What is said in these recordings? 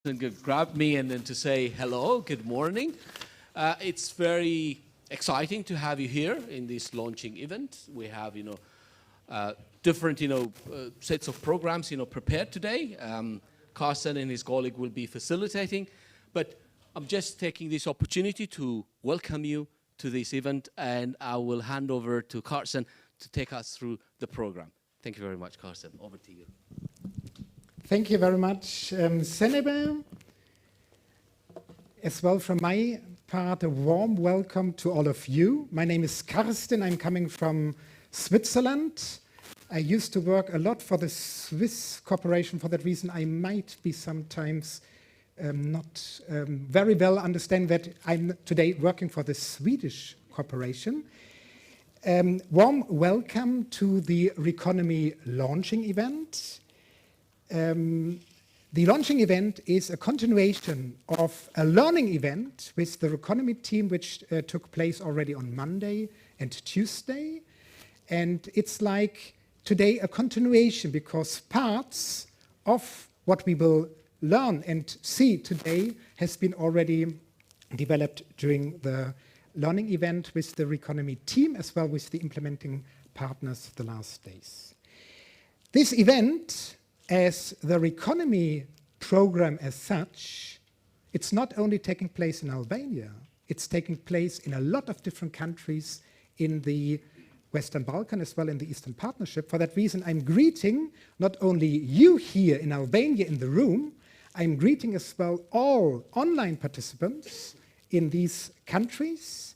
and grab me and then to say hello, good morning. It's very exciting to have you here in this launching event. We have, different, sets of programs, prepared today. Carsten and his colleague will be facilitating, but I'm just taking this opportunity to welcome you to this event, and I will hand over to Carsten to take us through the program. Thank you very much, Carsten. Over to you. Thank you very much, Senebe. As well from my part, a warm welcome to all of you. My name is Carsten. I'm coming from Switzerland. I used to work a lot for the Swiss corporation. For that reason, I might be sometimes not very well understand that I'm today working for the Swedish corporation. Warm welcome to the RECONOMY launching event. The launching event is a continuation of a learning event with the RECONOMY team, which took place already on Monday and Tuesday. And it's like today a continuation, because parts of what we will learn and see today has been already developed during the learning event with the RECONOMY team, as well with the implementing partners the last days. This event, as the RECONOMY program as such, it's not only taking place in Albania, it's taking place in a lot of different countries in the Western Balkan, as well in the Eastern Partnership. For that reason, I'm greeting not only you here in Albania in the room, I'm greeting as well all online participants in these countries.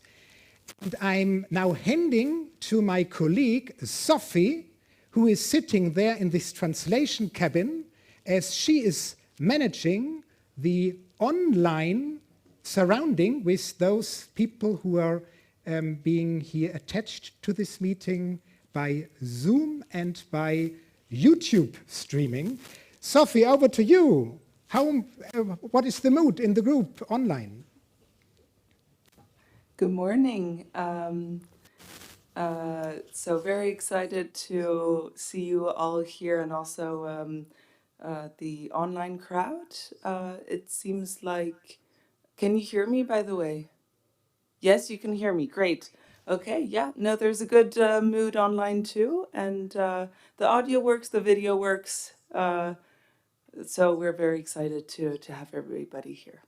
And I'm now handing to my colleague, Sophie, who is sitting there in this translation cabin, as she is managing the online surrounding with those people who are being here attached to this meeting by Zoom and by YouTube streaming. Sophie, over to you. What is the mood in the group online? Good morning. So very excited to see you all here, and also the online crowd. It seems like, can you hear me, by the way? Yes, you can hear me. Great. Okay, yeah. No, there's a good mood online too, and the audio works, the video works. So we're very excited to have everybody here.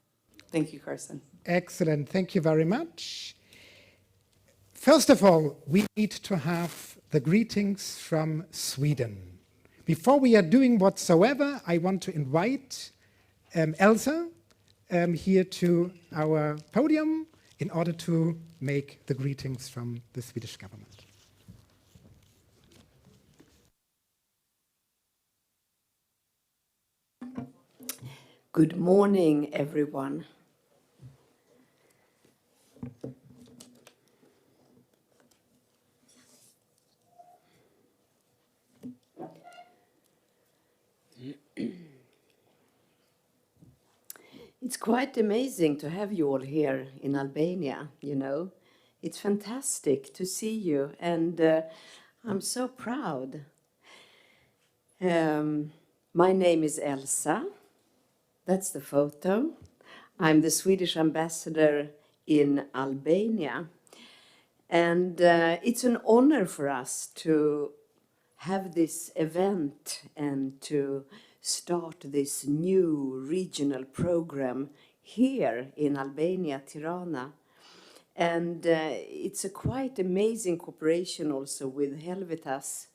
Thank you, Carsten. Excellent. Thank you very much. First of all, we need to have the greetings from Sweden. Before we are doing whatsoever, I want to invite Elsa here to our podium in order to make the greetings from the Swedish government. Good morning, everyone. It's quite amazing to have you all here in Albania, It's fantastic to see you, and I'm so proud. My name is Elsa. That's the photo. I'm the Swedish ambassador in Albania. And it's an honor for us to have this event and to start this new regional program here in Albania, Tirana. And it's a quite amazing cooperation also with Helvetas.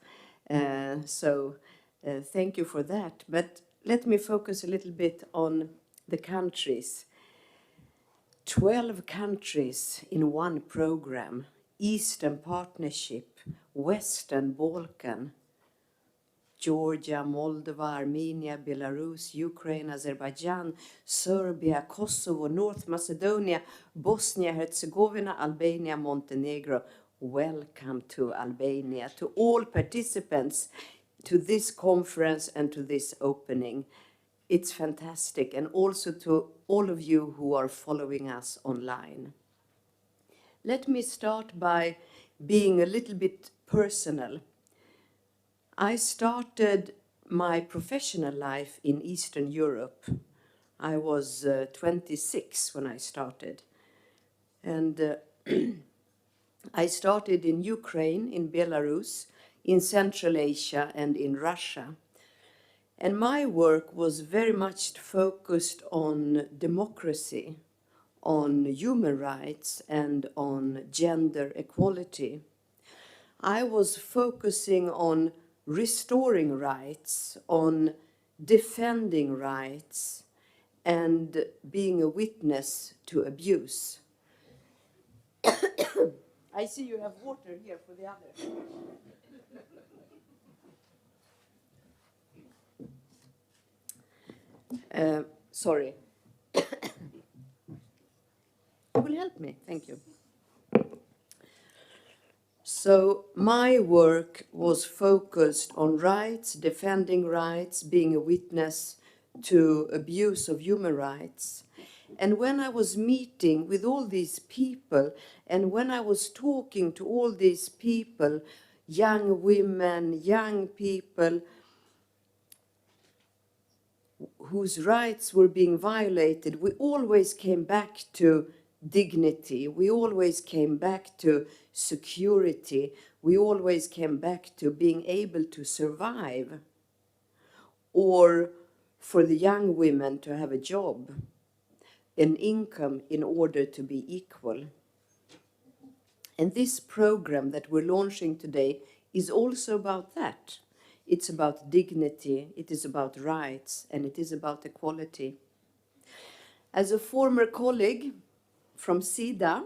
So thank you for that. But let me focus a little bit on the countries. 12 countries in one program: Eastern Partnership, Western Balkan, Georgia, Moldova, Armenia, Belarus, Ukraine, Azerbaijan, Serbia, Kosovo, North Macedonia, Bosnia, Herzegovina, Albania, Montenegro. Welcome to Albania, to all participants, to this conference and to this opening. It's fantastic, and also to all of you who are following us online. Let me start by being a little bit personal. I started my professional life in Eastern Europe. I was 26 when I started. And I started in Ukraine, in Belarus, in Central Asia, and in Russia. And my work was very much focused on democracy, on human rights, and on gender equality. I was focusing on restoring rights, on defending rights, and being a witness to abuse. I see you have water here for the others. Sorry. You will help me, thank you. So my work was focused on rights, defending rights, being a witness to abuse of human rights. And when I was meeting with all these people, and when I was talking to all these people, young women, young people, whose rights were being violated, we always came back to dignity. We always came back to security. We always came back to being able to survive, or for the young women to have a job, an income in order to be equal. And this program that we're launching today is also about that. It's about dignity, it is about rights, and it is about equality. As a former colleague from SIDA,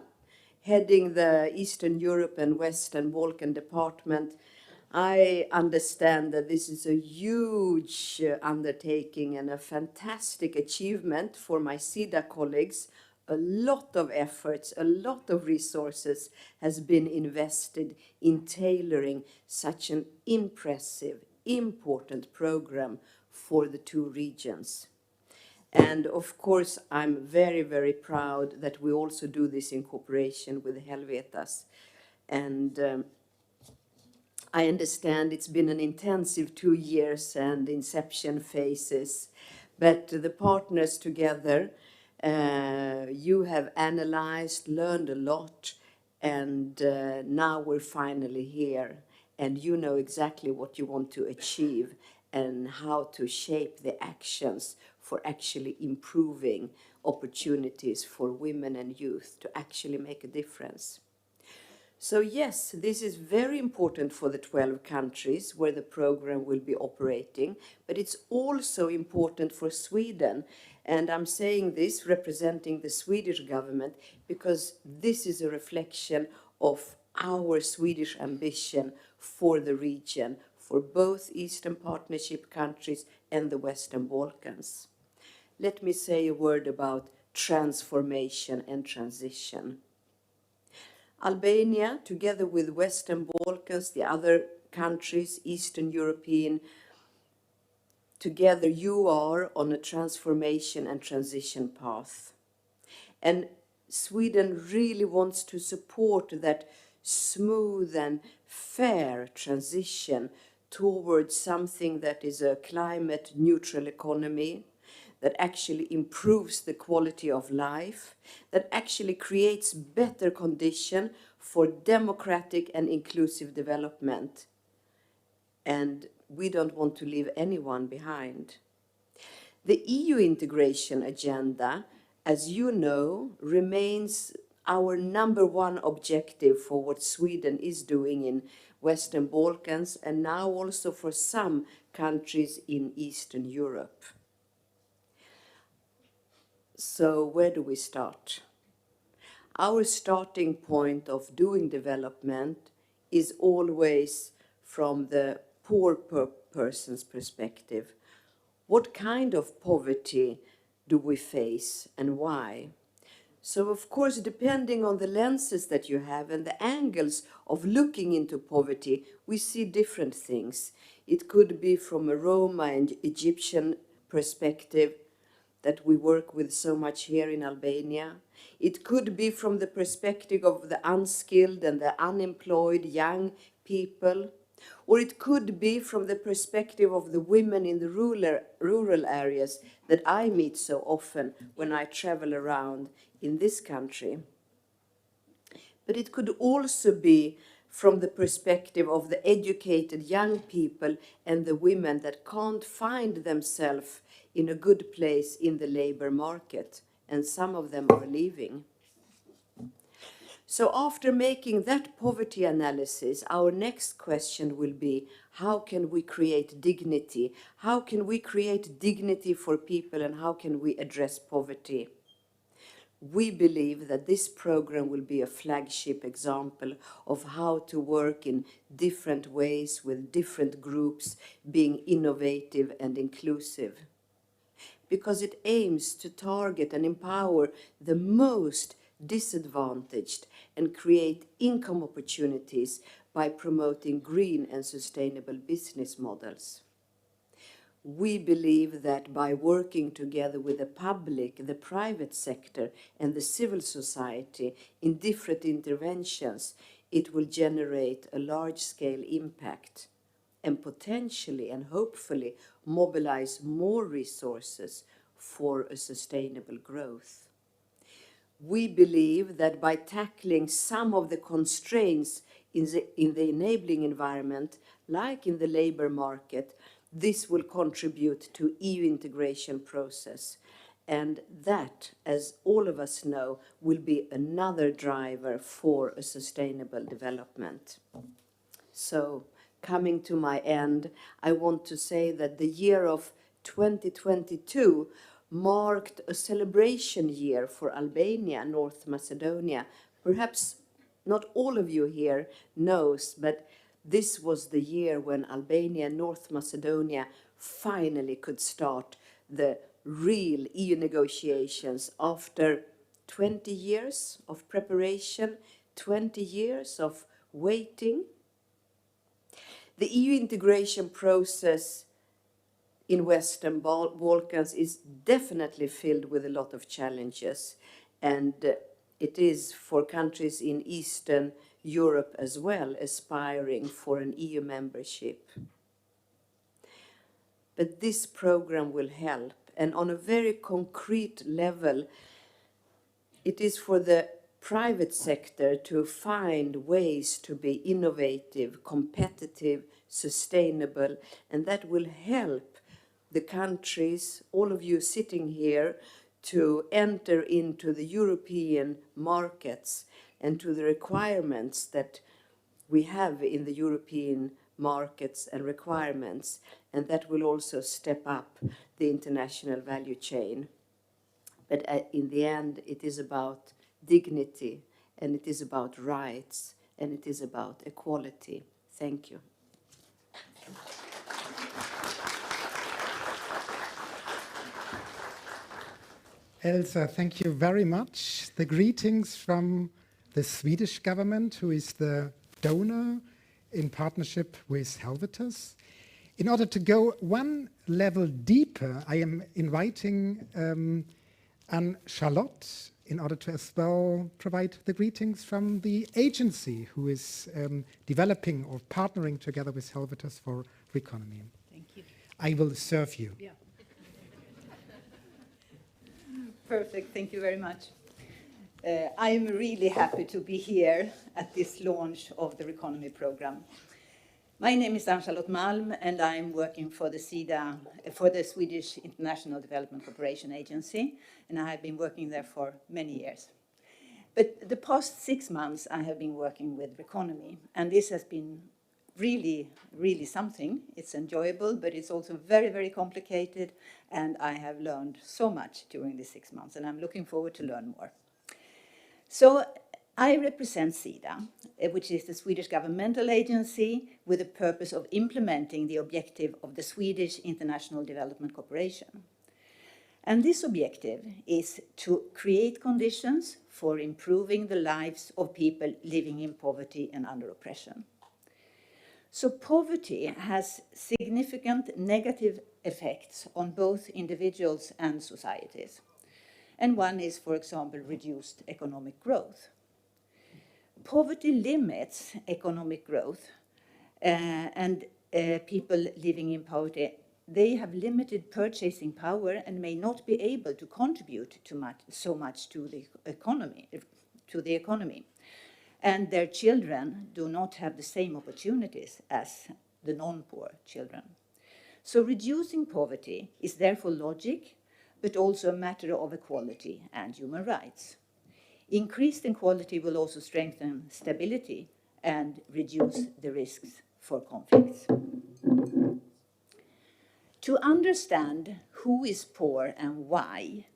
heading the Eastern Europe and Western Balkan department, I understand that this is a huge undertaking and a fantastic achievement for my SIDA colleagues. A lot of efforts, a lot of resources has been invested in tailoring such an impressive, important program for the two regions. And of course, I'm very, very proud that we also do this in cooperation with Helvetas. And I understand it's been an intensive 2 years and inception phases, but the partners together, you have analyzed, learned a lot, and now we're finally here. And you know exactly what you want to achieve and how to shape the actions for actually improving opportunities for women and youth to actually make a difference. So yes, this is very important for the 12 countries where the program will be operating, but it's also important for Sweden. And I'm saying this representing the Swedish government because this is a reflection of our Swedish ambition for the region, for both Eastern Partnership countries and the Western Balkans. Let me say a word about transformation and transition. Albania, together with Western Balkans, the other countries, Eastern European, together you are on a transformation and transition path. And Sweden really wants to support that smooth and fair transition towards something that is a climate neutral economy, that actually improves the quality of life, that actually creates better condition for democratic and inclusive development. And we don't want to leave anyone behind. The EU integration agenda, as you know, remains our #1 objective for what Sweden is doing in Western Balkans and now also for some countries in Eastern Europe. So where do we start? Our starting point of doing development is always from the poor person's perspective. What kind of poverty do we face and why? So of course, depending on the lenses that you have and the angles of looking into poverty, we see different things. It could be from a Roma and Egyptian perspective that we work with so much here in Albania. It could be from the perspective of the unskilled and the unemployed young people. Or it could be from the perspective of the women in the rural areas that I meet so often when I travel around in this country. But it could also be from the perspective of the educated young people and the women that can't find themselves in a good place in the labor market, and some of them are leaving. So after making that poverty analysis, our next question will be, how can we create dignity? How can we create dignity for people, and how can we address poverty? We believe that this program will be a flagship example of how to work in different ways with different groups, being innovative and inclusive. Because it aims to target and empower the most disadvantaged and create income opportunities by promoting green and sustainable business models. We believe that by working together with the public, the private sector, and the civil society in different interventions, it will generate a large-scale impact and potentially and hopefully mobilize more resources for a sustainable growth. We believe that by tackling some of the constraints in the enabling environment, like in the labor market, this will contribute to EU integration process. And that, as all of us know, will be another driver for a sustainable development. So, coming to my end, I want to say that the year of 2022 marked a celebration year for Albania, North Macedonia. Perhaps not all of you here knows, but this was the year when Albania and North Macedonia finally could start the real EU negotiations after 20 years of preparation, 20 years of waiting. The EU integration process in Western Balkans is definitely filled with a lot of challenges, and it is for countries in Eastern Europe as well, aspiring for an EU membership. But this program will help, and on a very concrete level, it is for the private sector to find ways to be innovative, competitive, sustainable, and that will help the countries, all of you sitting here, to enter into the European markets and to the requirements that we have in the European markets and requirements, and that will also step up the international value chain. But in the end, it is about dignity, and it is about rights, and it is about equality. Thank you. Elsa, thank you very much. The greetings from the Swedish government, who is the donor in partnership with Helvetus. In order to go one level deeper, I am inviting Anne-Charlotte in order to as well provide the greetings from the agency who is developing or partnering together with Helvetus for RECONOMY. Thank you. I will serve you. Yeah. Perfect, thank you very much. I am really happy to be here at this launch of the RECONOMY program. My name is Anne-Charlotte Malm, and I'm working for the SIDA, for the Swedish International Development Cooperation Agency, and I have been working there for many years. But the past 6 months, I have been working with RECONOMY, and this has been really, really something. It's enjoyable, but it's also very, very complicated, and I have learned so much during these 6 months, and I'm looking forward to learn more. So I represent SIDA, which is the Swedish governmental agency with the purpose of implementing the objective of the Swedish International Development Cooperation. And this objective is to create conditions for improving the lives of people living in poverty and under oppression. So poverty has significant negative effects on both individuals and societies. And one is, for example, reduced economic growth. Poverty limits economic growth and people living in poverty, they have limited purchasing power and may not be able to contribute so much to the economy. And their children do not have the same opportunities as the non-poor children. So reducing poverty is therefore logic, but also a matter of equality and human rights. Increased equality will also strengthen stability and reduce the risks for conflicts. To understand who is poor and why,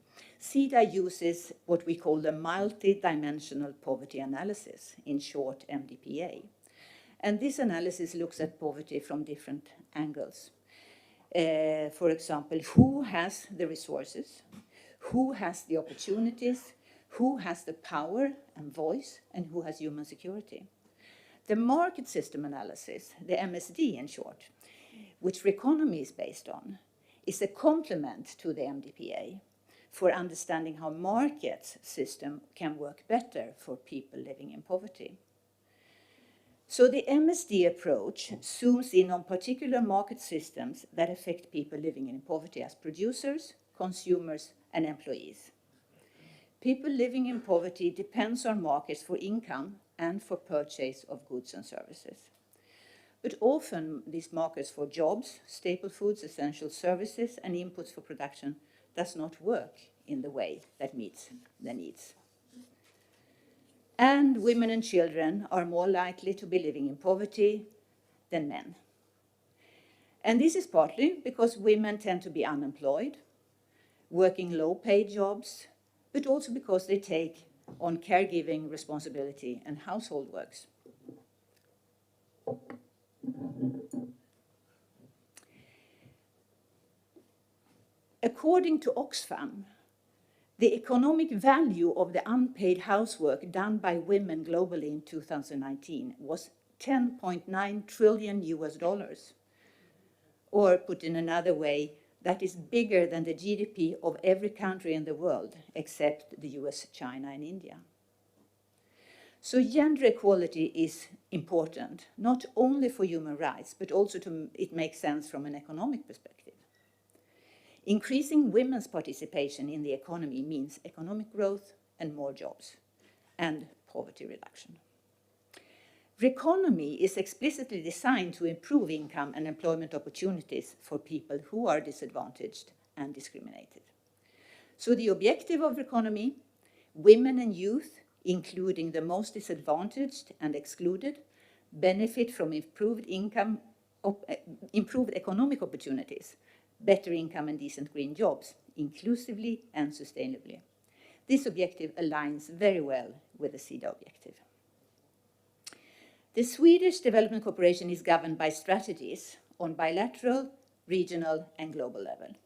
CEDA uses what we call the multi-dimensional poverty analysis, in short MDPA. And this analysis looks at poverty from different angles. For example, who has the resources, who has the opportunities, who has the power and voice, and who has human security. The market system analysis, the MSD in short, which RECONOMY is based on, is a complement to the MDPA for understanding how market system can work better for people living in poverty. So the MSD approach zooms in on particular market systems that affect people living in poverty as producers, consumers, and employees. People living in poverty depends on markets for income and for purchase of goods and services. But often these markets for jobs, staple foods, essential services, and inputs for production does not work in the way that meets their needs. And women and children are more likely to be living in poverty than men. And this is partly because women tend to be unemployed, working low-paid jobs, but also because they take on caregiving responsibility and household works. According to Oxfam, the economic value of the unpaid housework done by women globally in 2019 was $10.9 trillion. Or put in another way, that is bigger than the GDP of every country in the world except the US, China, and India. So gender equality is important, not only for human rights, but also it makes sense from an economic perspective. Increasing women's participation in the economy means economic growth and more jobs, and poverty reduction. RECONOMY is explicitly designed to improve income and employment opportunities for people who are disadvantaged and discriminated. So the objective of RECONOMY, women and youth, including the most disadvantaged and excluded, benefit from improved economic opportunities, better income and decent green jobs, inclusively and sustainably. This objective aligns very well with the CEDA objective. The Swedish development cooperation is governed by strategies on bilateral, regional, and global level.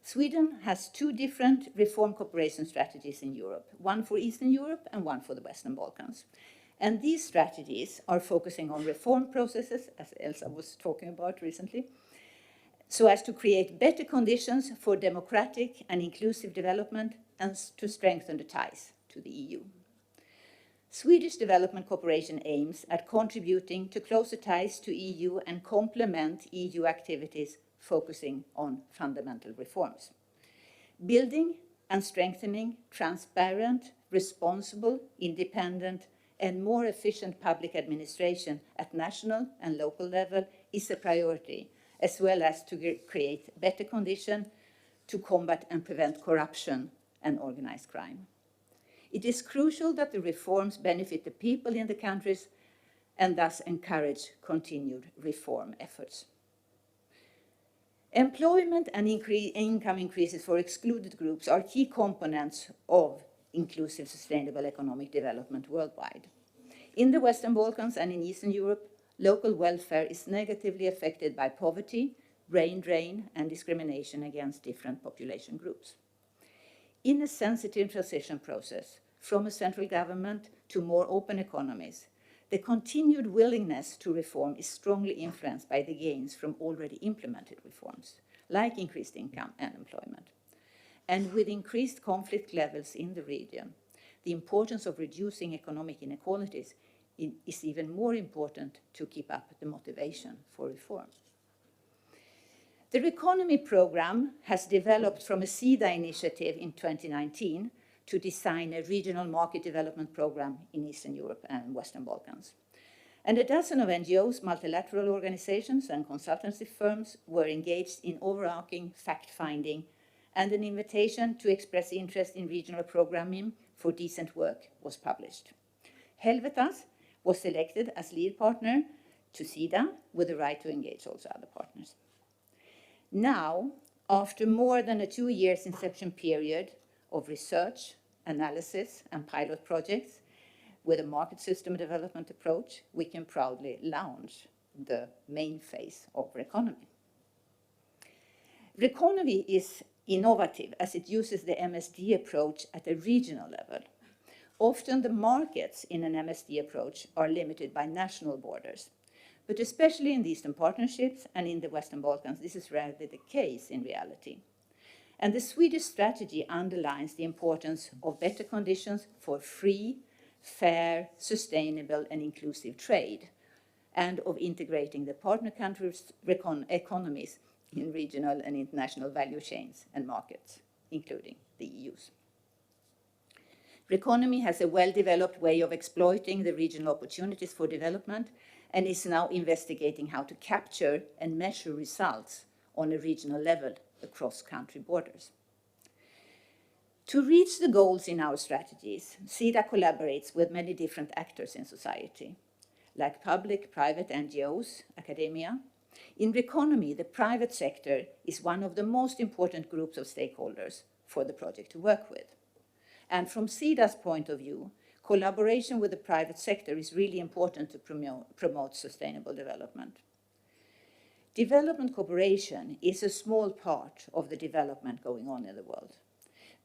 Sweden has two different reform cooperation strategies in Europe, one for Eastern Europe and one for the Western Balkans. And these strategies are focusing on reform processes, as Elsa was talking about recently, so as to create better conditions for democratic and inclusive development and to strengthen the ties to the EU. Swedish development cooperation aims at contributing to closer ties to EU and complement EU activities focusing on fundamental reforms. Building and strengthening transparent, responsible, independent, and more efficient public administration at national and local level is a priority, as well as to create better conditions to combat and prevent corruption and organized crime. It is crucial that the reforms benefit the people in the countries and thus encourage continued reform efforts. Employment and income increases for excluded groups are key components of inclusive, sustainable economic development worldwide. In the Western Balkans and in Eastern Europe, local welfare is negatively affected by poverty, brain drain, and discrimination against different population groups. In a sensitive transition process, from a central government to more open economies, the continued willingness to reform is strongly influenced by the gains from already implemented reforms, like increased income and employment. And with increased conflict levels in the region, the importance of reducing economic inequalities is even more important to keep up the motivation for reform. The RECONOMY program has developed from a SIDA initiative in 2019 to design a regional market development program in Eastern Europe and Western Balkans. And a dozen of NGOs, multilateral organizations, and consultancy firms were engaged in overarching fact-finding, and an invitation to express interest in regional programming for decent work was published. Helvetas was selected as lead partner to SIDA, with the right to engage also other partners. Now, after more than a 2 years inception period of research, analysis, and pilot projects, with a market system development approach, we can proudly launch the main phase of RECONOMY. RECONOMY is innovative as it uses the MSD approach at a regional level. Often the markets in an MSD approach are limited by national borders, but especially in the Eastern Partnerships and in the Western Balkans, this is rarely the case in reality. And the Swedish strategy underlines the importance of better conditions for free, fair, sustainable, and inclusive trade, and of integrating the partner countries' economies in regional and international value chains and markets, including the EU's. RECONOMY has a well-developed way of exploiting the regional opportunities for development and is now investigating how to capture and measure results on a regional level across country borders. To reach the goals in our strategies, SIDA collaborates with many different actors in society, like public, private NGOs, academia. In RECONOMY, the private sector is one of the most important groups of stakeholders for the project to work with. And from SIDA's point of view, collaboration with the private sector is really important to promote sustainable development. Development cooperation is a small part of the development going on in the world.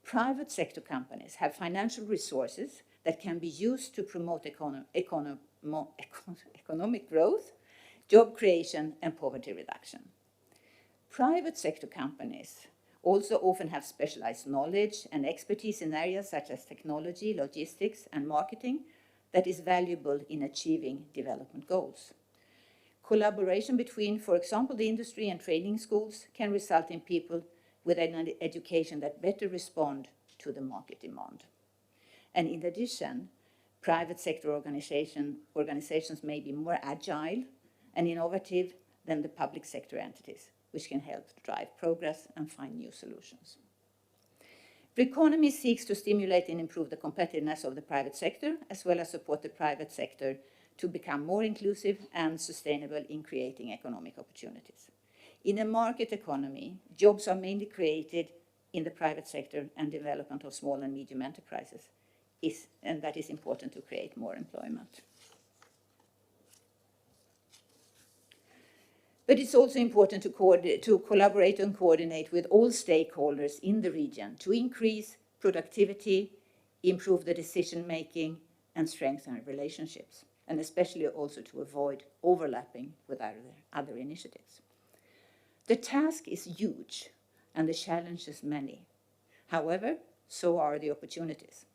Private sector companies have financial resources that can be used to promote economic growth, job creation, and poverty reduction. Private sector companies also often have specialized knowledge and expertise in areas such as technology, logistics, and marketing that is valuable in achieving development goals. Collaboration between, for example, the industry and training schools can result in people with an education that better respond to the market demand. And in addition, private sector organizations may be more agile and innovative than the public sector entities, which can help drive progress and find new solutions. RECONOMY seeks to stimulate and improve the competitiveness of the private sector, as well as support the private sector to become more inclusive and sustainable in creating economic opportunities. In a market economy, jobs are mainly created in the private sector, and development of small and medium enterprises and that is important to create more employment. But it's also important to collaborate and coordinate with all stakeholders in the region to increase productivity, improve the decision-making, and strengthen relationships, and especially also to avoid overlapping with other initiatives. The task is huge, and the challenges many. However, so are the opportunities.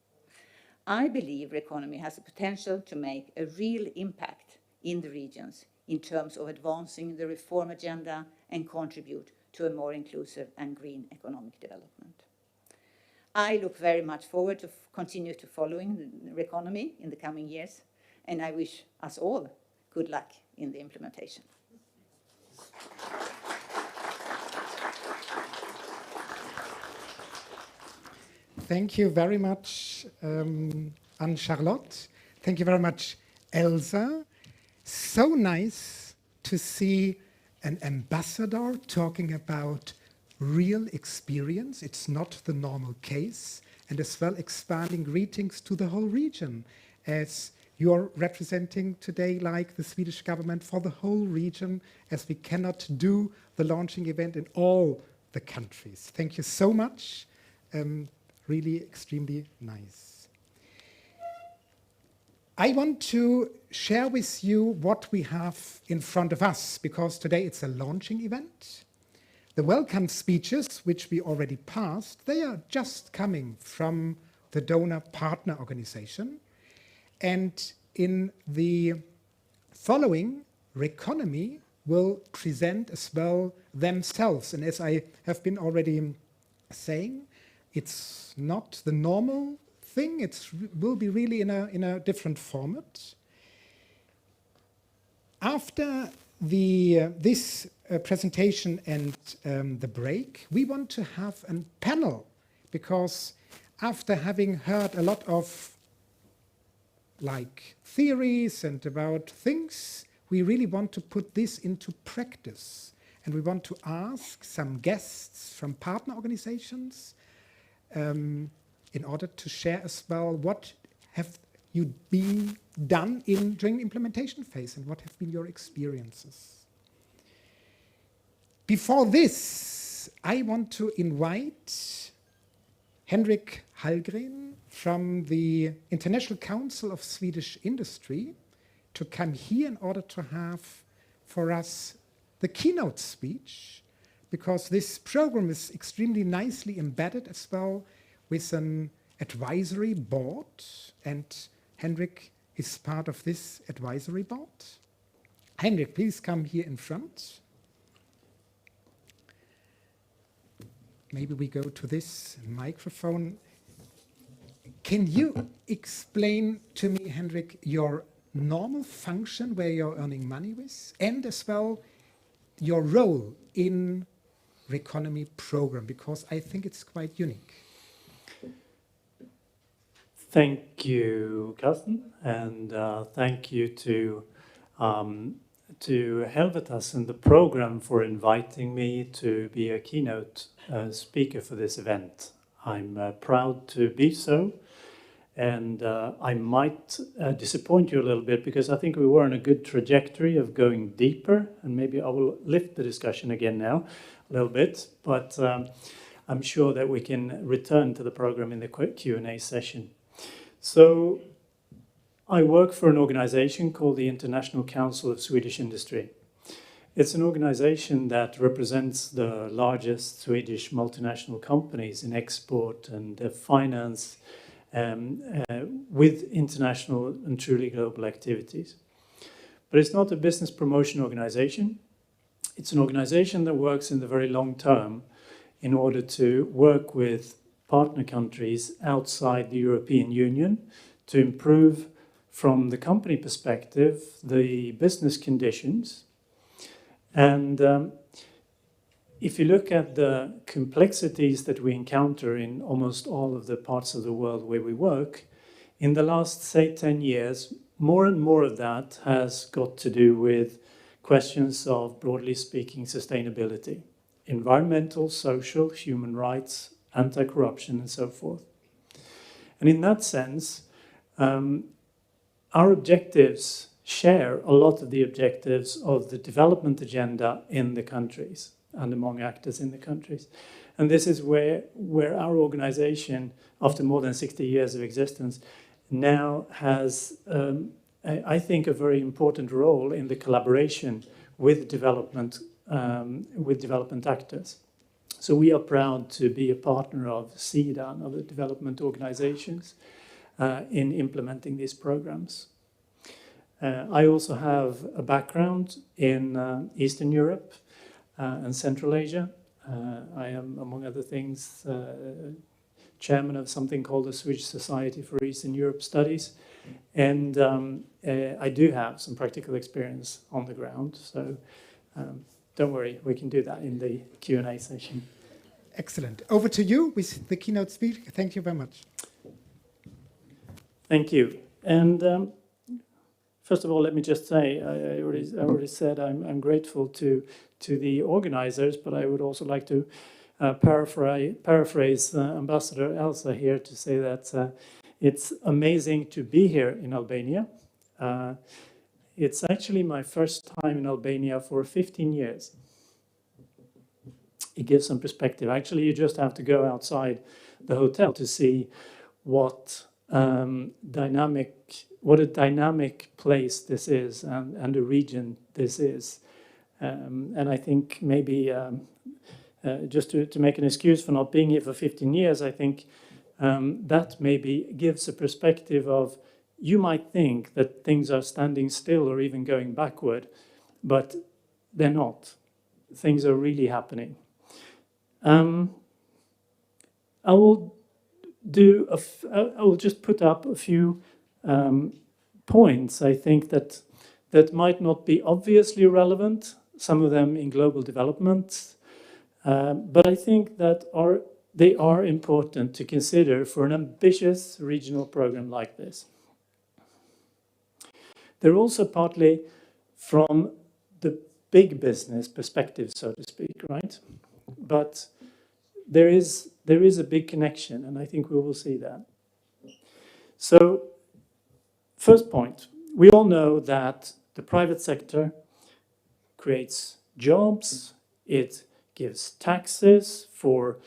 I believe RECONOMY has the potential to make a real impact in the regions in terms of advancing the reform agenda and contribute to a more inclusive and green economic development. I look very much forward to continue to following RECONOMY in the coming years, and I wish us all good luck in the implementation. Thank you very much, Anne-Charlotte. Thank you very much, Elsa. So nice to see an ambassador talking about real experience. It's not the normal case. And as well, expanding greetings to the whole region, as you're representing today, like the Swedish government, for the whole region, as we cannot do the launching event in all the countries. Thank you so much. Really extremely nice. I want to share with you what we have in front of us, because today it's a launching event. The welcome speeches, which we already passed, they are just coming from the donor partner organization. And in the following, RECONOMY will present as well themselves. And as I have been already saying, it's not the normal thing. It will be really in a different format. After this presentation and the break, we want to have a panel, because after having heard a lot of theories and about things, we really want to put this into practice. And we want to ask some guests from partner organizations in order to share as well what have you been done during the implementation phase and what have been your experiences. Before this, I want to invite Henrik Hallgren from the International Council of Swedish Industry to come here in order to have for us the keynote speech, because this program is extremely nicely embedded as well with an advisory board, and Henrik is part of this advisory board. Henrik, please come here in front. Maybe we go to this microphone. Can you explain to me, Henrik, your normal function where you're earning money with, and as well your role in RECONOMY program, because I think it's quite unique. Thank you, Carsten, and thank you to Helvetas and the program for inviting me to be a keynote speaker for this event. I'm proud to be so, and I might disappoint you a little bit, because I think we were on a good trajectory of going deeper, and maybe I will lift the discussion again now a little bit, but I'm sure that we can return to the program in the Q&A session. So I work for an organization called the International Council of Swedish Industry. It's an organization that represents the largest Swedish multinational companies in export and finance, with international and truly global activities. But it's not a business promotion organization. It's an organization that works in the very long term in order to work with partner countries outside the European Union to improve, from the company perspective, the business conditions. And if you look at the complexities that we encounter in almost all of the parts of the world where we work, in the last, say, 10 years, more and more of that has got to do with questions of, broadly speaking, sustainability, environmental, social, human rights, anti-corruption, and so forth. And in that sense, our objectives share a lot of the objectives of the development agenda in the countries and among actors in the countries. And this is where our organization, after more than 60 years of existence, now has, I think, a very important role in the collaboration with development actors. So we are proud to be a partner of SIDA and other development organizations in implementing these programs. I also have a background in Eastern Europe and Central Asia. I am, among other things, chairman of something called the Swedish Society for Eastern Europe Studies. And I do have some practical experience on the ground. So don't worry, we can do that in the Q&A session. Excellent. Over to you with the keynote speech. Thank you very much. Thank you. And first of all, let me just say, I already said I'm grateful to the organizers, but I would also like to paraphrase Ambassador Elsa here to say that it's amazing to be here in Albania. It's actually my first time in Albania for 15 years. It gives some perspective. Actually, you just have to go outside the hotel to see what a dynamic place this is and a region this is. And I think maybe just to make an excuse for not being here for 15 years, I think that maybe gives a perspective of you might think that things are standing still or even going backward, but they're not. Things are really happening. I will just put up a few points, I think, that might not be obviously relevant, some of them in global development, but I think that they are important to consider for an ambitious regional program like this. They're also partly from the big business perspective, so to speak, right? But there is a big connection, and I think we will see that. So, first point, we all know that the private sector creates jobs, it gives taxes for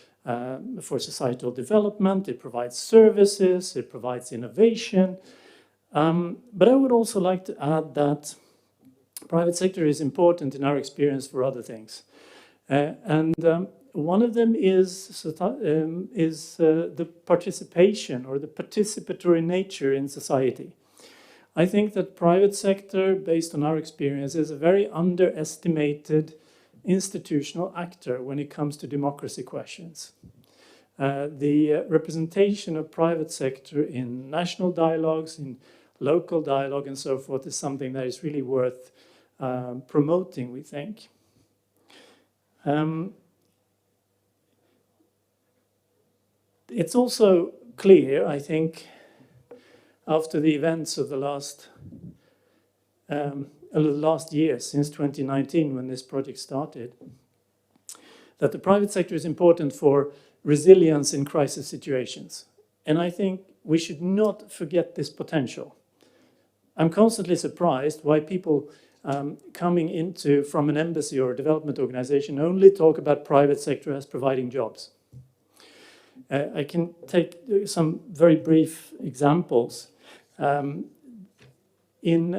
societal development, it provides services, it provides innovation. But I would also like to add that private sector is important in our experience for other things. One of them is the participation or the participatory nature in society. I think that private sector, based on our experience, is a very underestimated institutional actor when it comes to democracy questions. The representation of private sector in national dialogues, in local dialogue and so forth is something that is really worth promoting, we think. It's also clear, I think, after the events of the last year, since 2019, when this project started, that the private sector is important for resilience in crisis situations. And I think we should not forget this potential. I'm constantly surprised why people coming from an embassy or a development organization only talk about private sector as providing jobs. I can take some very brief examples. In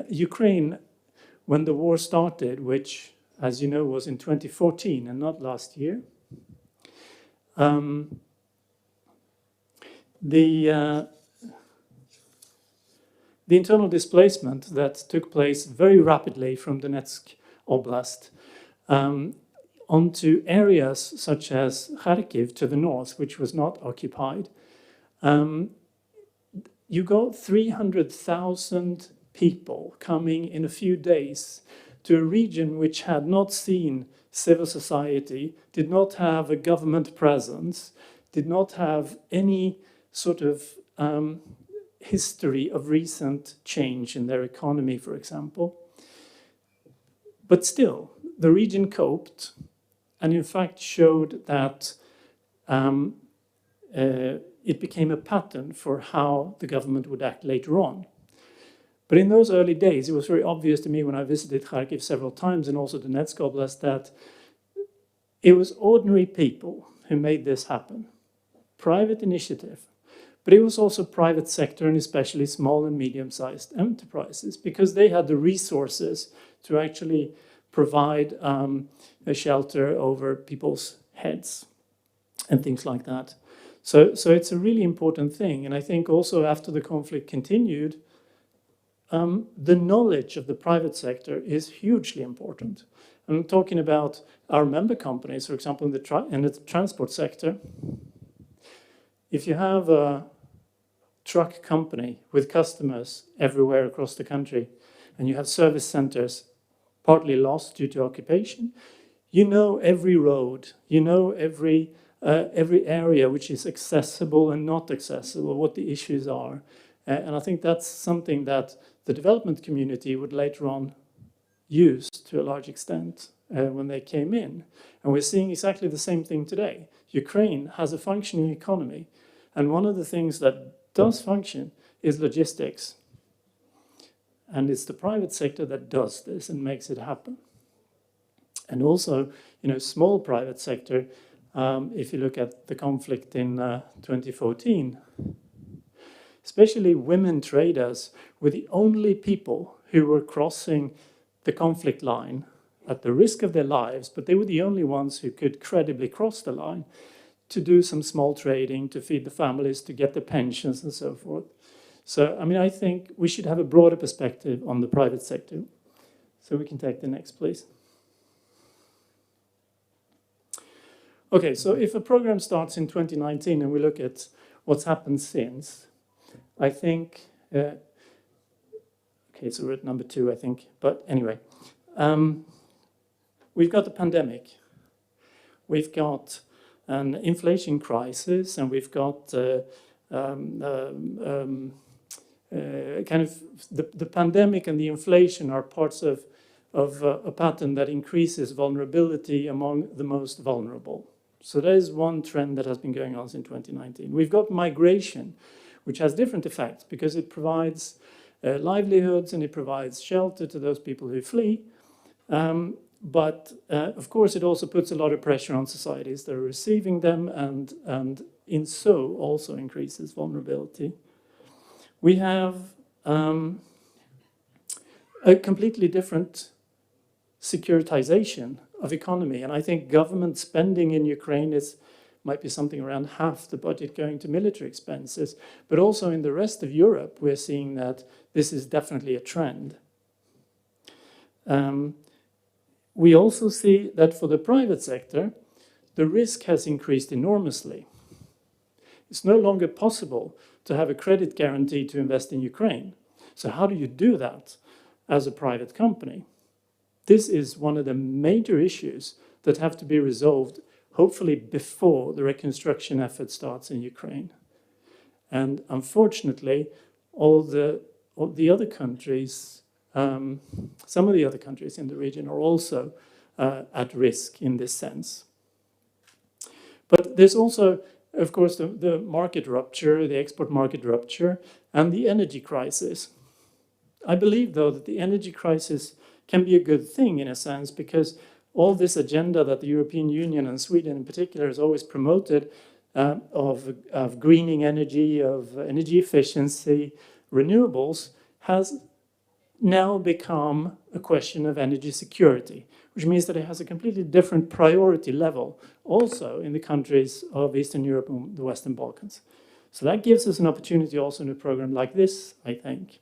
Ukraine, when the war started, which, as you know, was in 2014 and not last year, the internal displacement that took place very rapidly from Donetsk Oblast onto areas such as Kharkiv to the north, which was not occupied, you got 300,000 people coming in a few days to a region which had not seen civil society, did not have a government presence, did not have any sort of history of recent change in their economy, for example. But still, the region coped and in fact showed that it became a pattern for how the government would act later on. But in those early days, it was very obvious to me when I visited Kharkiv several times and also Donetsk Oblast that it was ordinary people who made this happen. Private initiative. But it was also private sector and especially small and medium-sized enterprises because they had the resources to actually provide a shelter over people's heads and things like that. So it's a really important thing. And I think also after the conflict continued, the knowledge of the private sector is hugely important. I'm talking about our member companies, for example, in the transport sector. If you have a truck company with customers everywhere across the country, and you have service centers partly lost due to occupation, you know every road, you know every area which is accessible and not accessible, what the issues are. And I think that's something that the development community would later on use to a large extent when they came in. And we're seeing exactly the same thing today. Ukraine has a functioning economy. And one of the things that does function is logistics. And it's the private sector that does this and makes it happen. And also, small private sector, if you look at the conflict in 2014, especially women traders were the only people who were crossing the conflict line at the risk of their lives, but they were the only ones who could credibly cross the line to do some small trading, to feed the families, to get the pensions and so forth. So, I mean, I think we should have a broader perspective on the private sector. So we can take the next, please. Okay, so if a program starts in 2019 and we look at what's happened since, I think, okay, so we're at number 2, I think. But anyway, we've got the pandemic. We've got an inflation crisis, and we've got kind of the pandemic and the inflation are parts of a pattern that increases vulnerability among the most vulnerable. So that is one trend that has been going on since 2019. We've got migration, which has different effects because it provides livelihoods and it provides shelter to those people who flee. But of course, it also puts a lot of pressure on societies that are receiving them, and in so also increases vulnerability. We have a completely different securitization of economy, and I think government spending in Ukraine might be something around half the budget going to military expenses, but also in the rest of Europe, we're seeing that this is definitely a trend. We also see that for the private sector, the risk has increased enormously. It's no longer possible to have a credit guarantee to invest in Ukraine. So how do you do that as a private company? This is one of the major issues that have to be resolved, hopefully before the reconstruction effort starts in Ukraine. And unfortunately, all the other countries, some of the other countries in the region are also at risk in this sense. But there's also, of course, the market rupture, the export market rupture, and the energy crisis. I believe, though, that the energy crisis can be a good thing in a sense, because all this agenda that the European Union and Sweden in particular has always promoted of greening energy, of energy efficiency, renewables, has now become a question of energy security, which means that it has a completely different priority level also in the countries of Eastern Europe and the Western Balkans. So that gives us an opportunity also in a program like this, I think.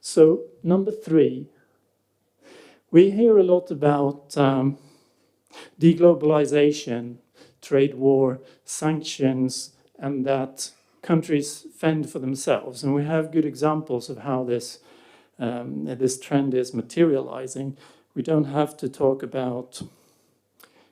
So number 3, we hear a lot about deglobalization, trade war, sanctions, and that countries fend for themselves. And we have good examples of how this trend is materializing. We don't have to talk about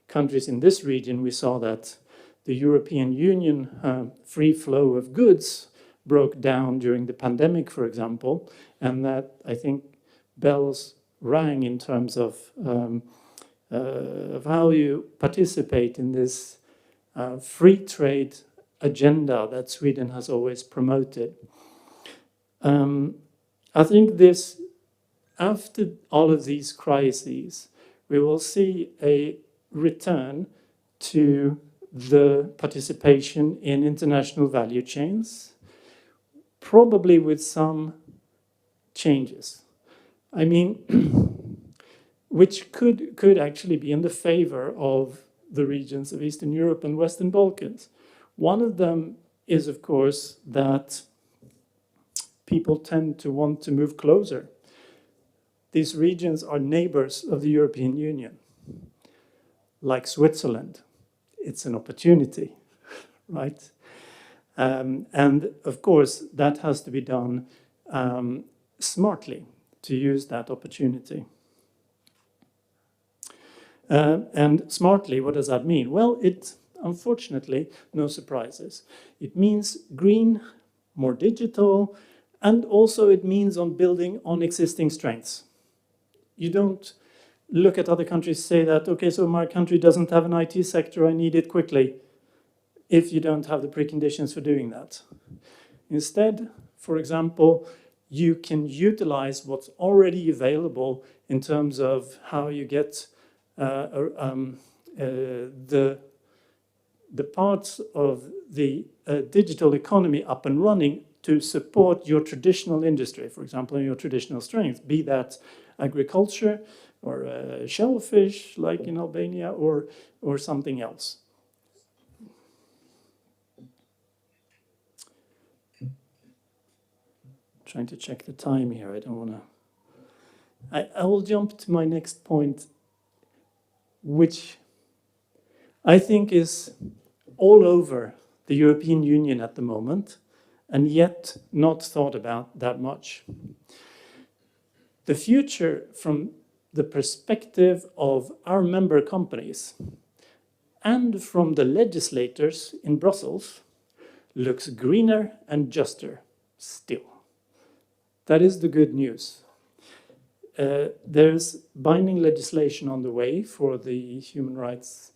countries in this region. We saw that the European Union free flow of goods broke down during the pandemic, for example, and that, I think, bells rang in terms of how you participate in this free trade agenda that Sweden has always promoted. I think this, after all of these crises, we will see a return to the participation in international value chains, probably with some changes. I mean, which could actually be in the favor of the regions of Eastern Europe and Western Balkans. One of them is, of course, that people tend to want to move closer. These regions are neighbors of the European Union, like Switzerland. It's an opportunity, right? And of course, that has to be done smartly to use that opportunity. And smartly, what does that mean? Well, unfortunately, no surprises. It means green, more digital, and also it means on building on existing strengths. You don't look at other countries, say that, okay, so my country doesn't have an IT sector, I need it quickly, if you don't have the preconditions for doing that. Instead, for example, you can utilize what's already available in terms of how you get the parts of the digital economy up and running to support your traditional industry, for example, in your traditional strengths, be that agriculture or shellfish, like in Albania, or something else. trying to check the time here. I don't want to. I will jump to my next point, which I think is all over the European Union at the moment, and yet not thought about that much. The future from the perspective of our member companies and from the legislators in Brussels looks greener and juster still. That is the good news. There's binding legislation on the way for the human rights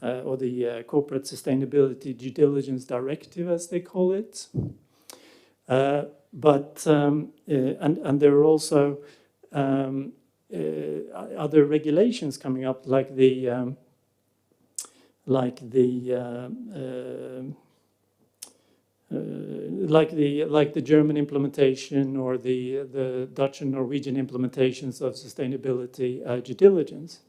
or the corporate sustainability due diligence directive, as they call it. And there are also other regulations coming up, like the German implementation or the Dutch and Norwegian implementations of sustainability due diligence.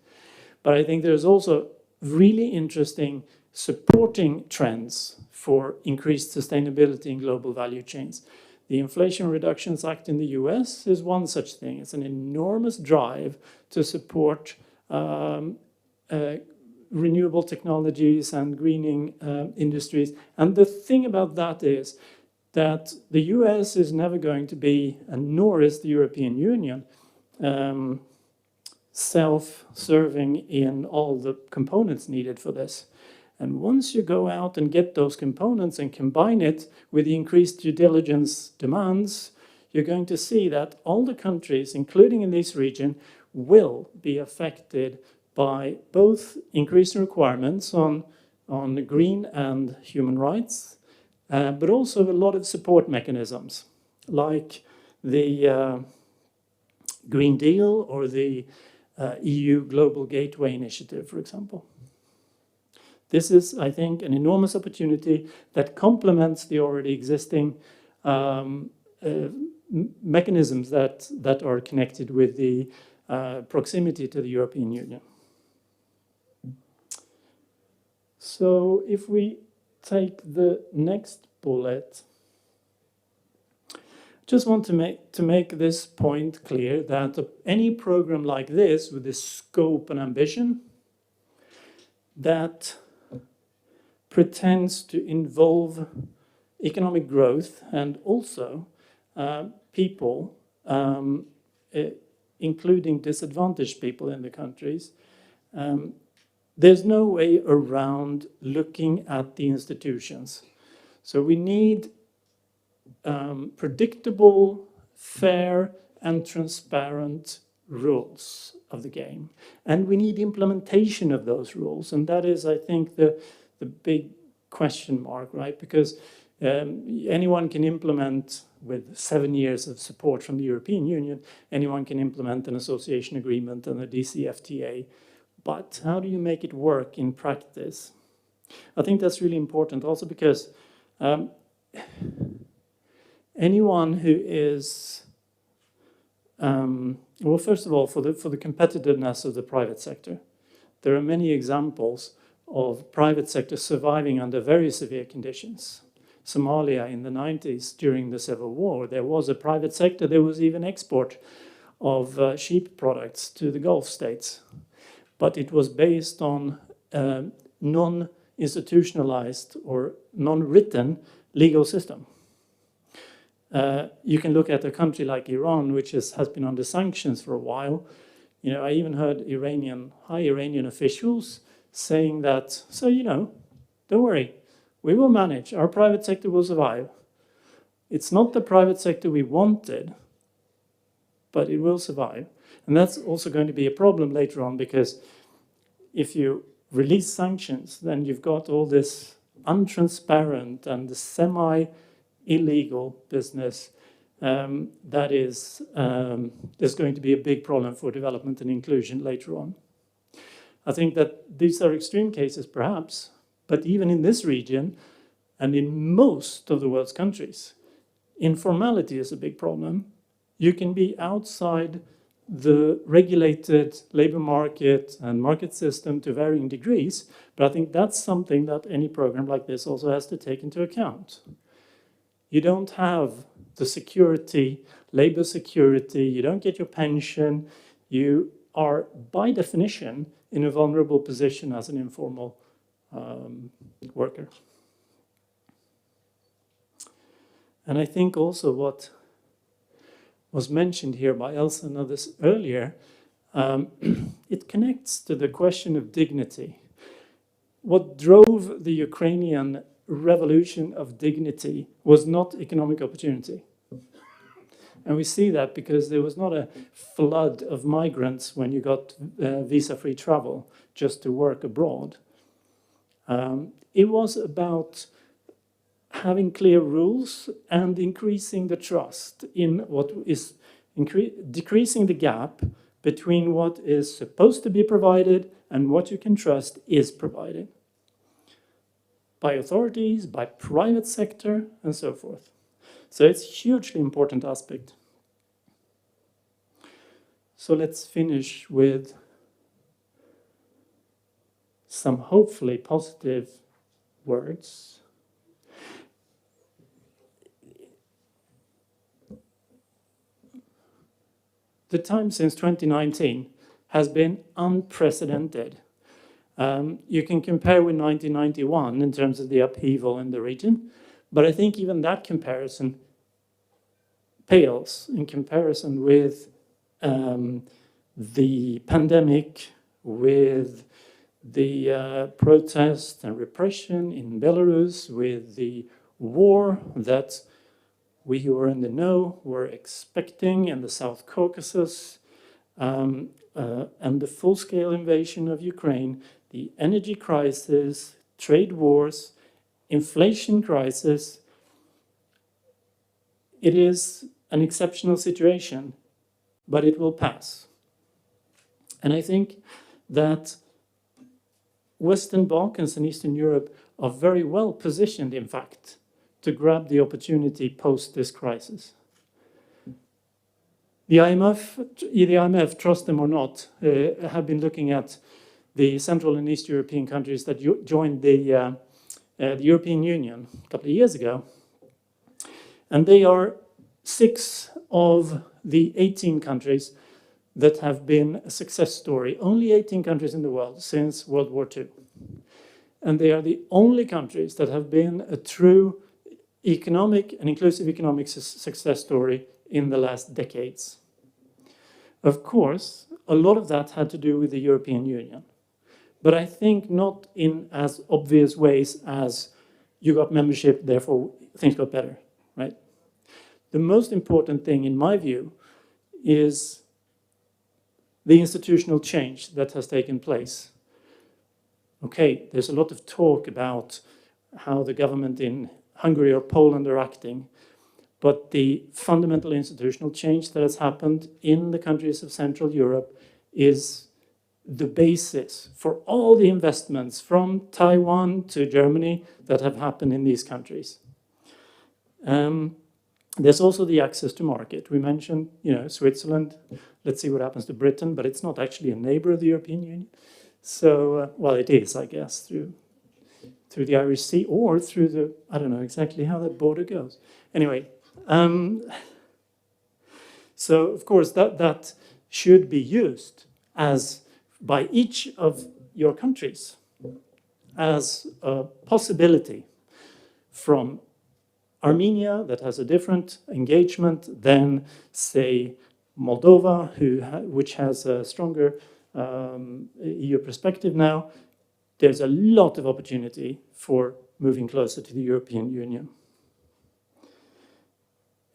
But I think there's also really interesting supporting trends for increased sustainability in global value chains. The Inflation Reduction Act in the US is one such thing. It's an enormous drive to support renewable technologies and greening industries. And the thing about that is that the US is never going to be, and nor is the European Union, self-serving in all the components needed for this. And once you go out and get those components and combine it with the increased due diligence demands, you're going to see that all the countries, including in this region, will be affected by both increased requirements on green and human rights, but also a lot of support mechanisms, like the Green Deal or the EU Global Gateway Initiative, for example. This is, I think, an enormous opportunity that complements the already existing mechanisms that are connected with the proximity to the European Union. So if we take the next bullet, just want to make this point clear that any program like this with this scope and ambition that pretends to involve economic growth and also people, including disadvantaged people in the countries, there's no way around looking at the institutions. So we need predictable, fair, and transparent rules of the game. And we need implementation of those rules. And that is, I think, the big question mark, right? Because anyone can implement, with 7 years of support from the European Union, anyone can implement an association agreement and a DCFTA. But how do you make it work in practice? I think that's really important also because anyone who is, well, first of all, for the competitiveness of the private sector, there are many examples of private sector surviving under very severe conditions. Somalia in the 90s, during the civil war, there was a private sector. There was even export of sheep products to the Gulf states. But it was based on non-institutionalized or non-written legal system. You can look at a country like Iran, which has been under sanctions for a while. You know, I even heard high Iranian officials saying that, so, you know, don't worry, we will manage. Our private sector will survive. It's not the private sector we wanted, but it will survive. And that's also going to be a problem later on, because if you release sanctions, then you've got all this untransparent and semi-illegal business that is there's going to be a big problem for development and inclusion later on. I think that these are extreme cases, perhaps, but even in this region and in most of the world's countries, informality is a big problem. You can be outside the regulated labor market and market system to varying degrees, but I think that's something that any program like this also has to take into account. You don't have the security, labor security, you don't get your pension, you are by definition in a vulnerable position as an informal worker. And I think also what was mentioned here by Elsa and others earlier, it connects to the question of dignity. What drove the Ukrainian revolution of dignity was not economic opportunity. And we see that because there was not a flood of migrants when you got visa-free travel just to work abroad. It was about having clear rules and increasing the trust in what is decreasing the gap between what is supposed to be provided and what you can trust is provided by authorities, by private sector, and so forth. So it's a hugely important aspect. So let's finish with some hopefully positive words. The time since 2019 has been unprecedented. You can compare with 1991 in terms of the upheaval in the region, but I think even that comparison pales in comparison with the pandemic, with the protest and repression in Belarus, with the war that we who were in the know were expecting in the South Caucasus, and the full-scale invasion of Ukraine, the energy crisis, trade wars, inflation crisis. It is an exceptional situation, but it will pass. And I think that Western Balkans and Eastern Europe are very well positioned, in fact, to grab the opportunity post this crisis. The IMF, trust them or not, have been looking at the Central and East European countries that joined the European Union a couple of years ago. And they are 6 of the 18 countries that have been a success story. Only 18 countries in the world since World War II. And they are the only countries that have been a true economic and inclusive economic success story in the last decades. Of course, a lot of that had to do with the European Union, but I think not in as obvious ways as you got membership, therefore things got better, right? The most important thing, in my view, is the institutional change that has taken place. Okay, there's a lot of talk about how the government in Hungary or Poland are acting, but the fundamental institutional change that has happened in the countries of Central Europe is the basis for all the investments from Taiwan to Germany that have happened in these countries. There's also the access to market. We mentioned, Switzerland. Let's see what happens to Britain, but it's not actually a neighbor of the European Union. So, well, it is, I guess, through the Irish Sea or through the, I don't know exactly how that border goes. Anyway, so of course that should be used as by each of your countries as a possibility, from Armenia, that has a different engagement than, say, Moldova, which has a stronger EU perspective now. There's a lot of opportunity for moving closer to the European Union.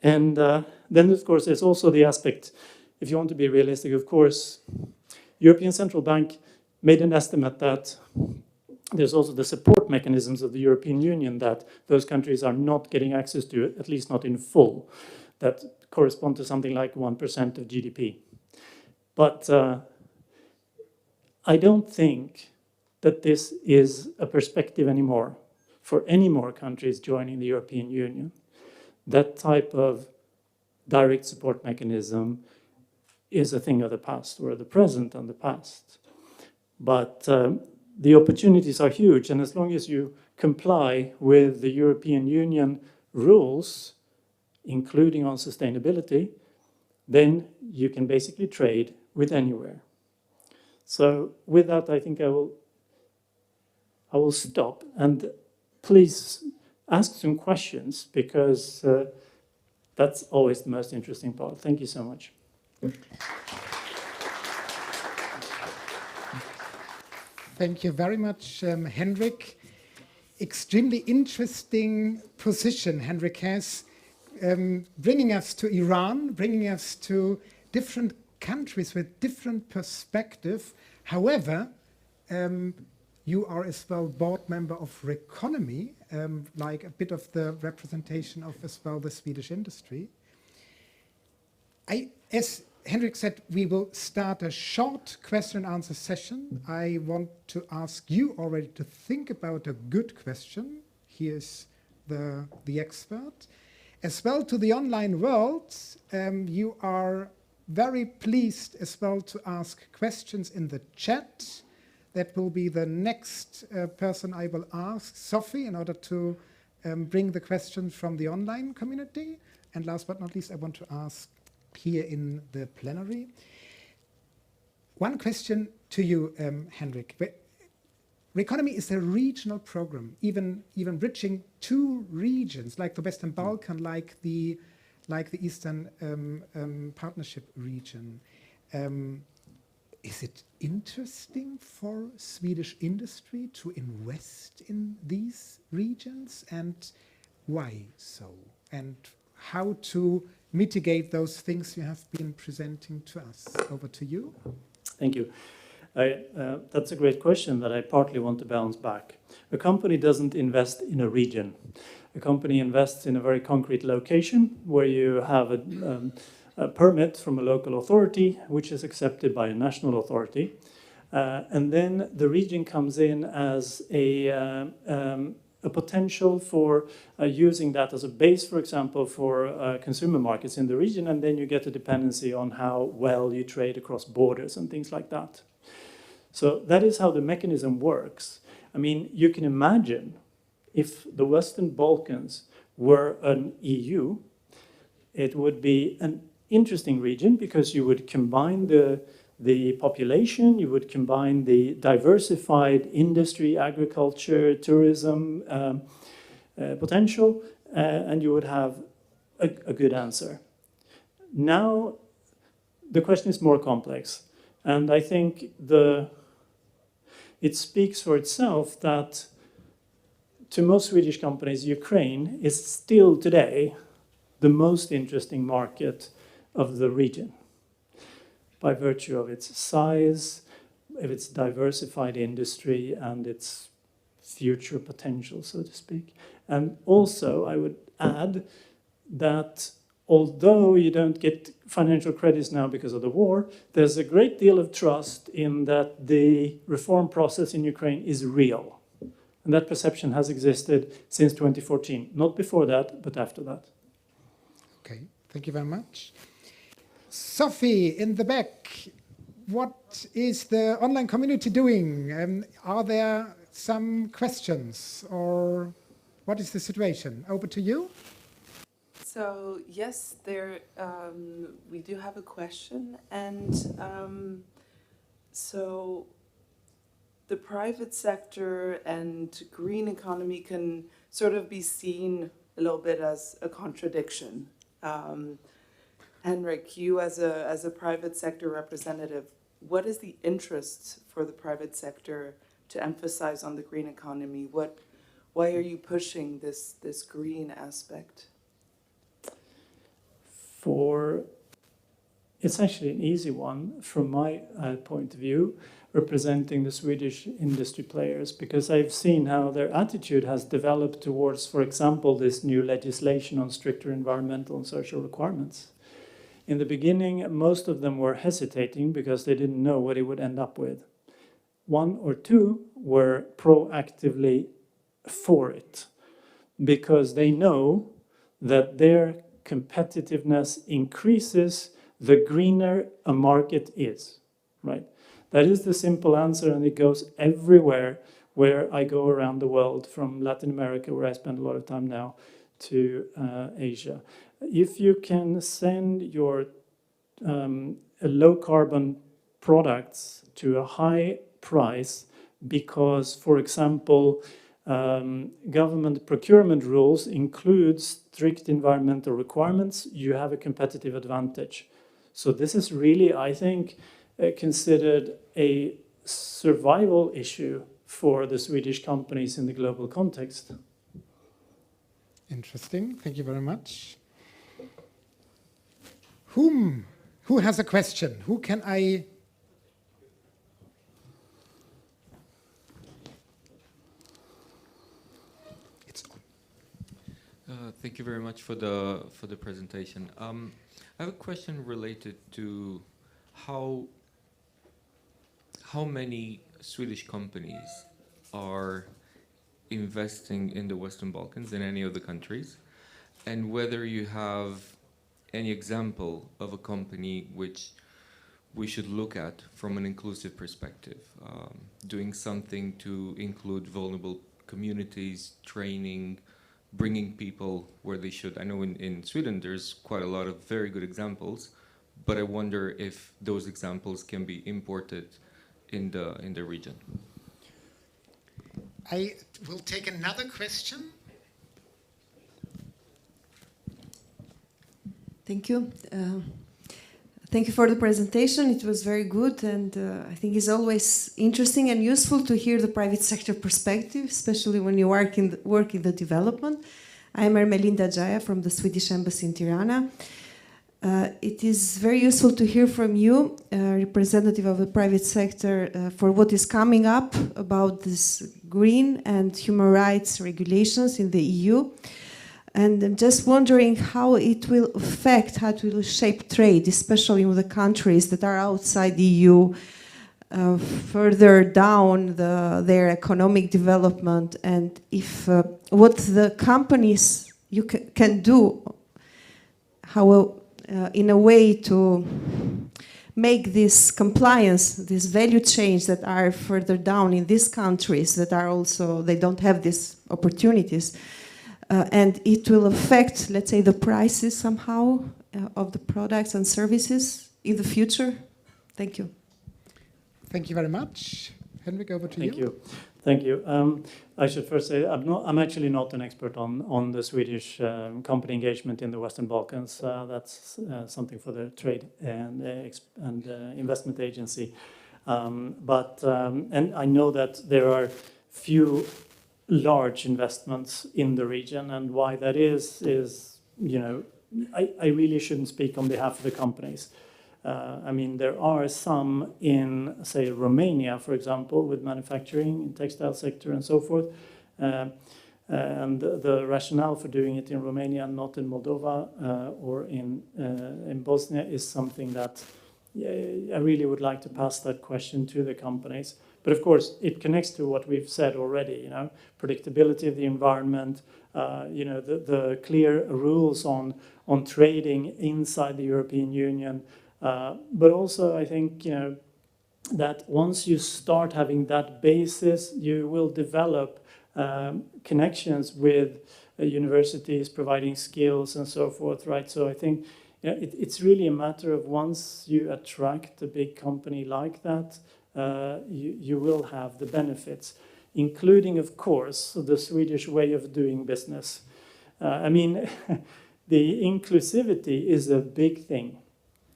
And then, of course, there's also the aspect, if you want to be realistic, of course, European Central Bank made an estimate that there's also the support mechanisms of the European Union that those countries are not getting access to, at least not in full, that correspond to something like 1% of GDP. But I don't think that this is a perspective anymore for any more countries joining the European Union. That type of direct support mechanism is a thing of the past, or the present and the past. But the opportunities are huge, and as long as you comply with the European Union rules, including on sustainability, then you can basically trade with anywhere. So with that, I think I will stop, and please ask some questions, because that's always the most interesting part. Thank you so much. Thank you very much, Henrik. Extremely interesting position Henrik has, bringing us to Iran, bringing us to different countries with different perspective. However, you are as well board member of RECONOMY, like a bit of the representation of as well the Swedish industry. As Henrik said, we will start a short question and answer session. I want to ask you already to think about a good question. Here's the expert. As well to the online world, you are very pleased as well to ask questions in the chat. That will be the next person I will ask, Sophie, in order to bring the questions from the online community. And last but not least, I want to ask here in the plenary. One question to you, Henrik. RECONOMY is a regional program, even bridging two regions, like the Western Balkan, like the Eastern Partnership region. Is it interesting for Swedish industry to invest in these regions, and why so? And how to mitigate those things you have been presenting to us? Over to you. Thank you. That's a great question that I partly want to bounce back. A company doesn't invest in a region. A company invests in a very concrete location where you have a permit from a local authority, which is accepted by a national authority. And then the region comes in as a potential for using that as a base, for example, for consumer markets in the region, and then you get a dependency on how well you trade across borders and things like that. So that is how the mechanism works. I mean, you can imagine if the Western Balkans were an EU, it would be an interesting region because you would combine the population, you would combine the diversified industry, agriculture, tourism potential, and you would have a good answer. Now, the question is more complex, and I think it speaks for itself that to most Swedish companies, Ukraine is still today the most interesting market of the region, by virtue of its size, of its diversified industry, and its future potential, so to speak. And also, I would add that although you don't get financial credits now because of the war, there's a great deal of trust in that the reform process in Ukraine is real. And that perception has existed since 2014, not before that, but after that. Okay, thank you very much. Sophie, in the back, what is the online community doing? Are there some questions, or what is the situation? Over to you. So yes, we do have a question, and so the private sector and green economy can sort of be seen a little bit as a contradiction. Henrik, you as a private sector representative, what is the interest for the private sector to emphasize on the green economy? Why are you pushing this green aspect? It's actually an easy one from my point of view, representing the Swedish industry players, because I've seen how their attitude has developed towards, for example, this new legislation on stricter environmental and social requirements. In the beginning, most of them were hesitating because they didn't know what it would end up with. One or two were proactively for it because they know that their competitiveness increases the greener a market is, right? That is the simple answer, and it goes everywhere where I go around the world, from Latin America, where I spend a lot of time now, to Asia. if you can send your low carbon products to a high price because, for example, government procurement rules include strict environmental requirements, you have a competitive advantage. So this is really, I think, considered a survival issue for the Swedish companies in the global context. Interesting. Thank you very much. Who has a question? Who can I? It's on. Thank you very much for the presentation. I have a question related to how many Swedish companies are investing in the Western Balkans, in any of the countries, and whether you have any example of a company which we should look at from an inclusive perspective, doing something to include vulnerable communities, training, bringing people where they should. I know in Sweden there's quite a lot of very good examples, but I wonder if those examples can be imported in the region. I will take another question. Thank you. Thank you for the presentation. It was very good, and I think it's always interesting and useful to hear the private sector perspective, especially when you work in the development. I am Ermelinda Jaya from the Swedish Embassy in Tirana. It is very useful to hear from you, representative of the private sector, for what is coming up about this green and human rights regulations in the EU. And I'm just wondering how it will affect, how it will shape trade, especially with the countries that are outside the EU, further down their economic development, and if what the companies you can do, how in a way to make this compliance, this value change that are further down in these countries that are also, they don't have these opportunities. And it will affect, let's say, the prices somehow of the products and services in the future. Thank you. Thank you very much. Henrik, over to you. Thank you. Thank you. I should first say I'm actually not an expert on the Swedish company engagement in the Western Balkans. That's something for the trade and investment agency. And I know that there are few large investments in the region, and why that is I really shouldn't speak on behalf of the companies. I mean, there are some in, say, Romania, for example, with manufacturing, textile sector, and so forth. And the rationale for doing it in Romania, not in Moldova or in Bosnia, is something that I really would like to pass that question to the companies. But of course, it connects to what we've said already. Predictability of the environment, the clear rules on trading inside the European Union. But also, I think, that once you start having that basis, you will develop connections with universities, providing skills and so forth, right? So I think it's really a matter of once you attract a big company like that, you will have the benefits, including, of course, the Swedish way of doing business. I mean, the inclusivity is a big thing.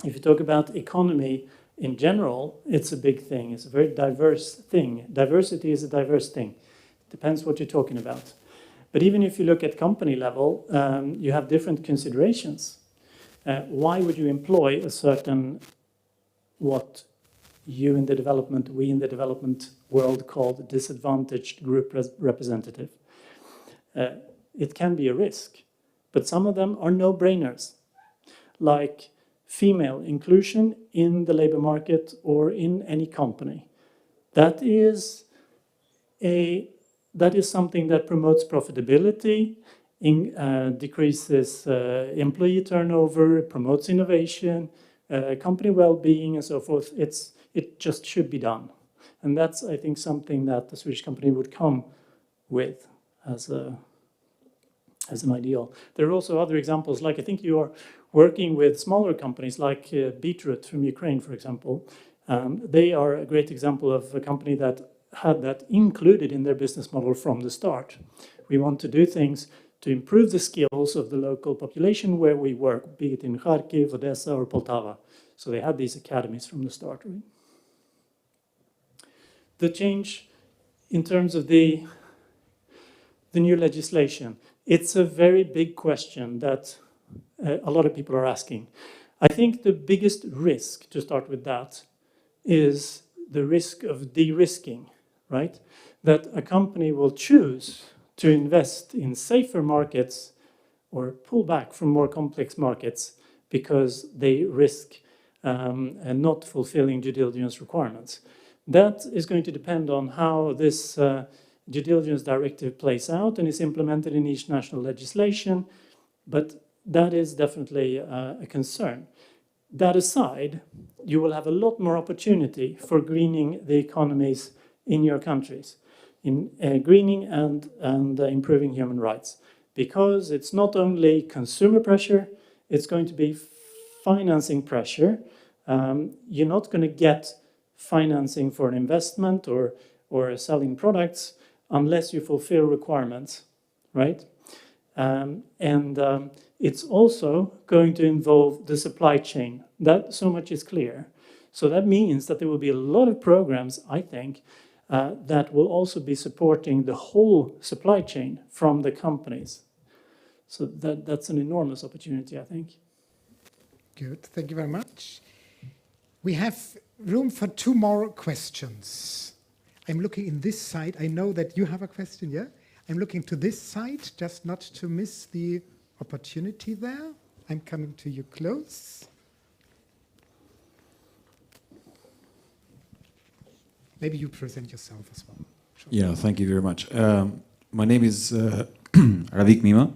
If you talk about economy in general, it's a big thing. It's a very diverse thing. Diversity is a diverse thing. Depends what you're talking about. But even if you look at company level, you have different considerations. Why would you employ a certain, what we in the development world call the disadvantaged group representative? It can be a risk, but some of them are no-brainers, like female inclusion in the labor market or in any company. That is something that promotes profitability, decreases employee turnover, promotes innovation, company well-being, and so forth. It just should be done. And that's, I think, something that the Swedish company would come with as a as an ideal. There are also other examples, like I think you are working with smaller companies like Beetroot from Ukraine, for example. They are a great example of a company that had that included in their business model from the start. We want to do things to improve the skills of the local population where we work, be it in Kharkiv, Odessa, or Poltava. So they had these academies from the start. Right? The change in terms of the new legislation, it's a very big question that a lot of people are asking. I think the biggest risk, to start with that, is the risk of de-risking, right? That a company will choose to invest in safer markets or pull back from more complex markets because they risk not fulfilling due diligence requirements. That is going to depend on how this due diligence directive plays out and is implemented in each national legislation, but that is definitely a concern. That aside, you will have a lot more opportunity for greening the economies in your countries, in greening and improving human rights, because it's not only consumer pressure, it's going to be financing pressure. You're not going to get financing for an investment or selling products unless you fulfill requirements, right? It's also going to involve the supply chain. That so much is clear. So that means that there will be a lot of programs, I think, that will also be supporting the whole supply chain from the companies. So that's an enormous opportunity, I think. Good, thank you very much. We have room for 2 more questions. I'm looking in this side. I know that you have a question, yeah? I'm looking to this side, just not to miss the opportunity there. I'm coming to you close. Maybe you present yourself as well. Sure. Yeah, thank you very much. My name is Ravik Mima.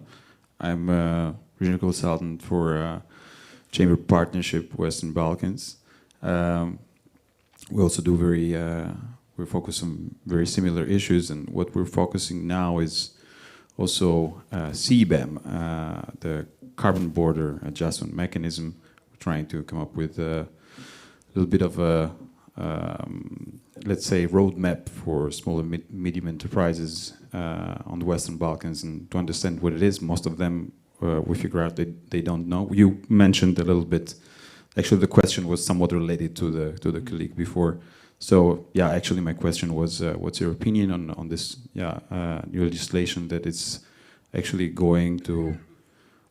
I'm a regional consultant for Chamber Partnership Western Balkans. We also do we focus on very similar issues, and what we're focusing now is also CBAM, the Carbon Border Adjustment Mechanism. We're trying to come up with a little bit of a, let's say, roadmap for small and medium enterprises on the Western Balkans, and to understand what it is. Most of them, we figure out they don't know. You mentioned a little bit. Actually, the question was somewhat related to the colleague before. So yeah, actually my question was, what's your opinion on this new legislation that is actually going to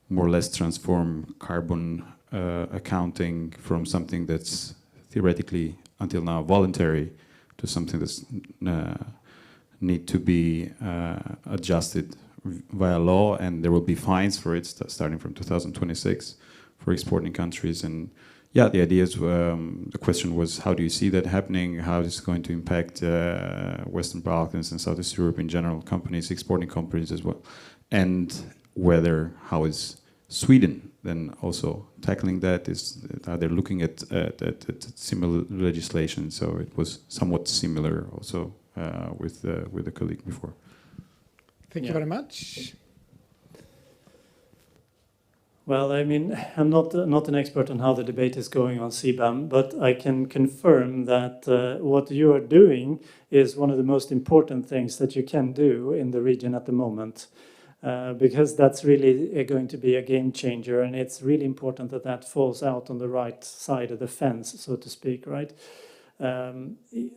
more or less transform carbon accounting from something that's theoretically until now voluntary to something that's need to be adjusted via law, and there will be fines for it starting from 2026 for exporting countries. And yeah, the idea is, the question was, how do you see that happening? How is it going to impact Western Balkans and Southeast Europe in general, companies, exporting companies as well? And how is Sweden then also tackling that? Are they looking at similar legislation? So it was somewhat similar also with the colleague before. Thank you very much. Well, I mean, I'm not an expert on how the debate is going on CBAM, but I can confirm that what you are doing is one of the most important things that you can do in the region at the moment, because that's really going to be a game changer, and it's really important that that falls out on the right side of the fence, so to speak, right?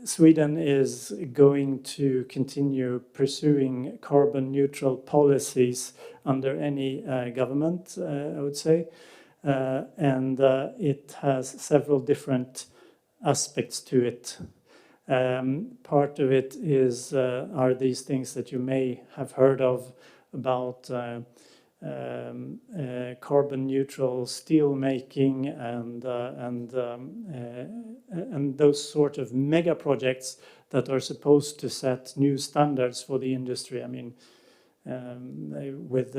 Sweden is going to continue pursuing carbon neutral policies under any government, I would say. And it has several different aspects to it. Part of it are these things that you may have heard of about carbon neutral steel making and those sort of mega projects that are supposed to set new standards for the industry. I mean, with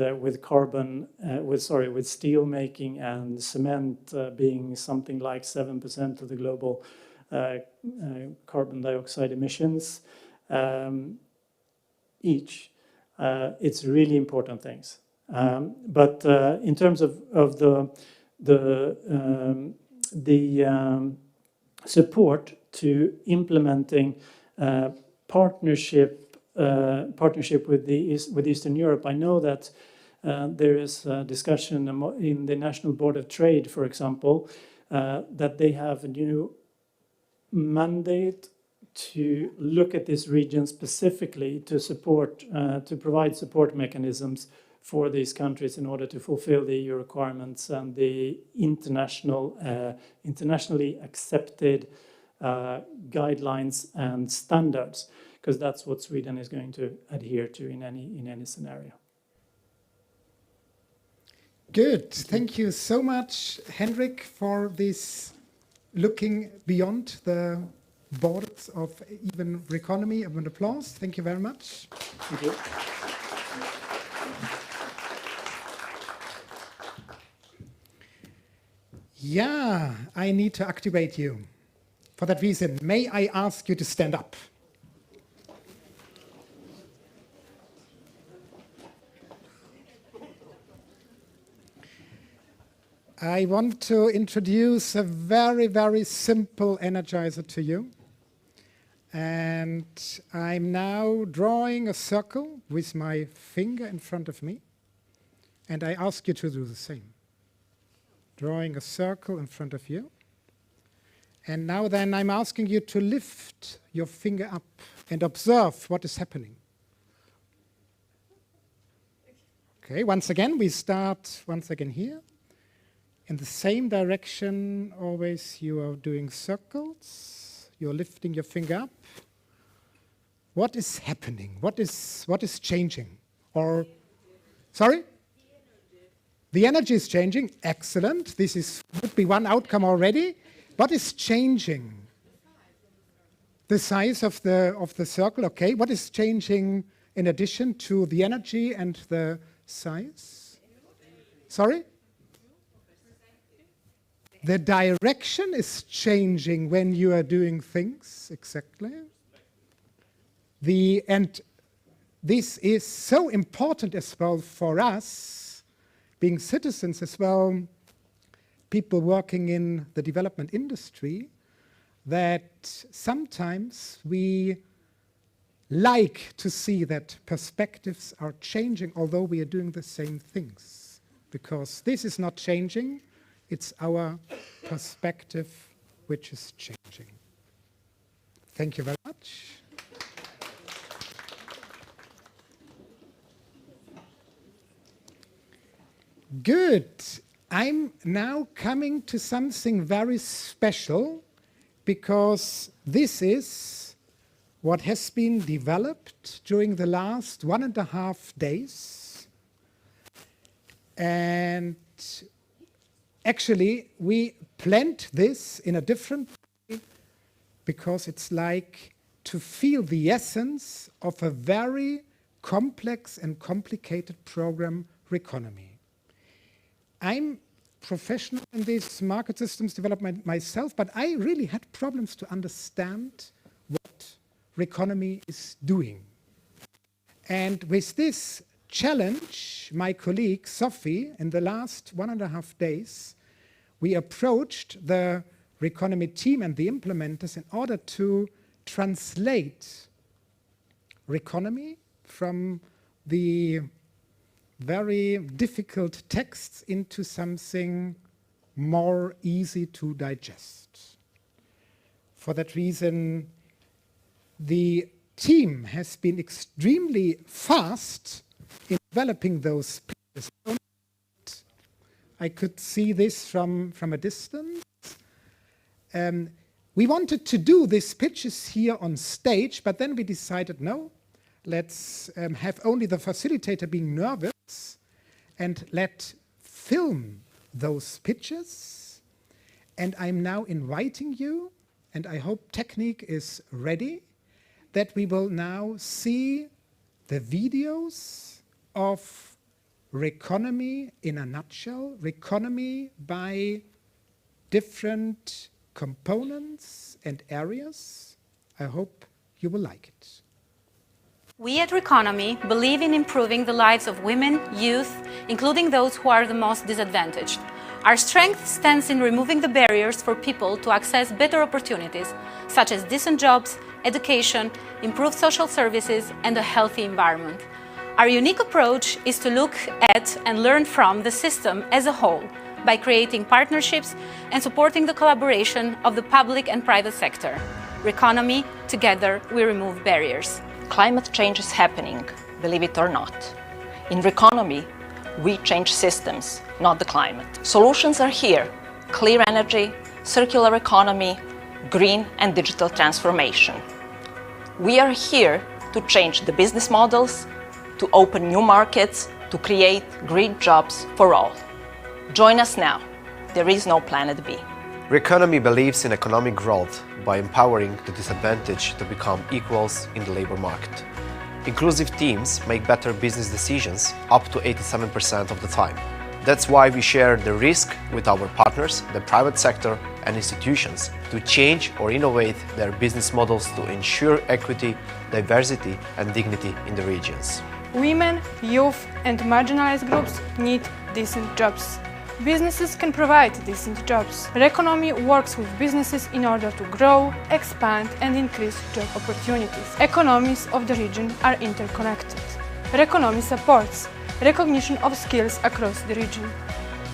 steel making and cement being something like 7% of the global carbon dioxide emissions each. It's really important things. But in terms of the support to implementing partnership with Eastern Europe, I know that there is a discussion in the National Board of Trade, for example, that they have a new mandate to look at this region specifically to support, to provide support mechanisms for these countries in order to fulfill the EU requirements and the internationally accepted guidelines and standards, because that's what Sweden is going to adhere to in any scenario. Good. Thank you so much, Henrik, for this looking beyond the borders of even Reconomy. An applause. Thank you very much. Thank you. Yeah, I need to activate you. For that reason, may I ask you to stand up? I want to introduce a very, very simple energizer to you. And I'm now drawing a circle with my finger in front of me. And I ask you to do the same. Drawing a circle in front of you. And now then I'm asking you to lift your finger up and observe what is happening. Okay, once again, we start once again here. In the same direction, always you are doing circles. You're lifting your finger up. What is happening? What is changing? Or, sorry? The energy is changing. Excellent. This would be one outcome already. What is changing? The size of the circle. Okay. What is changing in addition to the energy and the size? Sorry? The direction is changing when you are doing things. Exactly. And this is so important as well for us, being citizens as well, people working in the development industry, that sometimes we like to see that perspectives are changing, although we are doing the same things. Because this is not changing, it's our perspective which is changing. Thank you very much. Good. I'm now coming to something very special, because this is what has been developed during the last 1.5 days. And actually, we planned this in a different way, because it's like to feel the essence of a very complex and complicated program, Reconomy. I'm professional in this market systems development myself, but I really had problems to understand what Reconomy is doing. And with this challenge, my colleague Sophie, in the last 1.5 days, we approached the Reconomy team and the implementers in order to translate Reconomy from the very difficult texts into something more easy to digest. For that reason, the team has been extremely fast in developing those pitches. I could see this from a distance. We wanted to do these pitches here on stage, but then we decided, no, let's have only the facilitator being nervous and let film those pitches. And I'm now inviting you, and I hope Technique is ready, that we will now see the videos of Reconomy in a nutshell, Reconomy by different components and areas. I hope you will like it. We at RECONOMY believe in improving the lives of women, youth, including those who are the most disadvantaged. Our strength stands in removing the barriers for people to access better opportunities, such as decent jobs, education, improved social services, and a healthy environment. Our unique approach is to look at and learn from the system as a whole by creating partnerships and supporting the collaboration of the public and private sector. RECONOMY, together we remove barriers. Climate change is happening, believe it or not. In RECONOMY, we change systems, not the climate. Solutions are here: clear energy, circular economy, green and digital transformation. We are here to change the business models, to open new markets, to create green jobs for all. Join us now. There is no planet B. RECONOMY believes in economic growth by empowering the disadvantaged to become equals in the labor market. Inclusive teams make better business decisions up to 87% of the time. That's why we share the risk with our partners, the private sector and institutions, to change or innovate their business models to ensure equity, diversity and dignity in the regions. Women, youth and marginalized groups need decent jobs. Businesses can provide decent jobs. RECONOMY works with businesses in order to grow, expand and increase job opportunities. Economies of the region are interconnected. RECONOMY supports recognition of skills across the region,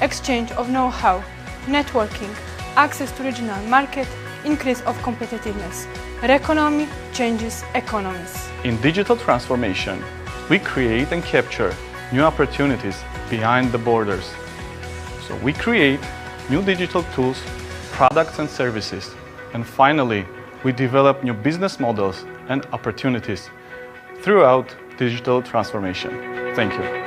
exchange of know-how, networking, access to regional market, increase of competitiveness. RECONOMY changes economies. In digital transformation, we create and capture new opportunities behind the borders. So we create new digital tools, products and services. And finally, we develop new business models and opportunities throughout digital transformation. Thank you.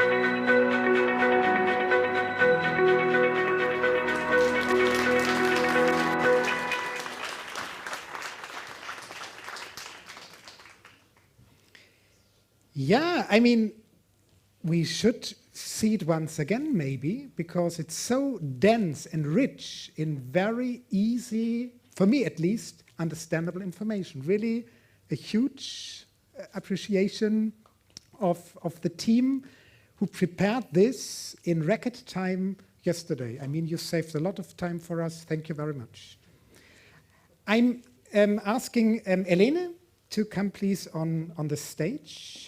Yeah, I mean, we should see it once again, maybe, because it's so dense and rich in very easy, for me at least, understandable information. Really a huge appreciation of the team who prepared this in record time yesterday. I mean, you saved a lot of time for us. Thank you very much. I'm asking Elene to come please on the stage.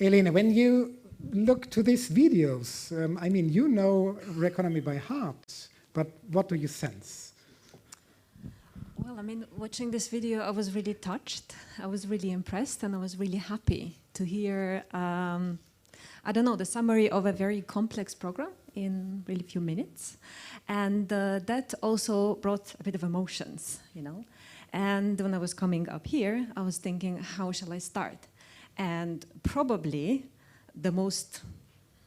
Elena, when you look to these videos, I mean, you know RECONOMY by heart, but what do you sense? Well, I mean, watching this video, I was really touched, I was really impressed, and I was really happy to hear, I don't know, the summary of a very complex program in really few minutes. And that also brought a bit of emotions, you know. And when I was coming up here, I was thinking, how shall I start? And probably the most,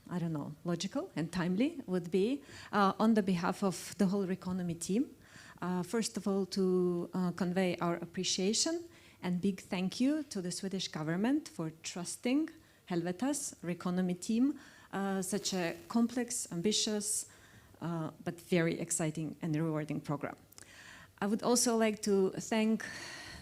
I don't know, logical and timely would be on the behalf of the whole RECONOMY team, first of all, to convey our appreciation and big thank you to the Swedish government for trusting Helvetas RECONOMY team, such a complex, ambitious, but very exciting and rewarding program. I would also like to thank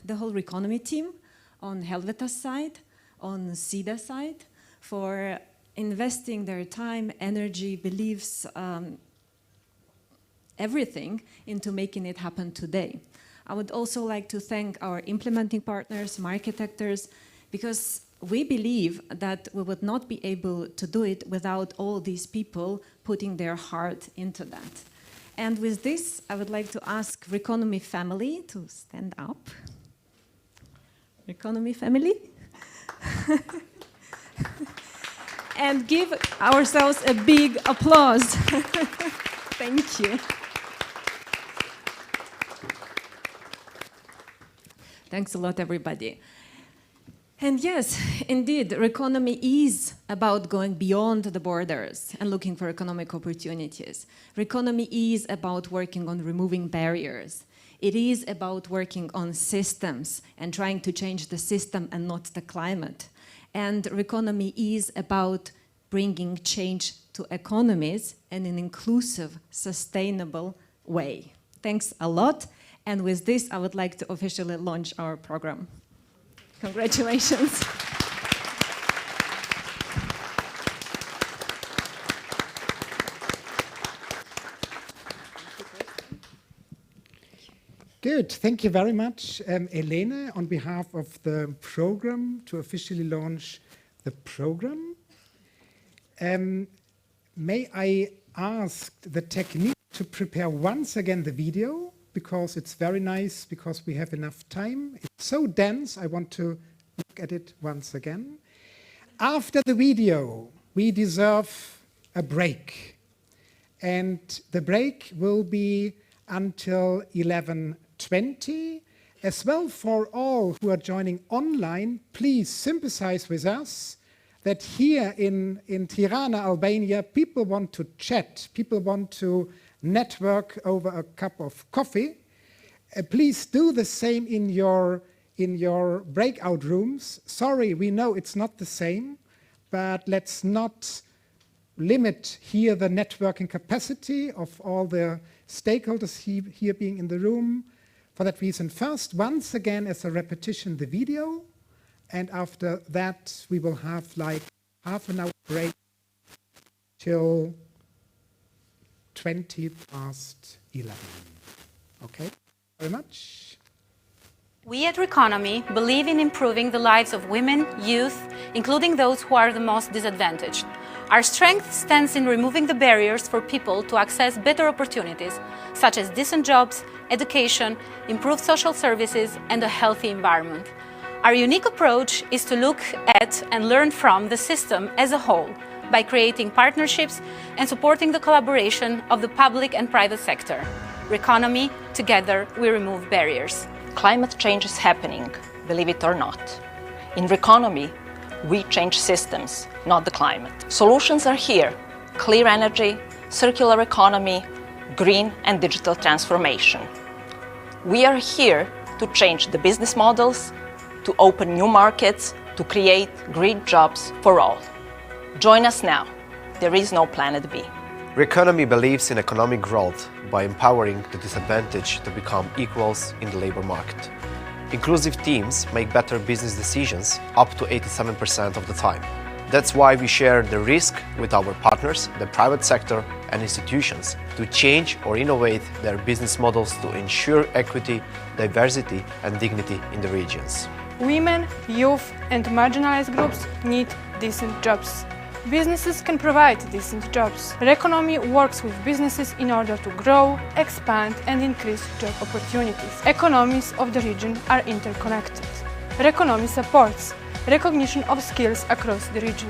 the whole RECONOMY team on Helvetas side, on SIDA side, for investing their time, energy, beliefs, everything into making it happen today. I would also like to thank our implementing partners, market actors, because we believe that we would not be able to do it without all these people putting their heart into that. And with this, I would like to ask RECONOMY family to stand up. RECONOMY family. And give ourselves a big applause. Thank you. Thanks a lot, everybody. And yes, indeed, RECONOMY is about going beyond the borders and looking for economic opportunities. RECONOMY is about working on removing barriers. It is about working on systems and trying to change the system and not the climate. And RECONOMY is about bringing change to economies in an inclusive, sustainable way. Thanks a lot. And with this, I would like to officially launch our program. Congratulations. Good. Thank you very much, Elena, on behalf of the program to officially launch the program. May I ask the technique to prepare once again the video, because it's very nice, because we have enough time. It's so dense, I want to look at it once again. After the video, we deserve a break. And the break will be until 11:20. As well, for all who are joining online, please sympathize with us that here in Tirana, Albania, people want to chat, people want to network over a cup of coffee. Please do the same in your breakout rooms. Sorry, we know it's not the same, but let's not limit here the networking capacity of all the stakeholders here being in the room. For that reason, first, once again, as a repetition, the video, and after that, we will have like half an hour break till 11:20. Okay, very much. We at RECONOMY believe in improving the lives of women, youth, including those who are the most disadvantaged. Our strength stands in removing the barriers for people to access better opportunities, such as decent jobs, education, improved social services, and a healthy environment. Our unique approach is to look at and learn from the system as a whole by creating partnerships and supporting the collaboration of the public and private sector. RECONOMY, together we remove barriers. Climate change is happening, believe it or not. In RECONOMY, we change systems, not the climate. Solutions are here: clear energy, circular economy, green and digital transformation. We are here to change the business models, to open new markets, to create green jobs for all. Join us now. There is no planet B. RECONOMY believes in economic growth by empowering the disadvantaged to become equals in the labor market. Inclusive teams make better business decisions up to 87% of the time. That's why we share the risk with our partners, the private sector and institutions, to change or innovate their business models to ensure equity, diversity and dignity in the regions. Women, youth and marginalized groups need decent jobs. Businesses can provide decent jobs. RECONOMY works with businesses in order to grow, expand and increase job opportunities. Economies of the region are interconnected. RECONOMY supports recognition of skills across the region,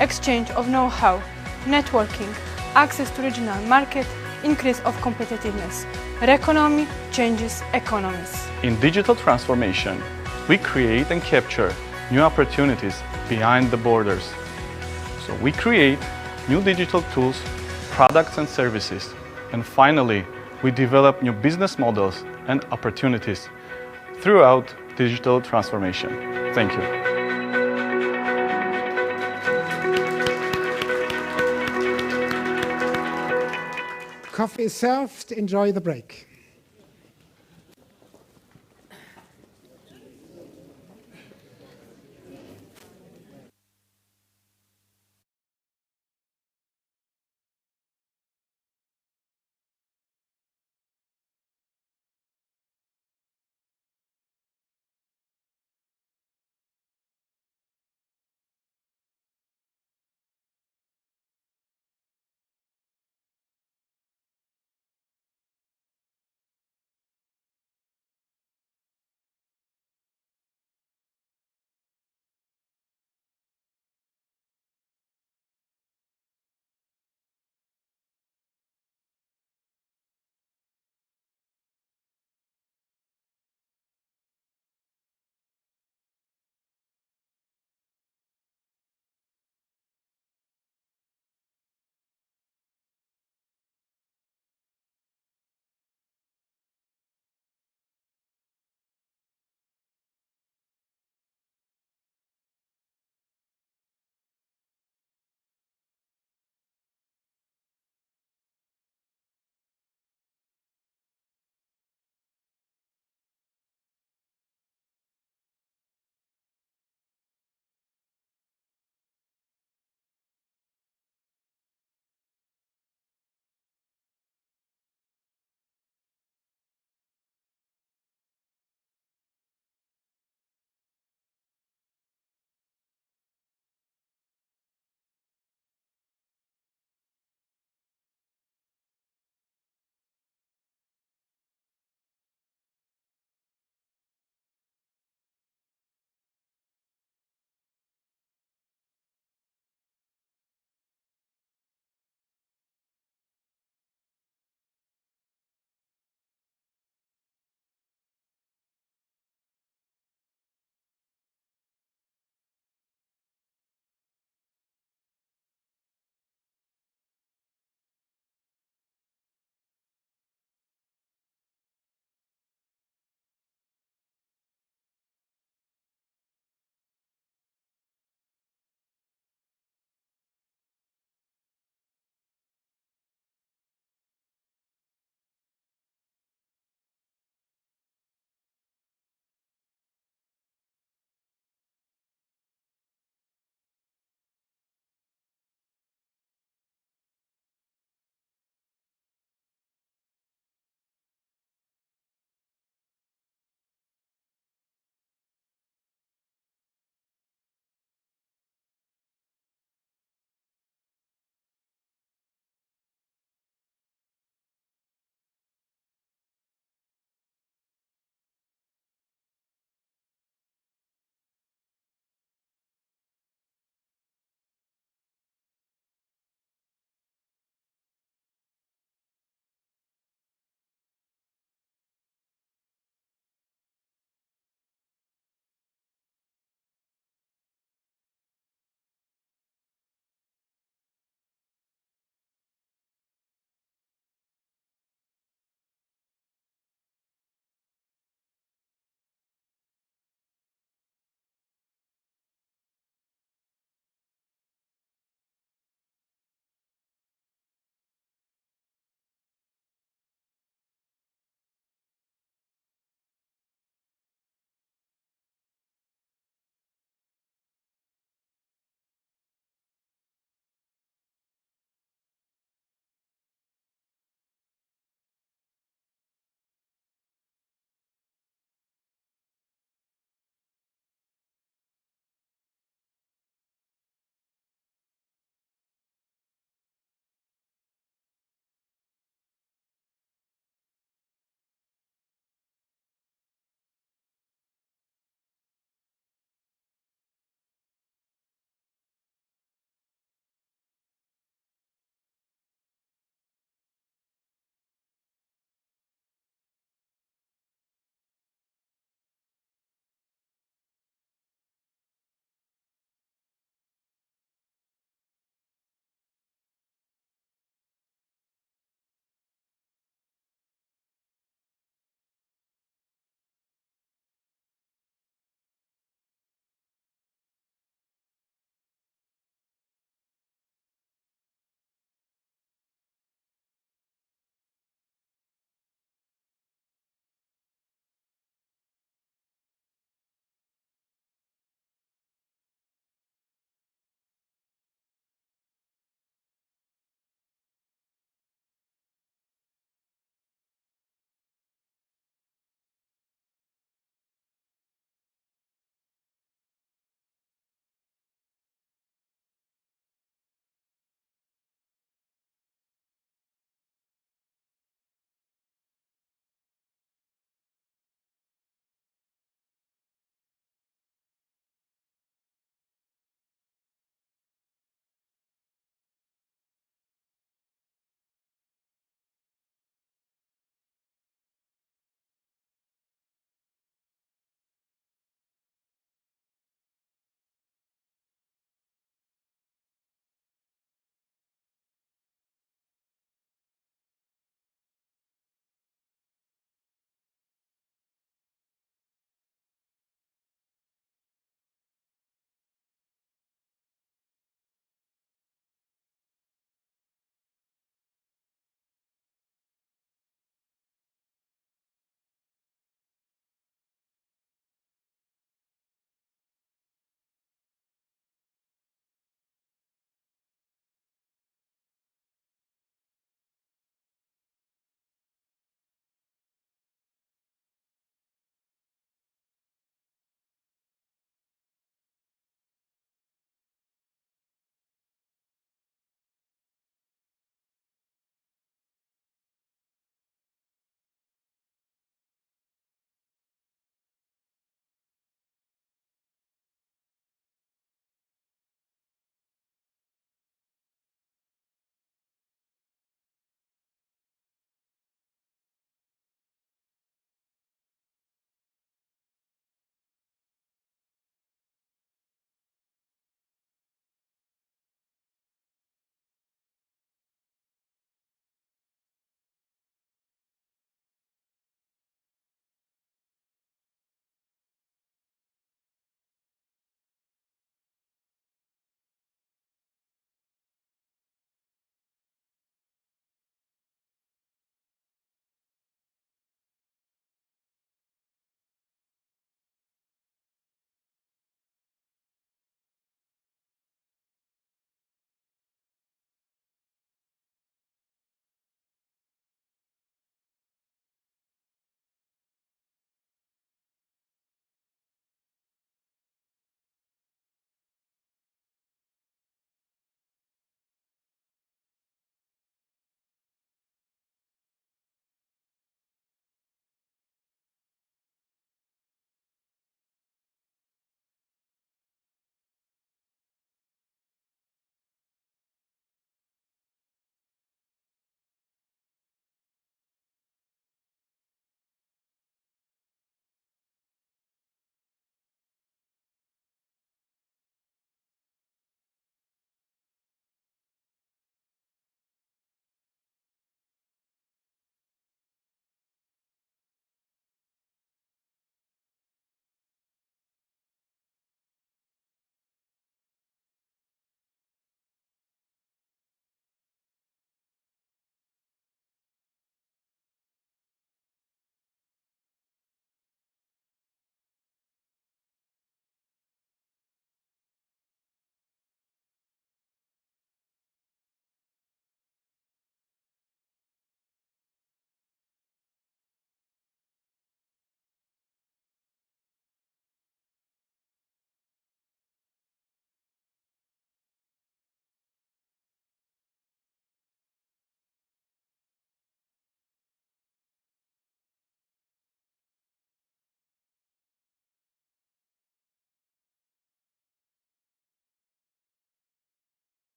exchange of know-how, networking, access to regional market, increase of competitiveness. RECONOMY changes economies. In digital transformation, we create and capture new opportunities behind the borders. So we create new digital tools, products and services. And finally, we develop new business models and opportunities throughout digital transformation. Thank you. Coffee is served. Enjoy the break.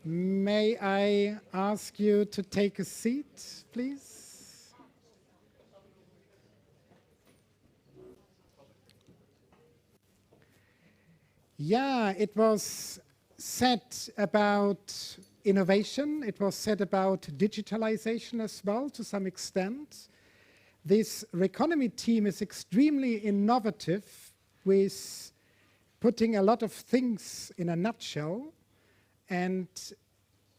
May I ask you to take a seat, please? Yeah, it was said about innovation. It was said about digitalization as well, to some extent. This RECONOMY team is extremely innovative with putting a lot of things in a nutshell. And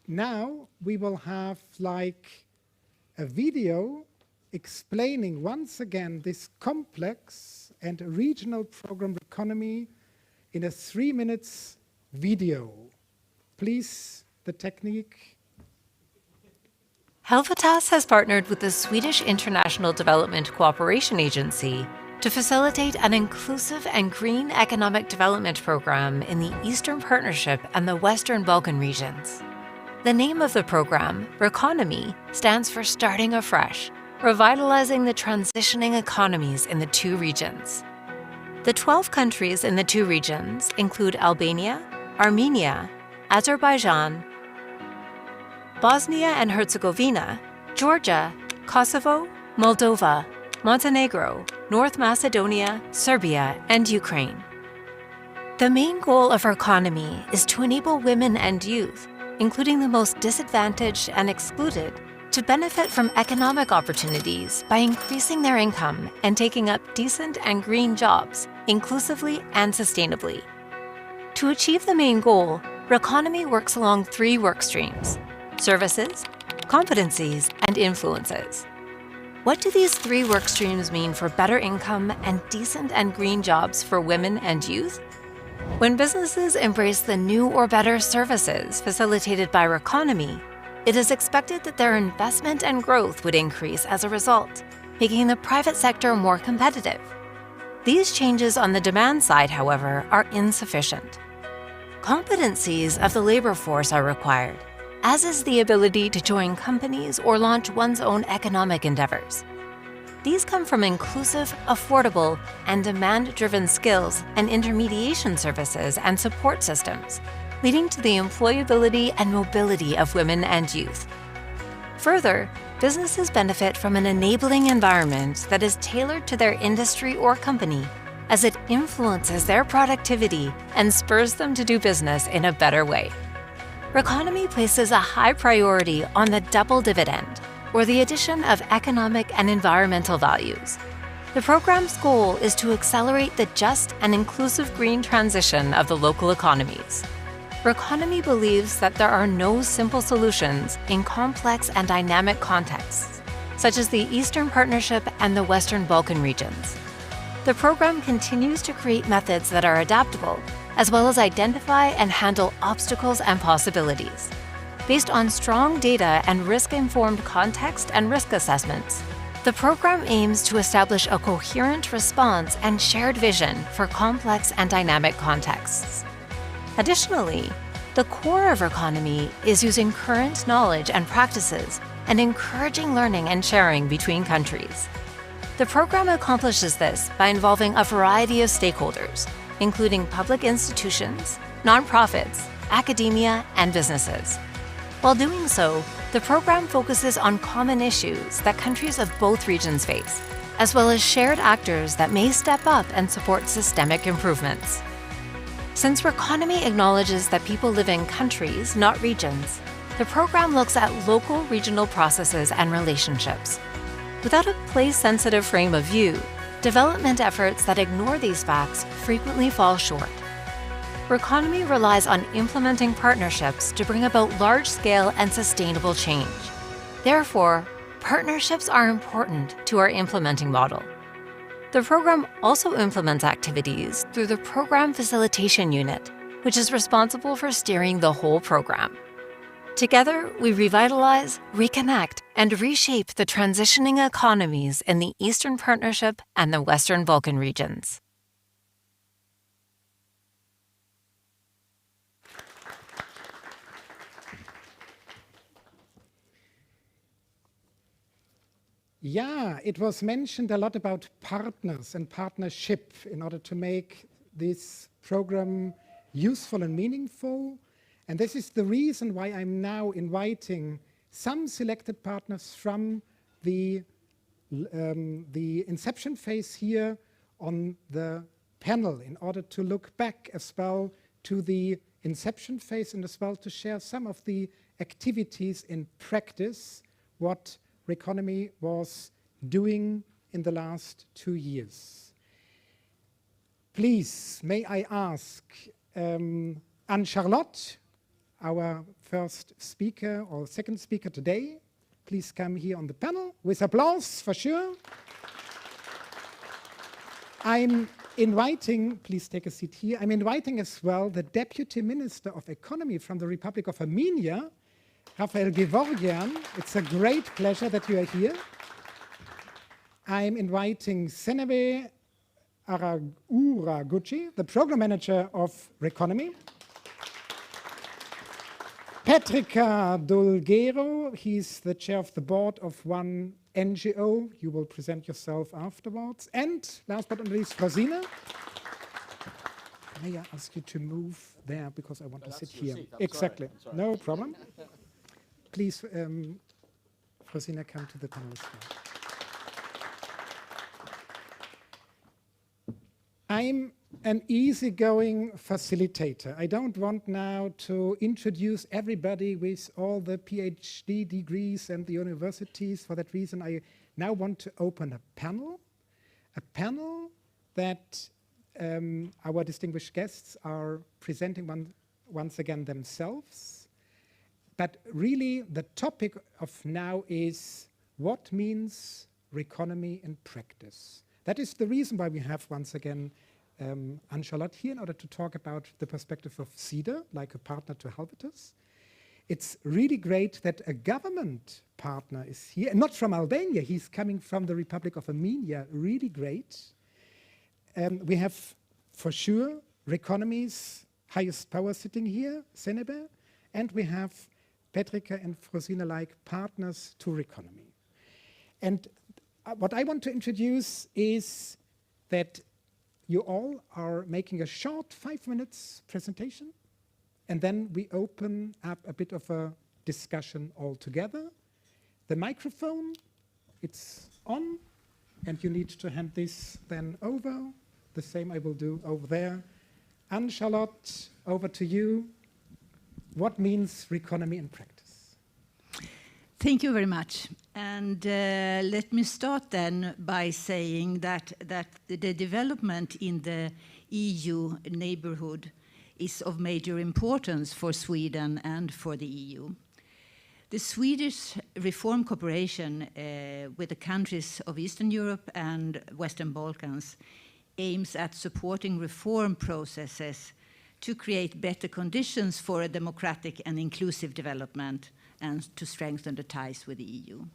now we will have like a video explaining once again this complex and regional program RECONOMY in a 3 minutes video. Please, the technique. Helvetas has partnered with the Swedish International Development Cooperation Agency to facilitate an inclusive and green economic development program in the Eastern Partnership and the Western Balkan regions. The name of the program, RECONOMY, stands for Starting Afresh, revitalizing the transitioning economies in the two regions. The 12 countries in the two regions include Albania, Armenia, Azerbaijan, Bosnia and Herzegovina, Georgia, Kosovo, Moldova, Montenegro, North Macedonia, Serbia, and Ukraine. The main goal of RECONOMY is to enable women and youth, including the most disadvantaged and excluded, to benefit from economic opportunities by increasing their income and taking up decent and green jobs, inclusively and sustainably. To achieve the main goal, RECONOMY works along 3 work streams: services, competencies, and influences. What do these 3 work streams mean for better income and decent and green jobs for women and youth? When businesses embrace the new or better services facilitated by RECONOMY, it is expected that their investment and growth would increase as a result, making the private sector more competitive. These changes on the demand side, however, are insufficient. Competencies of the labor force are required, as is the ability to join companies or launch one's own economic endeavors. These come from inclusive, affordable, and demand-driven skills and intermediation services and support systems, leading to the employability and mobility of women and youth. Further, businesses benefit from an enabling environment that is tailored to their industry or company, as it influences their productivity and spurs them to do business in a better way. RECONOMY places a high priority on the double dividend, or the addition of economic and environmental values. The program's goal is to accelerate the just and inclusive green transition of the local economies. RECONOMY believes that there are no simple solutions in complex and dynamic contexts, such as the Eastern Partnership and the Western Balkan regions. The program continues to create methods that are adaptable, as well as identify and handle obstacles and possibilities. Based on strong data and risk-informed context and risk assessments, the program aims to establish a coherent response and shared vision for complex and dynamic contexts. Additionally, the core of RECONOMY is using current knowledge and practices and encouraging learning and sharing between countries. The program accomplishes this by involving a variety of stakeholders, including public institutions, nonprofits, academia, and businesses. While doing so, the program focuses on common issues that countries of both regions face, as well as shared actors that may step up and support systemic improvements. Since RECONOMY acknowledges that people live in countries, not regions, the program looks at local regional processes and relationships. Without a place-sensitive frame of view, development efforts that ignore these facts frequently fall short. RECONOMY relies on implementing partnerships to bring about large-scale and sustainable change. Therefore, partnerships are important to our implementing model. The program also implements activities through the Program Facilitation Unit, which is responsible for steering the whole program. Together, we revitalize, reconnect, and reshape the transitioning economies in the Eastern Partnership and the Western Balkan regions. Yeah, it was mentioned a lot about partners and partnership in order to make this program useful and meaningful. And this is the reason why I'm now inviting some selected partners from the inception phase here on the panel in order to look back as well to the inception phase and as well to share some of the activities in practice, what Reconomy was doing in the last 2 years. Please, may I ask Anne-Charlotte, our first speaker or second speaker today, please come here on the panel with applause for sure. I'm inviting, please take a seat here, I'm inviting as well the Deputy Minister of Economy from the Republic of Armenia, Rafael Gevorgian. It's a great pleasure that you are here. I'm inviting Senebe Araguchi, the Program Manager of Reconomy. Petrica Dolgero, he's the chair of the board of one NGO. You will present yourself afterwards. And last but not least, Frosina. May I ask you to move there because I want to sit here. Exactly. No problem. Please, Frosina, come to the panel as well. I'm an easygoing facilitator. I don't want now to introduce everybody with all the PhD degrees and the universities. For that reason, I now want to open a panel that our distinguished guests are presenting once again themselves. But really, the topic of now is what means Reconomy in practice. That is the reason why we have once again Anne-Charlotte here in order to talk about the perspective of CEDA, like a partner to Helvetus. It's really great that a government partner is here, and not from Albania, he's coming from the Republic of Armenia, really great. We have, for sure, Reconomy's highest power sitting here, Senebe, and we have Petrica and Frosina like partners to Reconomy. And what I want to introduce is that you all are making a short 5 minutes presentation, and then we open up a bit of a discussion all together. The microphone, it's on, and you need to hand this then over. The same I will do over there. Anne-Charlotte, over to you. What means Reconomy in practice? Thank you very much. And let me start then by saying that the development in the EU neighborhood is of major importance for Sweden and for the EU. The Swedish reform cooperation with the countries of Eastern Europe and Western Balkans aims at supporting reform processes to create better conditions for a democratic and inclusive development and to strengthen the ties with the EU.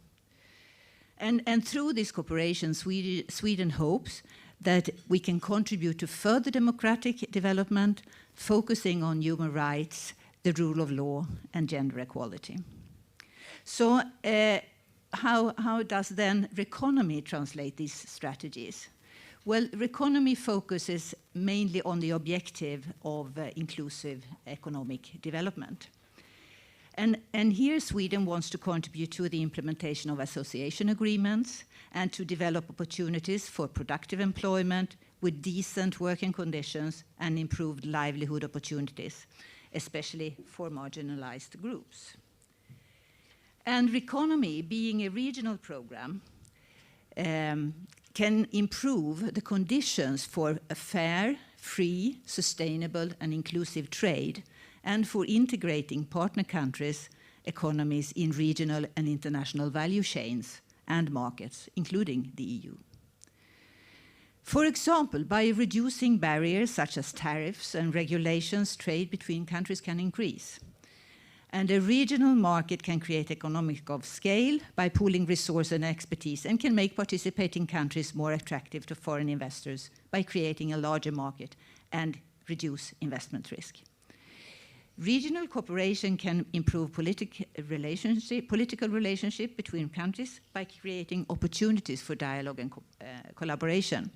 And through this cooperation, Sweden hopes that we can contribute to further democratic development, focusing on human rights, the rule of law, and gender equality. So how does then Reconomy translate these strategies? Well, Reconomy focuses mainly on the objective of inclusive economic development. And here Sweden wants to contribute to the implementation of association agreements and to develop opportunities for productive employment with decent working conditions and improved livelihood opportunities, especially for marginalized groups. And Reconomy, being a regional program, can improve the conditions for a fair, free, sustainable, and inclusive trade, and for integrating partner countries' economies in regional and international value chains and markets, including the EU. For example, by reducing barriers such as tariffs and regulations, trade between countries can increase. And a regional market can create economic of scale by pooling resource and expertise, and can make participating countries more attractive to foreign investors by creating a larger market and reduce investment risk. Regional cooperation can improve political relationship between countries by creating opportunities for dialogue and collaboration.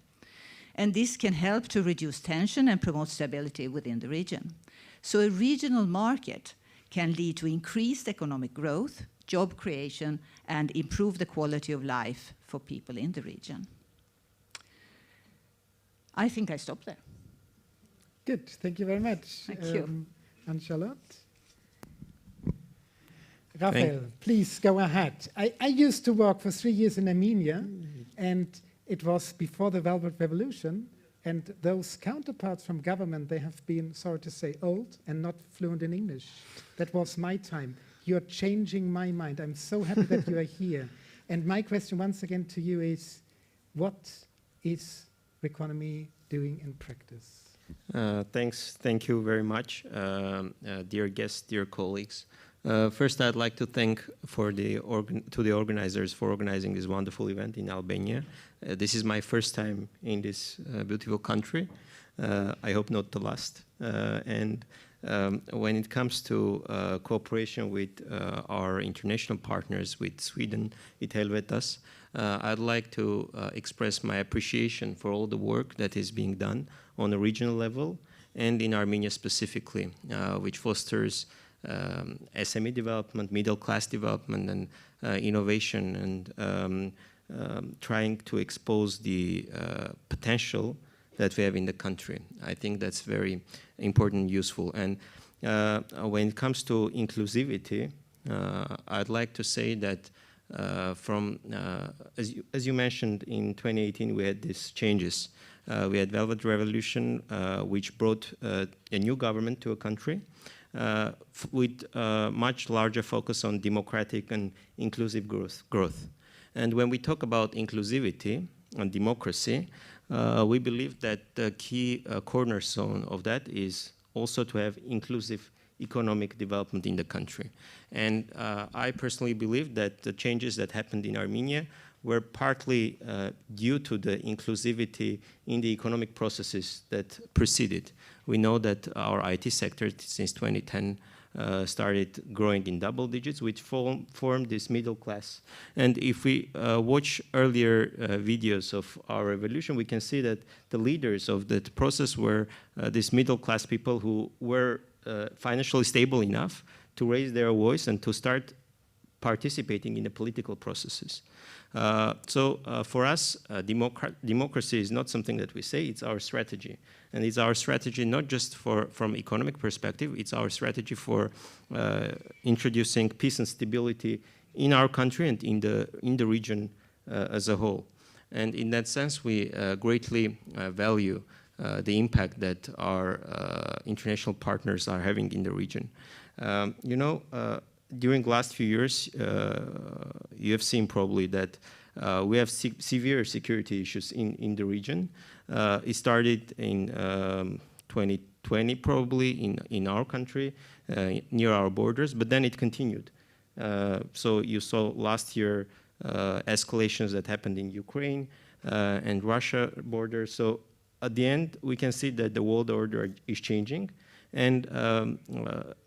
And this can help to reduce tension and promote stability within the region. So a regional market can lead to increased economic growth, job creation, and improve the quality of life for people in the region. I think I stop there. Good, thank you very much. Thank you. Anne-Charlotte? Raphael, please go ahead. I used to work for 3 years in Armenia, and it was before the Velvet Revolution, and those counterparts from government, they have been, sorry to say, old and not fluent in English. That was my time. You're changing my mind. I'm so happy that you are here. And my question once again to you is, what is Reconomy doing in practice? Thank you very much, dear guests, dear colleagues. First, I'd like to thank the organizers for organizing this wonderful event in Albania. This is my first time in this beautiful country. I hope not the last. And when it comes to cooperation with our international partners, with Sweden, with Helvetas, I'd like to express my appreciation for all the work that is being done on a regional level and in Armenia specifically, which fosters SME development, middle class development, and innovation, and trying to expose the potential that we have in the country. I think that's very important and useful. And when it comes to inclusivity, I'd like to say that as you mentioned, in 2018 we had these changes. We had Velvet Revolution, which brought a new government to a country with much larger focus on democratic and inclusive growth. And when we talk about inclusivity and democracy, we believe that the key cornerstone of that is also to have inclusive economic development in the country. And I personally believe that the changes that happened in Armenia were partly due to the inclusivity in the economic processes that preceded. We know that our IT sector since 2010 started growing in double digits, which formed this middle class. And if we watch earlier videos of our revolution, we can see that the leaders of that process were these middle class people who were financially stable enough to raise their voice and to start participating in the political processes. So for us, democracy is not something that we say, it's our strategy. And it's our strategy not just from economic perspective, it's our strategy for introducing peace and stability in our country and in the region as a whole. And in that sense, we greatly value the impact that our international partners are having in the region. During the last few years, you have seen probably that we have severe security issues in the region. It started in 2020 probably in our country, near our borders, but then it continued. So you saw last year escalations that happened in Ukraine and Russia border. So at the end, we can see that the world order is changing. And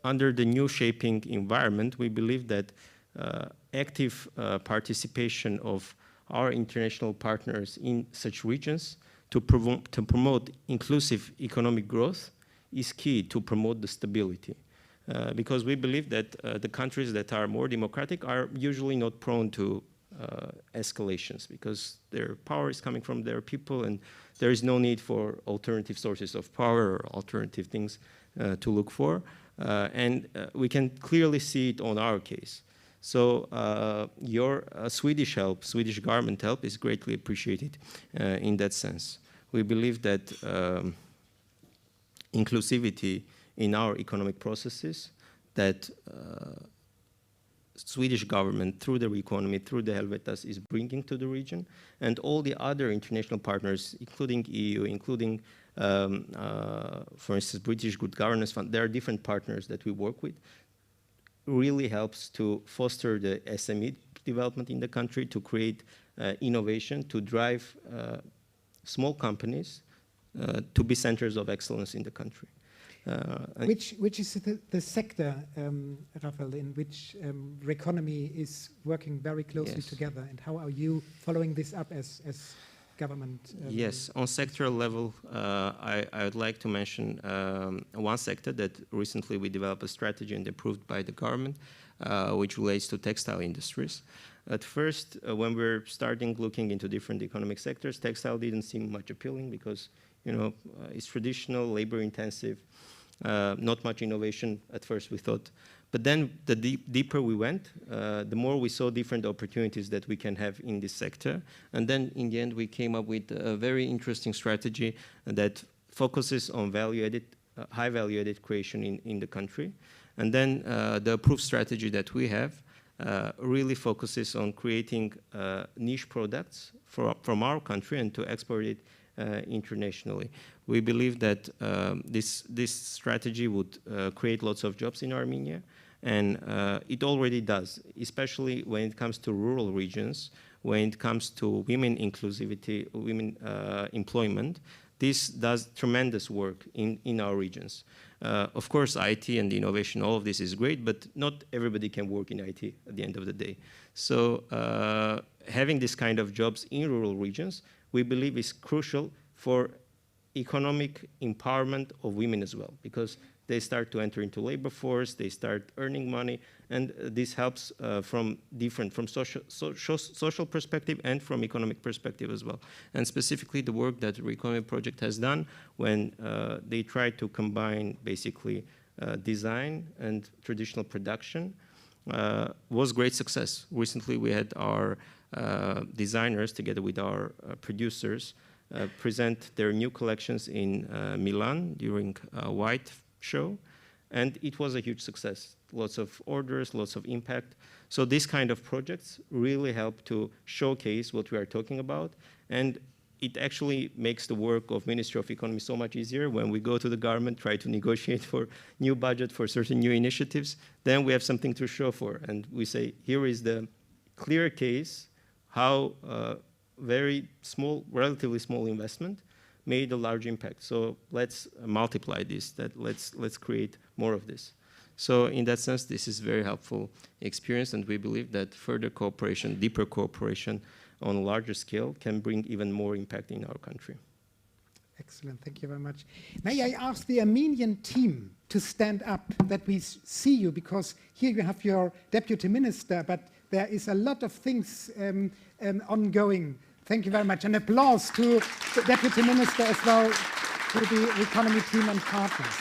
under the new shaping environment, we believe that active participation of our international partners in such regions to promote inclusive economic growth is key to promote the stability. Because we believe that the countries that are more democratic are usually not prone to escalations, because their power is coming from their people and there is no need for alternative sources of power or alternative things to look for. And we can clearly see it on our case. So your Swedish help, Swedish government help is greatly appreciated in that sense. We believe that inclusivity in our economic processes, that Swedish government through the RECONOMY, through the Helvetas is bringing to the region, and all the other international partners, including EU, including for instance, British Good Governance Fund, there are different partners that we work with, really helps to foster the SME development in the country, to create innovation, to drive small companies to be centers of excellence in the country. Which is the sector, Raphael, in which Reconomy is working very closely together, and how are you following this up as government? Yes, on sectoral level, I would like to mention one sector that recently we developed a strategy and approved by the government, which relates to textile industries. At first, when we were starting looking into different economic sectors, textile didn't seem much appealing because, you know, it's traditional, labor-intensive, not much innovation at first we thought. But then the deeper we went, the more we saw different opportunities that we can have in this sector. And then in the end, we came up with a very interesting strategy that focuses on value-added, high value-added creation in the country. And then the approved strategy that we have really focuses on creating niche products from our country and to export it internationally. We believe that this strategy would create lots of jobs in Armenia, and it already does, especially when it comes to rural regions, when it comes to women inclusivity, women employment. This does tremendous work in our regions. Of course, IT and innovation, all of this is great, but not everybody can work in IT at the end of the day. So having this kind of jobs in rural regions, we believe is crucial for economic empowerment of women as well, because they start to enter into labor force, they start earning money, and this helps from social perspective and from economic perspective as well. And specifically the work that the RECONOMY project has done when they try to combine basically design and traditional production was great success. Recently we had our designers together with our producers present their new collections in Milan during a White show, and it was a huge success. Lots of orders, lots of impact. So these kind of projects really help to showcase what we are talking about, and it actually makes the work of Ministry of Economy so much easier when we go to the government, try to negotiate for new budget for certain new initiatives, then we have something to show for, and we say, here is the clear case how very small, relatively small investment made a large impact. So let's multiply this, let's create more of this. So in that sense, this is very helpful experience, and we believe that further cooperation, deeper cooperation on a larger scale can bring even more impact in our country. Excellent, thank you very much. May I ask the Armenian team to stand up that we see you, because here you have your deputy minister, but there is a lot of things ongoing. Thank you very much. And applause to the Deputy Minister as well, to the RECONOMY team and partners.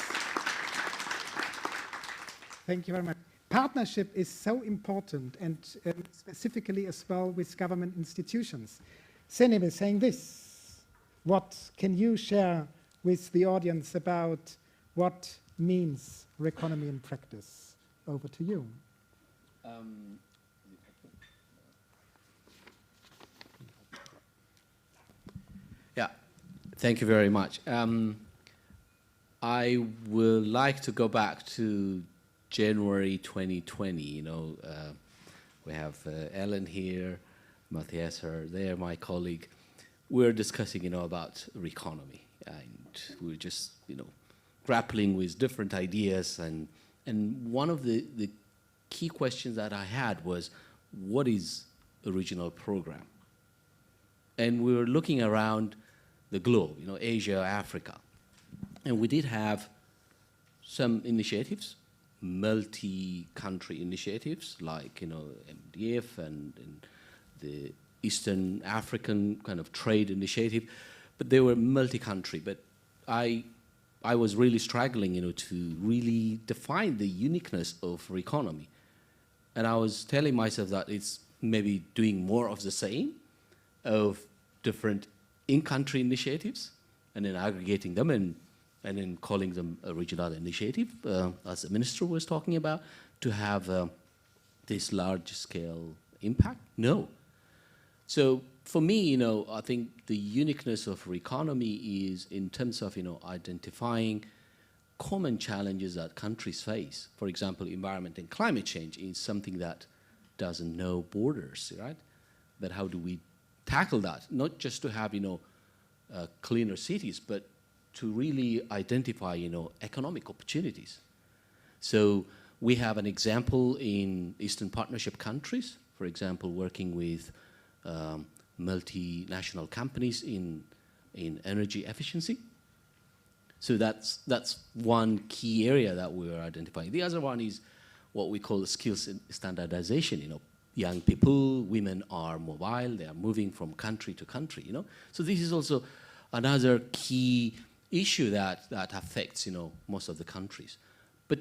Thank you very much. Partnership is so important, and specifically as well with government institutions. Seneb is saying this. What can you share with the audience about what means RECONOMY in practice? Over to you. Yeah, thank you very much. I would like to go back to January 2020. You know, we have Ellen here, Matthias are there, my colleague. We're discussing, you know, about RECONOMY, and we're just, you know, grappling with different ideas. And one of the key questions that I had was, what is a regional program? And we were looking around the globe, you know, Asia, Africa. And we did have some initiatives, multi-country initiatives, like, you know, MDF and the Eastern African kind of trade initiative, but they were multi-country. But I was really struggling, you know, to really define the uniqueness of RECONOMY. And I was telling myself that it's maybe doing more of the same, of different in-country initiatives, and then aggregating them and then calling them a regional initiative, as the minister was talking about, to have this large-scale impact? No. So for me, you know, I think the uniqueness of RECONOMY is in terms of, you know, identifying common challenges that countries face. For example, environment and climate change is something that doesn't know borders, right? But how do we tackle that? Not just to have, you know, cleaner cities, but to really identify, you know, economic opportunities. So we have an example in Eastern Partnership countries, for example, working with multinational companies in energy efficiency. So that's one key area that we are identifying. The other one is what we call skills standardization. You know, young people, women are mobile, they are moving from country to country, you know. So this is also another key issue that affects, you know, most of the countries. But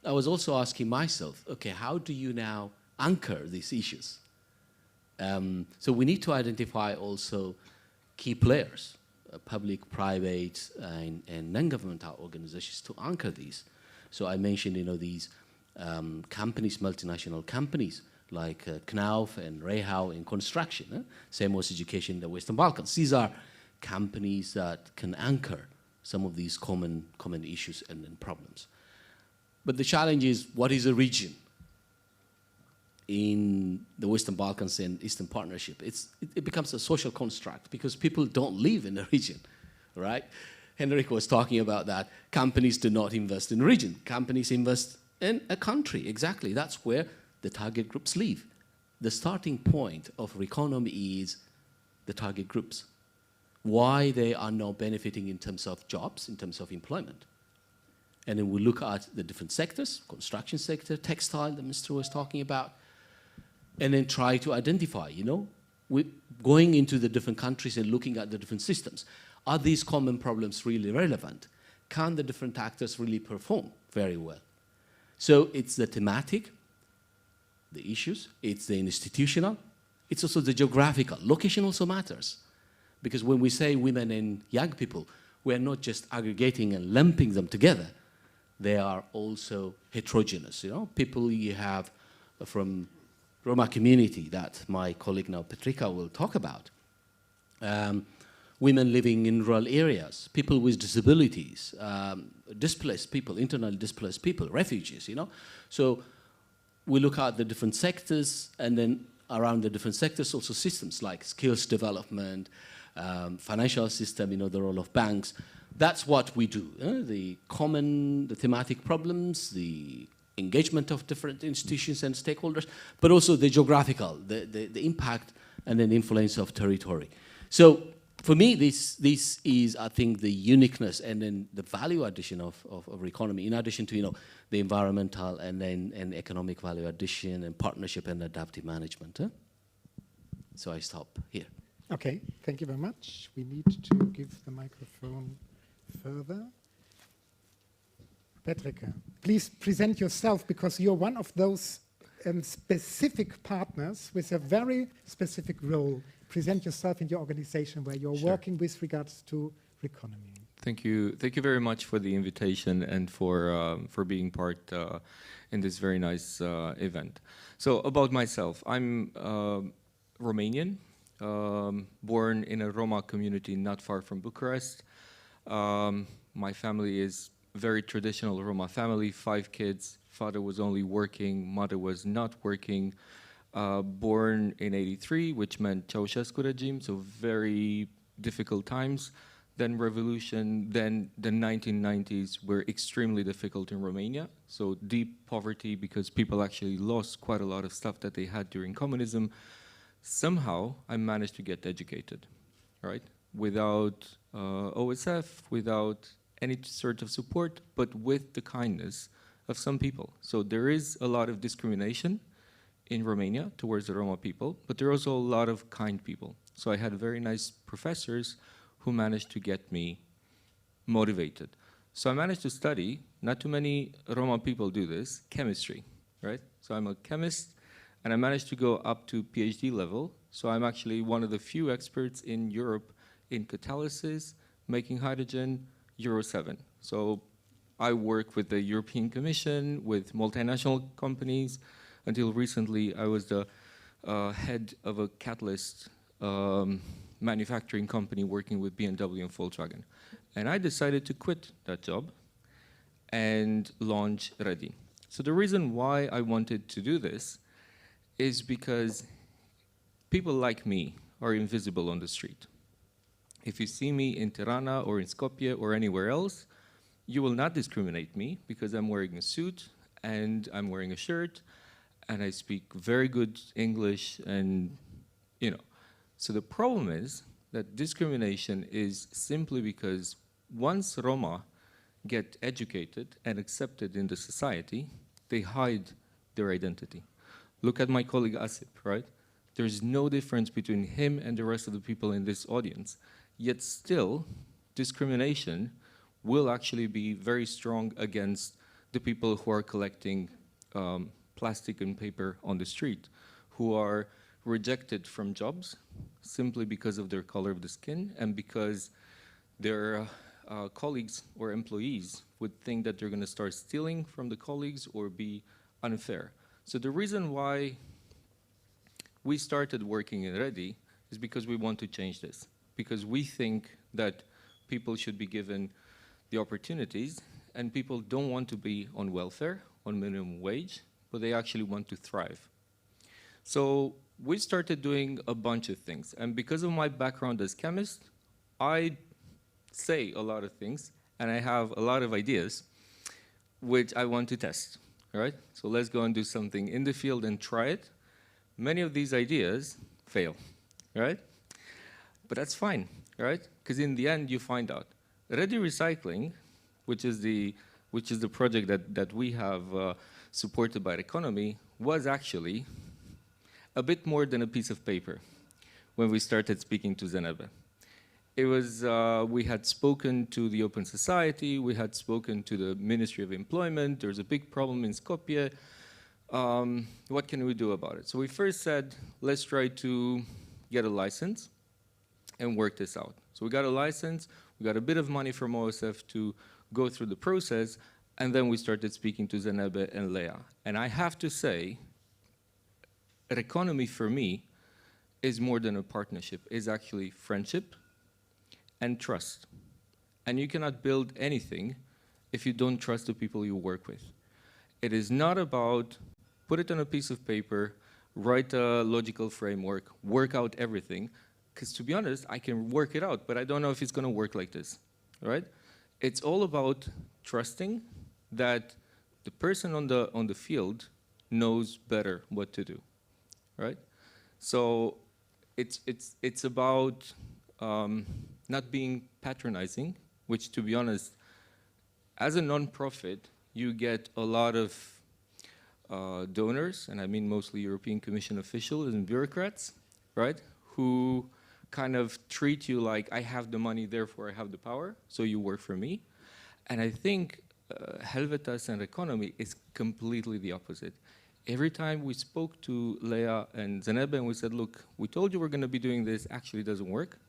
I was also asking myself, okay, how do you now anchor these issues? So we need to identify also key players, public, private, and non-governmental organizations to anchor these. So I mentioned, you know, these companies, multinational companies like Knauf and Rehau in construction, same was education in the Western Balkans. These are companies that can anchor some of these common issues and problems. But the challenge is, what is a region in the Western Balkans and Eastern Partnership? It becomes a social construct because people don't live in the region, right? Henrik was talking about that. Companies do not invest in the region. Companies invest in a country, exactly. That's where the target groups live. The starting point of RECONOMY is the target groups. Why they are now benefiting in terms of jobs, in terms of employment. And then we look at the different sectors, construction sector, textile, the Mr. was talking about, and then try to identify, you know, going into the different countries and looking at the different systems. Are these common problems really relevant? Can the different actors really perform very well? So it's the thematic, the issues, it's the institutional, it's also the geographical. Location also matters. Because when we say women and young people, we're not just aggregating and lumping them together. They are also heterogeneous. You know, people you have from Roma community that my colleague now, Petrika, will talk about. Women living in rural areas, people with disabilities, displaced people, internally displaced people, refugees, you know. So we look at the different sectors, and then around the different sectors also systems like skills development, financial system, you know, the role of banks. That's what we do. The thematic problems, the engagement of different institutions and stakeholders, but also the geographical, the impact and then influence of territory. So for me, this is, I think, the uniqueness and then the value addition of RECONOMY, in addition to, you know, the environmental and economic value addition and partnership and adaptive management. So I stop here. Okay, thank you very much. We need to give the microphone further. Petrika, please present yourself, because you're one of those specific partners with a very specific role. Present yourself in your organization where you're working with regards to RECONOMY. Thank you very much for the invitation and for being part in this very nice event. So about myself, I'm Romanian, born in a Roma community not far from Bucharest. My family is very traditional Roma family, 5 kids. Father was only working, mother was not working. Born in '83, which meant Ceausescu regime, so very difficult times. Then revolution, then the 1990s were extremely difficult in Romania. So deep poverty because people actually lost quite a lot of stuff that they had during communism. Somehow I managed to get educated, right? Without OSF, without any sort of support, but with the kindness of some people. So there is a lot of discrimination in Romania towards the Roma people, but there are also a lot of kind people. So I had very nice professors who managed to get me motivated. So I managed to study, not too many Roma people do this, chemistry, right? So I'm a chemist, and I managed to go up to PhD level. So I'm actually one of the few experts in Europe in catalysis, making hydrogen, Euro 7. So I work with the European Commission, with multinational companies. Until recently, I was the head of a catalyst manufacturing company working with BMW and Volkswagen. And I decided to quit that job and launch Ready. So the reason why I wanted to do this is because people like me are invisible on the street. If you see me in Tirana or in Skopje or anywhere else, you will not discriminate me because I'm wearing a suit and I'm wearing a shirt and I speak very good English and, you know. So the problem is that discrimination is simply because once Roma get educated and accepted in the society, they hide their identity. Look at my colleague Asip, right? There's no difference between him and the rest of the people in this audience. Yet still, discrimination will actually be very strong against the people who are collecting plastic and paper on the street, who are rejected from jobs simply because of their color of the skin and because their colleagues or employees would think that they're going to start stealing from the colleagues or be unfair. So the reason why we started working in Ready is because we want to change this, because we think that people should be given the opportunities, and people don't want to be on welfare, on minimum wage, but they actually want to thrive. So we started doing a bunch of things, and because of my background as chemist, I say a lot of things, and I have a lot of ideas, which I want to test, all right? So let's go and do something in the field and try it. Many of these ideas fail, right? But that's fine, right? Because in the end, you find out. Ready Recycling, which is the project that we have supported by RECONOMY, was actually a bit more than a piece of paper when we started speaking to Zenebe. It was, we had spoken to the Open Society, we had spoken to the Ministry of Employment, there's a big problem in Skopje, what can we do about it? So we first said, let's try to get a license and work this out. So we got a license, we got a bit of money from OSF to go through the process, and then we started speaking to Zenebe and Leah. And I have to say, RECONOMY for me is more than a partnership, it's actually friendship and trust. And you cannot build anything if you don't trust the people you work with. It is not about put it on a piece of paper, write a logical framework, work out everything, because to be honest, I can work it out, but I don't know if it's going to work like this, right? It's all about trusting that the person on the field knows better what to do, right? So it's about not being patronizing, which to be honest, as a non-profit, you get a lot of donors, and I mean mostly European Commission officials and bureaucrats, right? Who kind of treat you like, I have the money, therefore I have the power, so you work for me. And I think Helvetas and RECONOMY is completely the opposite. Every time we spoke to Leah and Zenebe and we said, look, we told you we're going to be doing this, actually it doesn't work.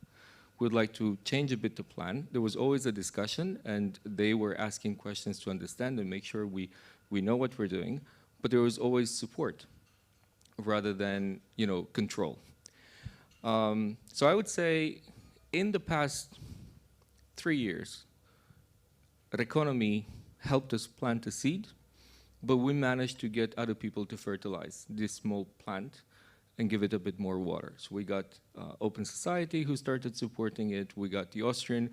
We'd like to change a bit the plan. There was always a discussion, and they were asking questions to understand and make sure we know what we're doing. But there was always support rather than, you know, control. So I would say in the past 3 years, RECONOMY helped us plant a seed, but we managed to get other people to fertilize this small plant and give it a bit more water. So we got Open Society who started supporting it. We got the Austrian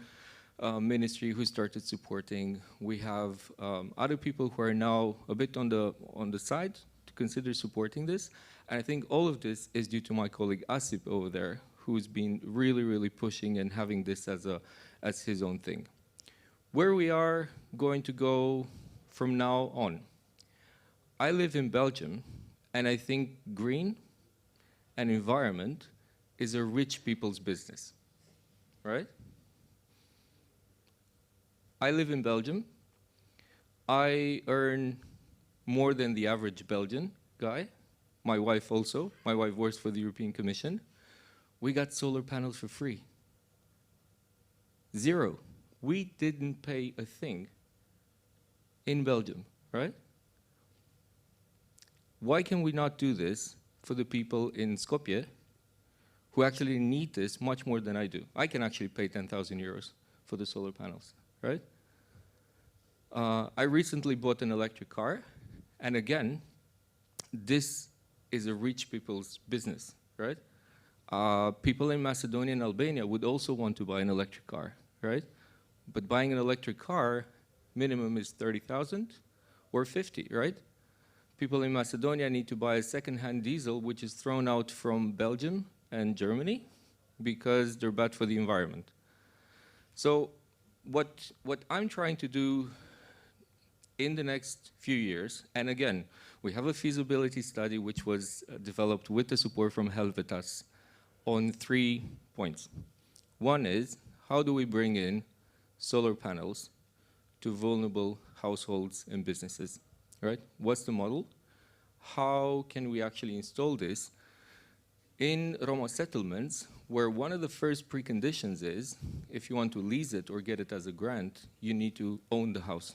ministry who started supporting. We have other people who are now a bit on the side to consider supporting this. And I think all of this is due to my colleague Asip over there, who's been really, really pushing and having this as his own thing. Where we are going to go from now on. I live in Belgium, and I think green and environment is a rich people's business, right? I live in Belgium. I earn more than the average Belgian guy. My wife also. My wife works for the European Commission. We got solar panels for free. 0. We didn't pay a thing in Belgium, right? Why can we not do this for the people in Skopje who actually need this much more than I do? I can actually pay 10,000 euros for the solar panels, right? I recently bought an electric car, and again, this is a rich people's business, right? People in Macedonia and Albania would also want to buy an electric car, right? But buying an electric car, minimum is 30,000 or 50, right? People in Macedonia need to buy a second-hand diesel, which is thrown out from Belgium and Germany, because they're bad for the environment. So what I'm trying to do in the next few years, and again, we have a feasibility study which was developed with the support from Helvetas on 3 points. One is, how do we bring in solar panels to vulnerable households and businesses, right? What's the model? How can we actually install this in Roma settlements, where one of the first preconditions is, if you want to lease it or get it as a grant, you need to own the house,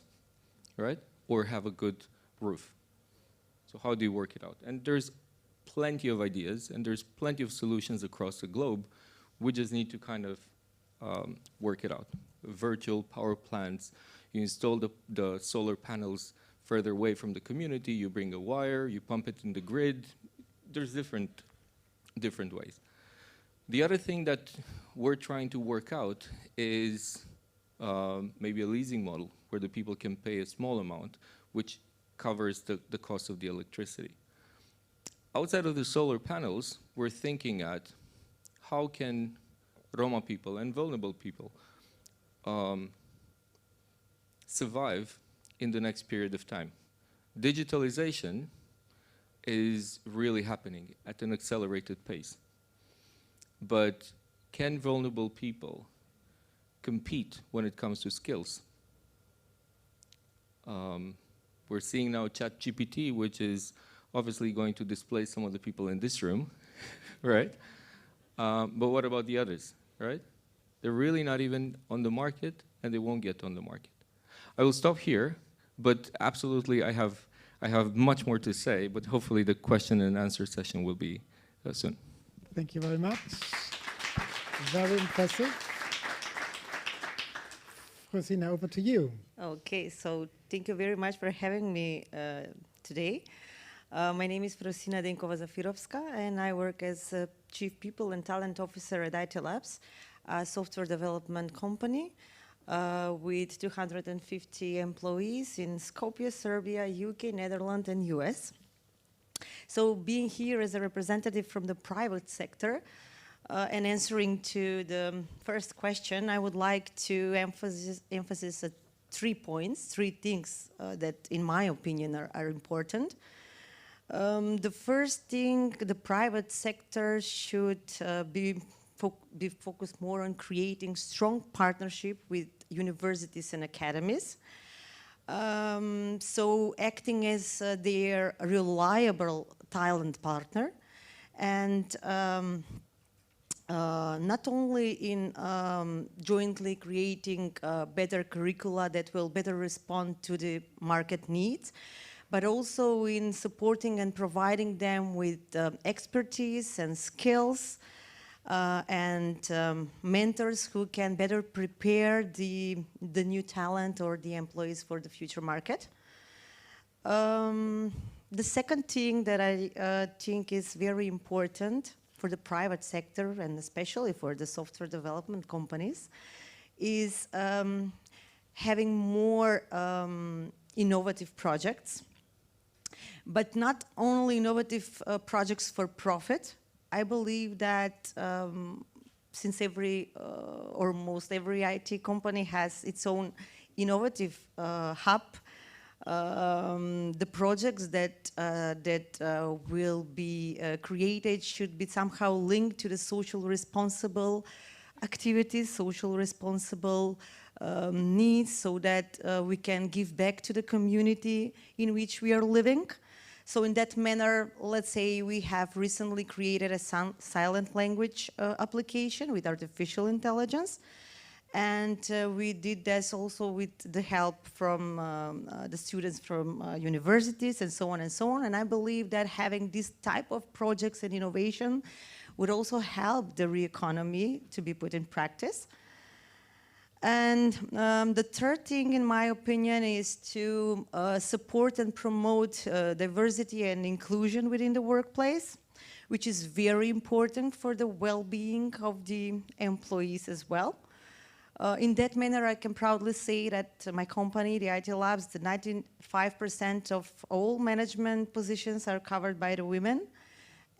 right? Or have a good roof. So how do you work it out? And there's plenty of ideas, and there's plenty of solutions across the globe. We just need to kind of work it out. Virtual power plants, you install the solar panels further away from the community, you bring a wire, you pump it in the grid. There's different ways. The other thing that we're trying to work out is maybe a leasing model where the people can pay a small amount, which covers the cost of the electricity. Outside of the solar panels, we're thinking at how can Roma people and vulnerable people survive in the next period of time. Digitalization is really happening at an accelerated pace. But can vulnerable people compete when it comes to skills? We're seeing now ChatGPT, which is obviously going to displace some of the people in this room, right? But what about the others, right? They're really not even on the market, and they won't get on the market. I will stop here, but absolutely I have much more to say, but hopefully the question and answer session will be soon. Thank you very much. Very impressive. Rosina, over to you. Okay, so thank you very much for having me today. My name is Rosina Denkova-Zafirovska, and I work as a Chief People and Talent Officer at IT Labs, a software development company with 250 employees in Skopje, Serbia, UK, Netherlands, and US. So being here as a representative from the private sector and answering to the first question, I would like to emphasize 3 points, 3 things that, in my opinion, are important. The first thing, the private sector should be focused more on creating strong partnership with universities and academies. So acting as their reliable talent partner, and not only in jointly creating better curricula that will better respond to the market needs, but also in supporting and providing them with expertise and skills and mentors who can better prepare the new talent or the employees for the future market. The second thing that I think is very important for the private sector, and especially for the software development companies, is having more innovative projects, but not only innovative projects for profit. I believe that since every or most every IT company has its own innovative hub, the projects that will be created should be somehow linked to the social responsible activities, social responsible needs, so that we can give back to the community in which we are living. So in that manner, let's say we have recently created a silent language application with artificial intelligence. And we did this also with the help from the students from universities and so on and so on. And I believe that having this type of projects and innovation would also help the RECONOMY to be put in practice. And the third thing, in my opinion, is to support and promote diversity and inclusion within the workplace, which is very important for the well-being of the employees as well. In that manner, I can proudly say that my company, the IT Labs, the 95% of all management positions are covered by the women.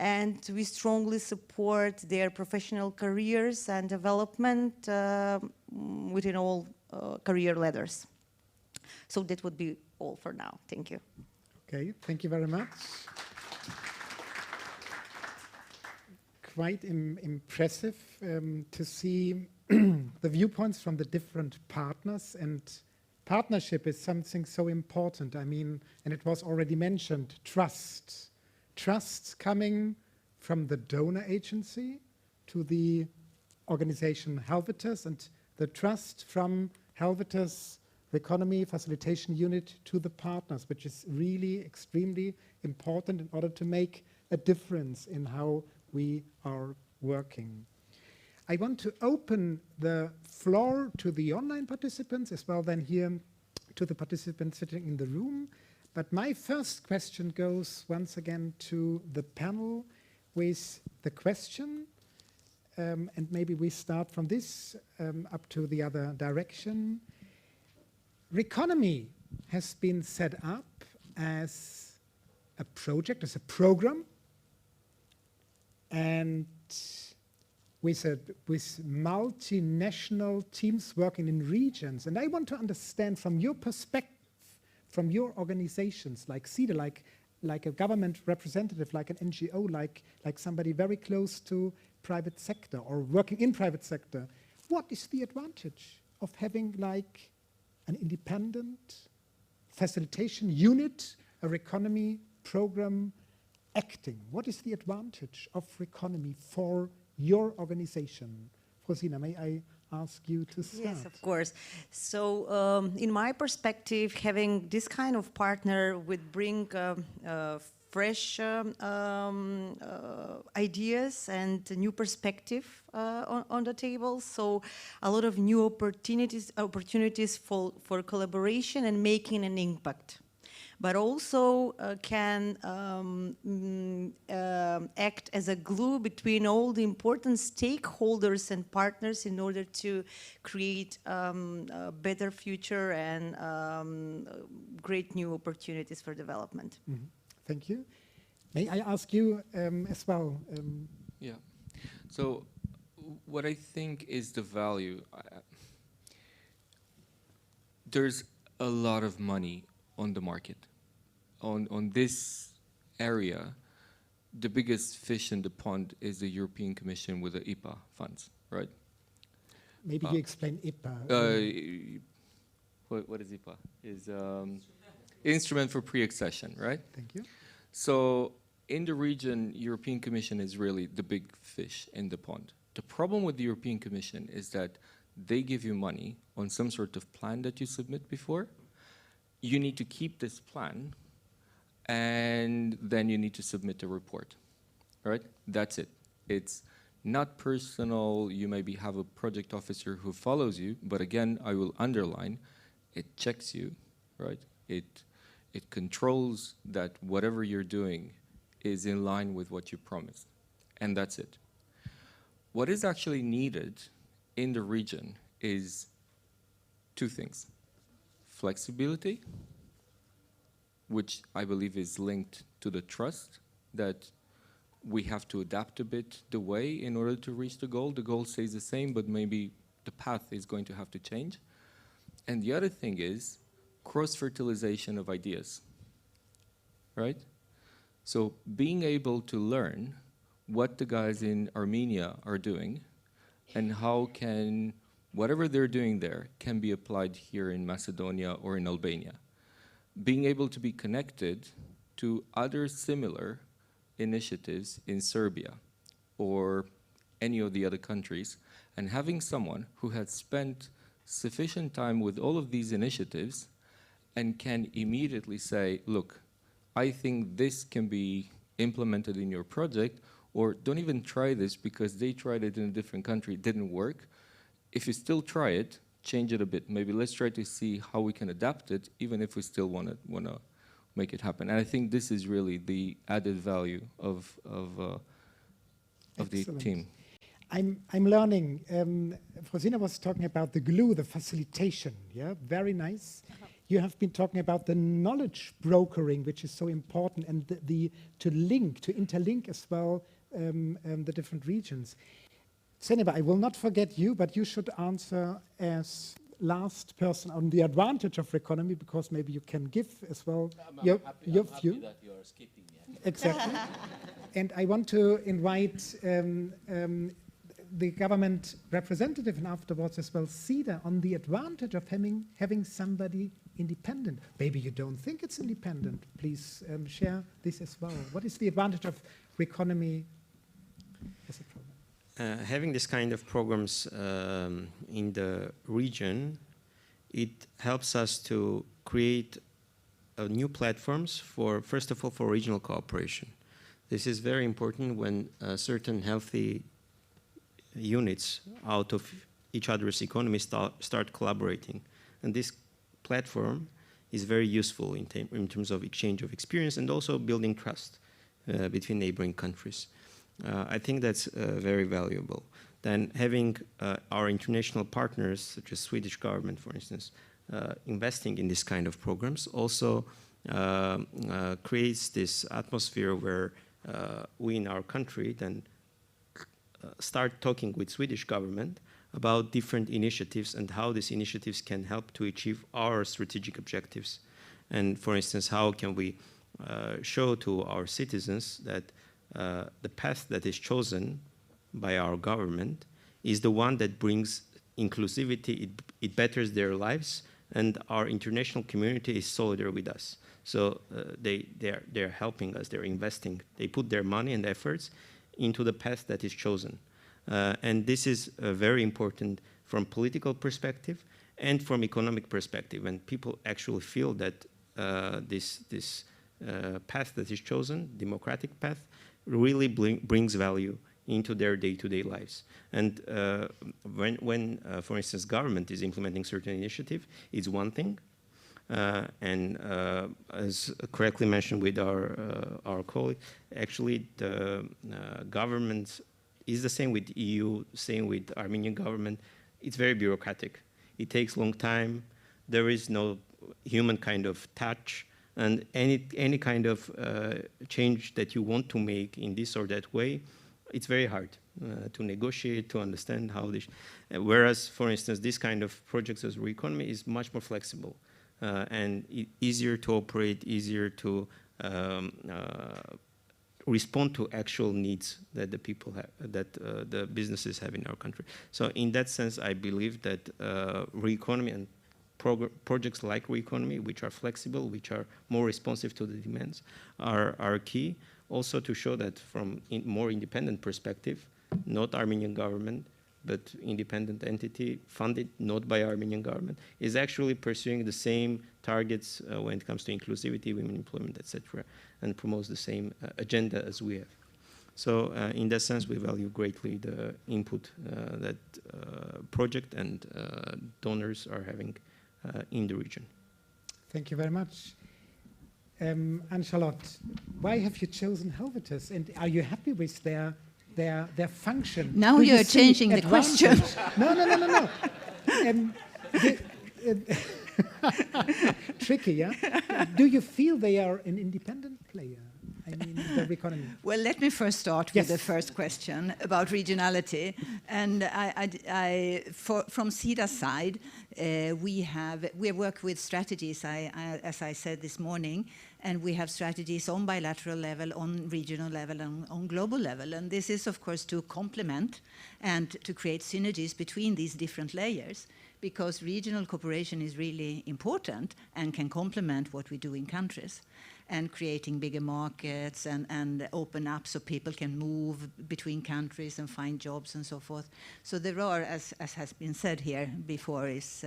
and we strongly support their professional careers and development within all career ladders. So that would be all for now. Thank you. Okay, thank you very much. Quite impressive to see the viewpoints from the different partners, and partnership is something so important. I mean, and it was already mentioned, trust. Trust coming from the donor agency to the organization Helvetus, and the trust from Helvetus Reconomy Facilitation Unit to the partners, which is really extremely important in order to make a difference in how we are working. I want to open the floor to the online participants as well, then here to the participants sitting in the room. But my first question goes once again to the panel with the question, and maybe we start from this up to the other direction. Reconomy has been set up as a project, as a program, and with multinational teams working in regions. And I want to understand from your perspective, from your organizations like CEDA, like a government representative, like an NGO, like somebody very close to private sector or working in private sector, what is the advantage of having like an independent facilitation unit, a Reconomy program acting? What is the advantage of Reconomy for your organization? Rosina, may I ask you to start? Yes, of course. So in my perspective, having this kind of partner would bring fresh ideas and a new perspective on the table. So a lot of new opportunities for collaboration and making an impact. But also can act as a glue between all the important stakeholders and partners in order to create a better future and great new opportunities for development. Mm-hmm. Thank you. May I ask you as well? Yeah. So what I think is the value, there's a lot of money on the market. On this area, the biggest fish in the pond is the European Commission with the IPA funds, right? Maybe you explain IPA. What is IPA? Is Instrument for Pre-Accession, right? Thank you. So in the region, European Commission is really the big fish in the pond. The problem with the European Commission is that they give you money on some sort of plan that you submit before. You need to keep this plan, and then you need to submit a report, right? That's it. It's not personal. You maybe have a project officer who follows you, but again, I will underline, it checks you, right? It controls that whatever you're doing is in line with what you promised, and that's it. What is actually needed in the region is two things: flexibility, which I believe is linked to the trust that we have to adapt a bit the way in order to reach the goal. The goal stays the same, but maybe the path is going to have to change. And the other thing is cross-fertilization of ideas, right? So being able to learn what the guys in Armenia are doing and how can whatever they're doing there can be applied here in Macedonia or in Albania. Being able to be connected to other similar initiatives in Serbia or any of the other countries, and having someone who has spent sufficient time with all of these initiatives and can immediately say, look, I think this can be implemented in your project, or don't even try this because they tried it in a different country, it didn't work. If you still try it, change it a bit. Maybe let's try to see how we can adapt it, even if we still want to make it happen. And I think this is really the added value of the team. I'm learning. Rosina was talking about the glue, the facilitation. Yeah, very nice. you have been talking about the knowledge brokering, which is so important, and to interlink as well the different regions. Seneba, I will not forget you, but you should answer as last person on the advantage of Reconomy, because maybe you can give as well your view. Happy that you are skipping me. Exactly. And I want to invite the government representative and afterwards as well, Cedar, on the advantage of having somebody independent. Maybe you don't think it's independent. Please share this as well. What is the advantage of Reconomy as a program? Having this kind of programs in the region, it helps us to create new platforms for, first of all, for regional cooperation. This is very important when certain healthy units out of each other's economy start collaborating. And this platform is very useful in terms of exchange of experience and also building trust between neighboring countries. I think that's very valuable. Then having our international partners, such as Swedish government, for instance, investing in this kind of programs also creates this atmosphere where we in our country then start talking with Swedish government about different initiatives and how these initiatives can help to achieve our strategic objectives. And for instance, how can we show to our citizens that the path that is chosen by our government is the one that brings inclusivity, it betters their lives, and our international community is solidar with us. So they're helping us, they're investing, they put their money and efforts into the path that is chosen. And this is very important from political perspective and from economic perspective. And people actually feel that this path that is chosen, democratic path, really brings value into their day-to-day lives. And when for instance, government is implementing certain initiative, it's one thing. And as correctly mentioned with our colleague, actually the government is the same with EU, same with Armenian government. It's very bureaucratic. It takes a long time. There is no human kind of touch. And any kind of change that you want to make in this or that way, it's very hard to negotiate, to understand how this. Whereas, for instance, this kind of projects as RECONOMY is much more flexible and easier to operate, easier to respond to actual needs that the people have, that the businesses have in our country. So, in that sense, I believe that RECONOMY and projects like RECONOMY, which are flexible, which are more responsive to the demands, are key. Also to show that from more independent perspective, not Armenian government, but independent entity funded not by Armenian government, is actually pursuing the same targets when it comes to inclusivity, women employment, etc., and promotes the same agenda as we have. So in that sense, we value greatly the input that project and donors are having in the region. Thank you very much. Anne-Charlotte, why have you chosen Helvetus, and are you happy with their function? Now you're changing the question. No. Tricky, yeah? Do you feel they are an independent player? I mean, the RECONOMY. Well, let me first start with the first question about regionality. And from CEDA's side, we work with strategies, as I said this morning, and we have strategies on bilateral level, on regional level, and on global level. And this is, of course, to complement and to create synergies between these different layers, because regional cooperation is really important and can complement what we do in countries, and creating bigger markets and open up so people can move between countries and find jobs and so forth. So there are, as has been said here before, is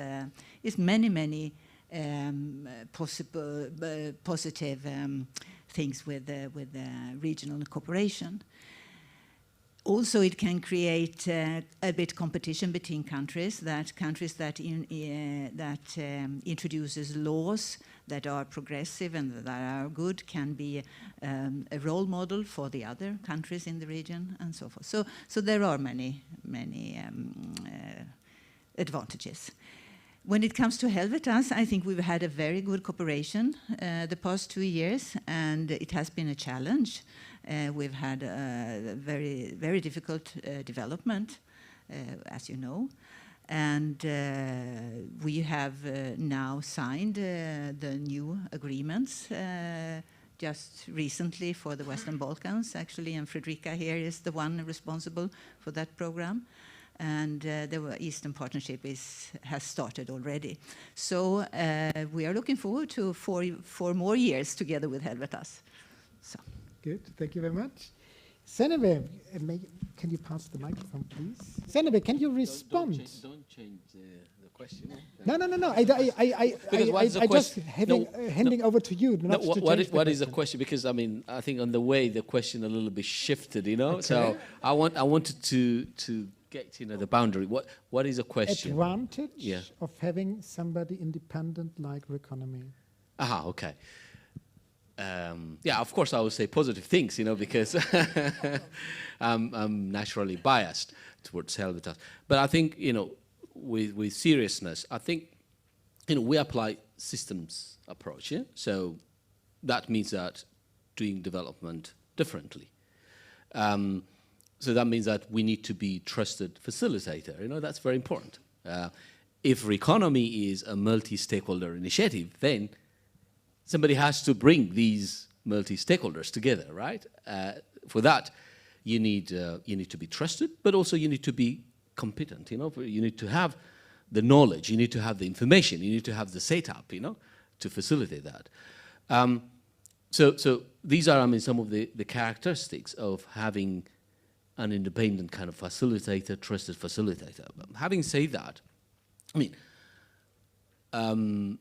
many positive things with regional cooperation. Also, it can create a bit competition between countries. That countries that introduces laws that are progressive and that are good can be a role model for the other countries in the region and so forth. So there are many advantages. When it comes to Helvetas, I think we've had a very good cooperation the past 2 years, and it has been a challenge. We've had a very, very difficult development, as you know. And we have now signed the new agreements just recently for the Western Balkans, actually, and Fredrika here is the one responsible for that program. And the Eastern Partnership has started already. So we are looking forward to four more years together with Helvetas. So. Good, thank you very much. Senebe, can you pass the microphone, please? Senebe, can you respond? Don't change the question. No. I just handing over to you. What is the question? Because I mean, I think on the way the question a little bit shifted, you know. Okay. So I wanted to get the boundary. What is the question? Advantage of having somebody independent like RECONOMY. Aha, okay. Of course I would say positive things, because I'm naturally biased towards Helvetas. But I think, with seriousness, I think, we apply systems approach. Yeah? So that means that doing development differently. So that means that we need to be trusted facilitator. That's very important. If RECONOMY is a multi-stakeholder initiative, then somebody has to bring these multi-stakeholders together, right? For that, you need to be trusted, but also you need to be competent. You need to have the knowledge, you need to have the information, you need to have the setup, to facilitate that. So these are, some of the characteristics of having an independent kind of facilitator, trusted facilitator. Having said that,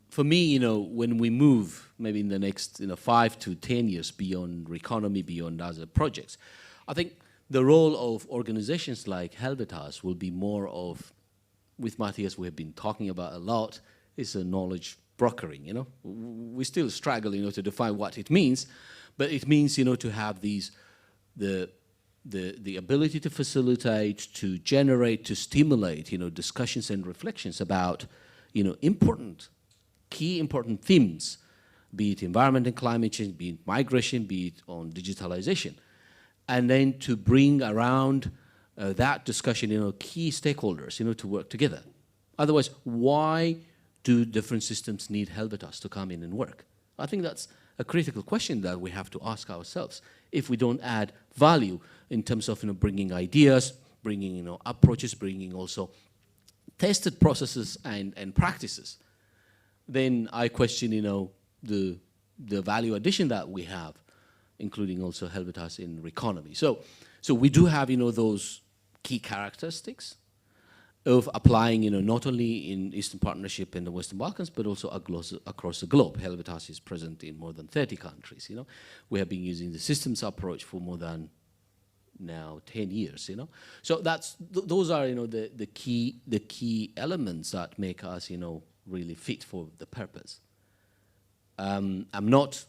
for me, when we move maybe in the next 5 to 10 years beyond RECONOMY, beyond other projects, I think the role of organizations like Helvetas will be more of, with Matthias we have been talking about a lot, is a knowledge brokering. We still struggle to define what it means, but it means to have the ability to facilitate, to generate, to stimulate discussions and reflections about key important themes, be it environment and climate change, be it migration, be it on digitalization, and then to bring around that discussion, key stakeholders, to work together. Otherwise, why do different systems need Helvetas to come in and work? I think that's a critical question that we have to ask ourselves. If we don't add value in terms of bringing ideas, bringing approaches, bringing also tested processes and practices, then I question, the value addition that we have, including also Helvetas in RECONOMY. So we do have, those key characteristics of applying, not only in Eastern Partnership and the Western Balkans, but also across the globe. Helvetas is present in more than 30 countries. We have been using the systems approach for more than now 10 years. So those are the key elements that make us really fit for the purpose. I'm not,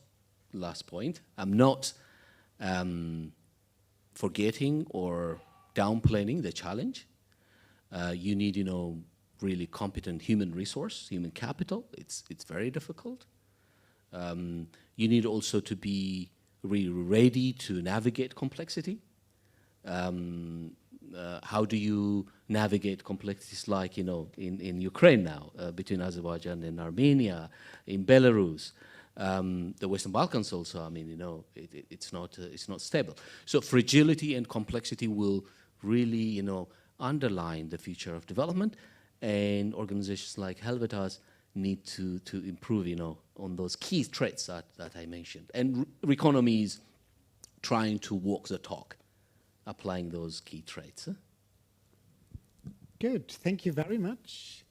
last point, I'm not forgetting or downplaying the challenge. You need really competent human resource, human capital. It's very difficult. You need also to be really ready to navigate complexity. How do you navigate complexities like, in Ukraine now, between Azerbaijan and Armenia, in Belarus, the Western Balkans also, it's not stable. So fragility and complexity will really, underline the future of development, and organizations like Helvetas need to improve, on those key traits that I mentioned. And RECONOMY is trying to walk the talk, applying those key traits. Good, thank you very much.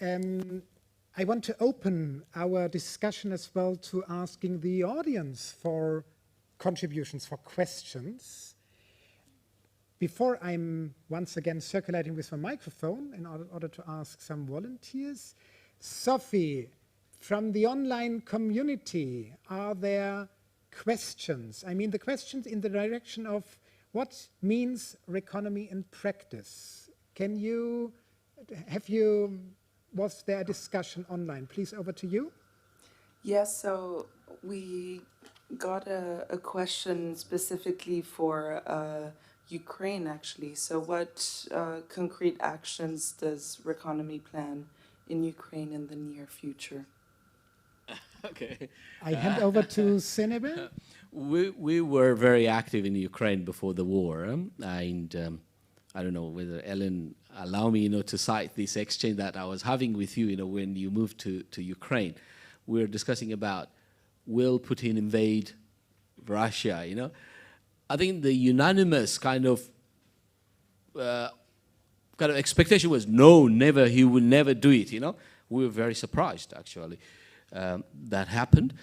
I want to open our discussion as well to asking the audience for contributions, for questions. Before I'm once again circulating with my microphone in order to ask some volunteers, Sophie, from the online community, are there questions? The questions in the direction of what means RECONOMY in practice? Have you was there a discussion online? Please, over to you. Yes, so we got a question specifically for Ukraine, actually. So what concrete actions does RECONOMY plan in Ukraine in the near future? Okay. I hand over to Senebe. We were very active in Ukraine before the war, and I don't know whether Ellen allow me, to cite this exchange that I was having with you, when you moved to Ukraine. We were discussing about, will Putin invade Russia, I think the unanimous kind of expectation was, no, never, he will never do it, We were very surprised, actually, that happened.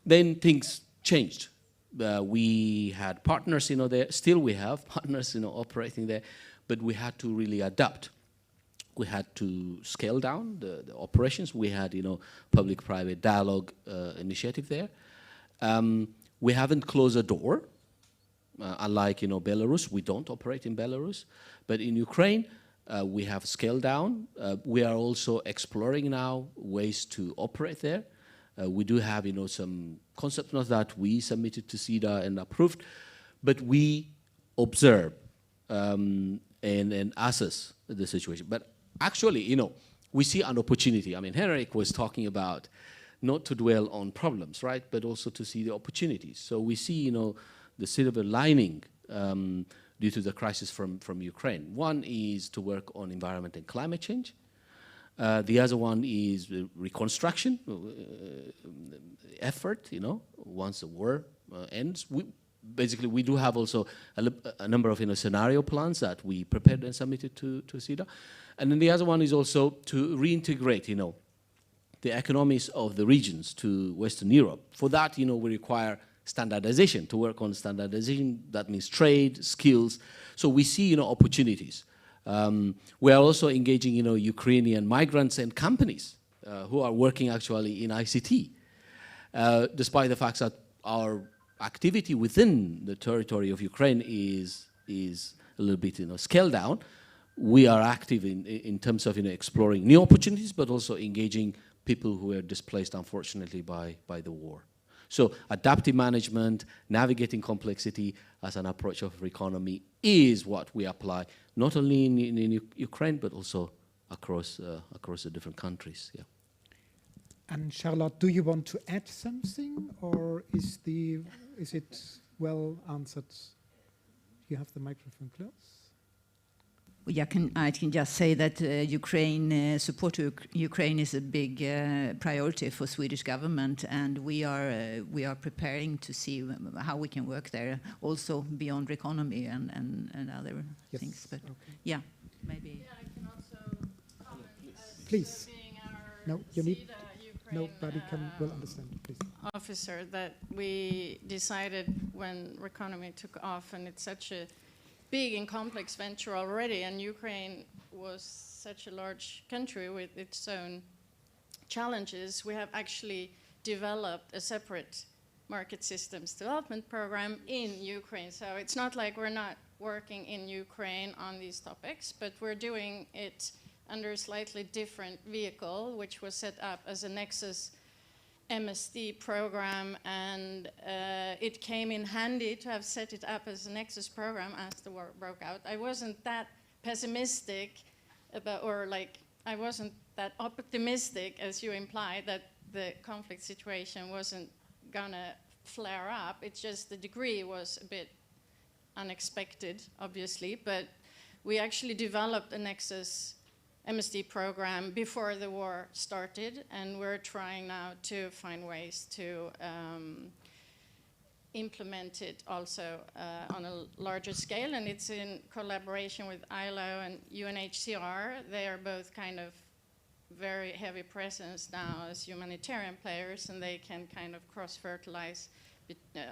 Then things changed. We had partners, there. Still we have partners, operating there. But we had to really adapt. We had to scale down the operations. We had, public-private dialogue initiative there. We haven't closed a door. Unlike, Belarus, we don't operate in Belarus. But in Ukraine, we have scaled down. We are also exploring now ways to operate there. We do have, some concept notes that we submitted to CEDA and approved, but we observe and assess the situation. But actually, we see an opportunity. I mean, Henrik was talking about not to dwell on problems, right, but also to see the opportunities. So we see, the silver lining due to the crisis from Ukraine. One is to work on environment and climate change. The other one is reconstruction effort, once the war ends. We do have also a number of scenario plans that we prepared and submitted to CEDA. And then the other one is also to reintegrate, the economies of the regions to Western Europe. For that, we require standardization, to work on standardization. That means trade, skills. So we see, opportunities. We are also engaging, Ukrainian migrants and companies who are working actually in ICT, despite the fact that our activity within the territory of Ukraine is a little bit, scaled down. We are active in terms of, exploring new opportunities, but also engaging people who were displaced, unfortunately, by the war. So adaptive management, navigating complexity as an approach of RECONOMY is what we apply, not only in Ukraine, but also across the different countries. Yeah. And Charlotte, do you want to add something, or is it well answered? You have the microphone close. Yeah, I can just say that support to Ukraine is a big priority for Swedish government, and we are preparing to see how we can work there, also beyond RECONOMY and other things. But yeah, maybe. Yeah, I can also comment. Please. No, you need. Nobody will understand. Please. Officer, that we decided when RECONOMY took off, and it's such a big and complex venture already, and Ukraine was such a large country with its own challenges. We have actually developed a separate market systems development program in Ukraine. So it's not like we're not working in Ukraine on these topics, but we're doing it under a slightly different vehicle, which was set up as a Nexus MSD program, and it came in handy to have set it up as a Nexus program as the war broke out. I wasn't that pessimistic about, I wasn't that optimistic as you implied that the conflict situation wasn't gonna flare up. It's just the degree was a bit unexpected, obviously, but we actually developed a Nexus MSD program before the war started, and we're trying now to find ways to implement it also on a larger scale, and it's in collaboration with ILO and UNHCR. They are both kind of very heavy presence now as humanitarian players, and they can kind of cross-fertilize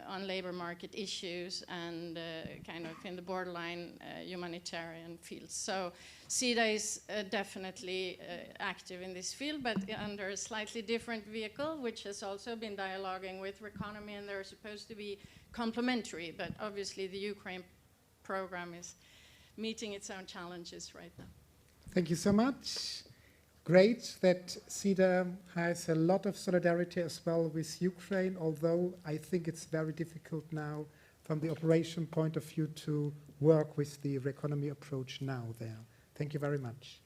on labor market issues and kind of in the borderline humanitarian fields. So CEDA is definitely active in this field, but under a slightly different vehicle, which has also been dialoguing with RECONOMY, and they're supposed to be complementary, but obviously the Ukraine program is meeting its own challenges right now. Thank you so much. great that CEDA has a lot of solidarity as well with Ukraine, although I think it's very difficult now from the operation point of view to work with the RECONOMY approach now there. Thank you very much.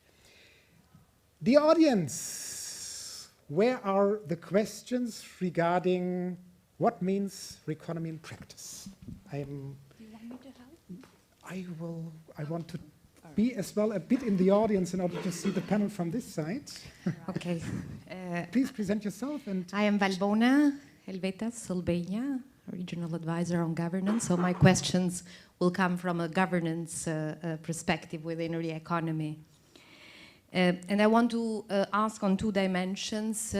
The audience, where are the questions regarding what means RECONOMY in practice? Do you want me to help? I want to be as well a bit in the audience in order to see the panel from this side. Okay. Please present yourself. And I am Valbona Helvetas, Albania, Regional Advisor on Governance. So my questions will come from a governance perspective within RECONOMY. And I want to ask on two dimensions,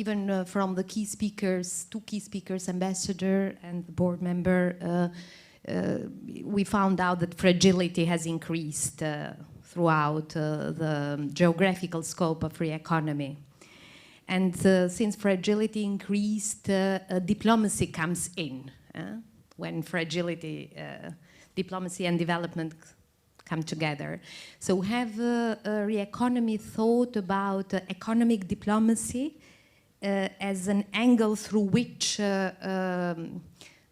even from the key speakers, two key speakers, ambassador and the board member, we found out that fragility has increased throughout the geographical scope of RECONOMY. And since fragility increased, diplomacy comes in. When fragility, diplomacy and development come together. So have RECONOMY thought about economic diplomacy as an angle through which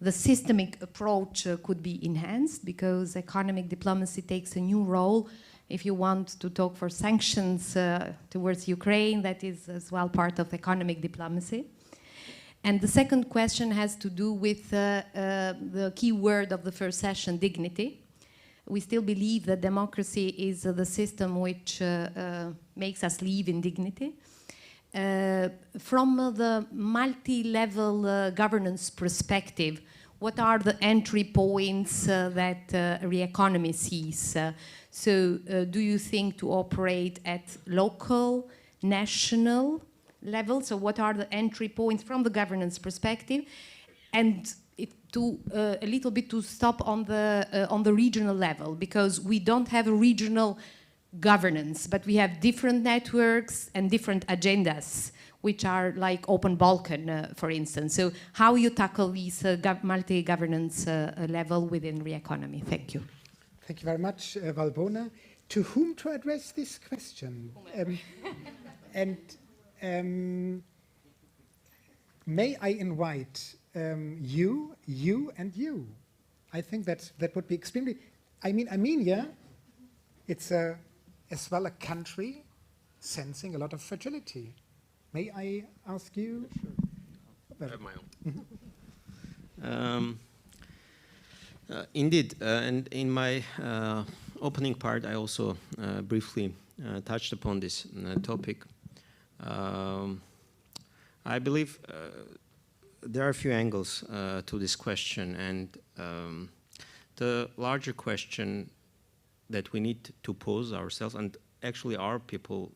the systemic approach could be enhanced, because economic diplomacy takes a new role. If you want to talk for sanctions towards Ukraine, that is as well part of economic diplomacy. And the second question has to do with the key word of the first session, dignity. We still believe that democracy is the system which makes us live in dignity. From the multi-level governance perspective, what are the entry points that RECONOMY sees? So do you think to operate at local, national level? So what are the entry points from the governance perspective? And a little bit to stop on the regional level, because we don't have a regional governance, but we have different networks and different agendas, which are like Open Balkan, for instance. So how you tackle this multi-governance level within RECONOMY? Thank you. Thank you very much, Valbona. To whom to address this question? May I invite you, and you? I think that would be extremely. I mean, Armenia, it's as well a country sensing a lot of fragility. May I ask you? I have my own. Indeed, and in my opening part, I also briefly touched upon this topic. I believe there are a few angles to this question, and the larger question that we need to pose ourselves, and actually our people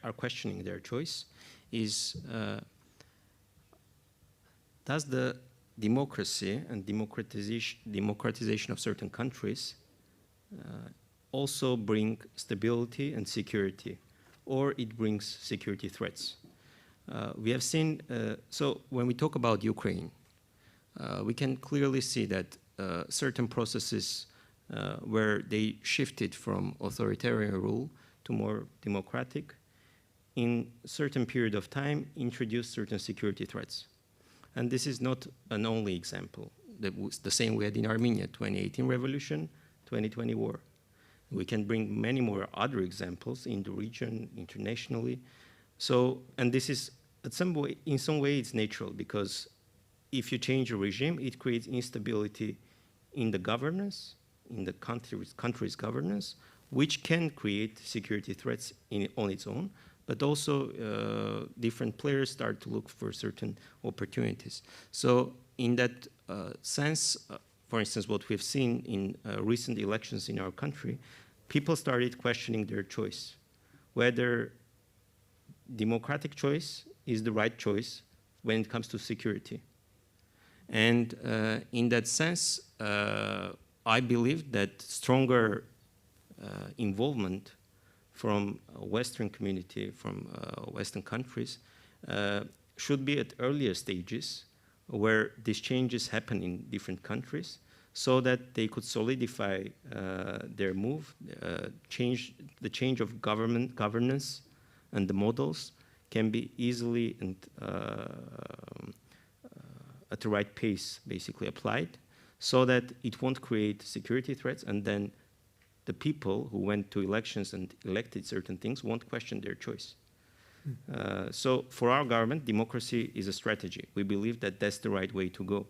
are questioning their choice, is does the democracy and democratization of certain countries also bring stability and security, or it brings security threats? We have seen, so when we talk about Ukraine, we can clearly see that certain processes where they shifted from authoritarian rule to more democratic, in a certain period of time, introduced certain security threats. And this is not an only example. That was the same we had in Armenia, 2018 revolution, 2020 war. We can bring many more other examples in the region, internationally. So, and this is, in some way, it's natural, because if you change a regime, it creates instability in the governance, in the country's governance, which can create security threats on its own, but also different players start to look for certain opportunities. So in that sense, for instance, what we've seen in recent elections in our country, people started questioning their choice, whether democratic choice is the right choice when it comes to security. And in that sense, I believe that stronger involvement from Western community, from Western countries, should be at earlier stages where these changes happen in different countries, so that they could solidify their move, change of governance, and the models can be easily and at the right pace basically applied, so that it won't create security threats, and then the people who went to elections and elected certain things won't question their choice. So for our government, democracy is a strategy. We believe that that's the right way to go.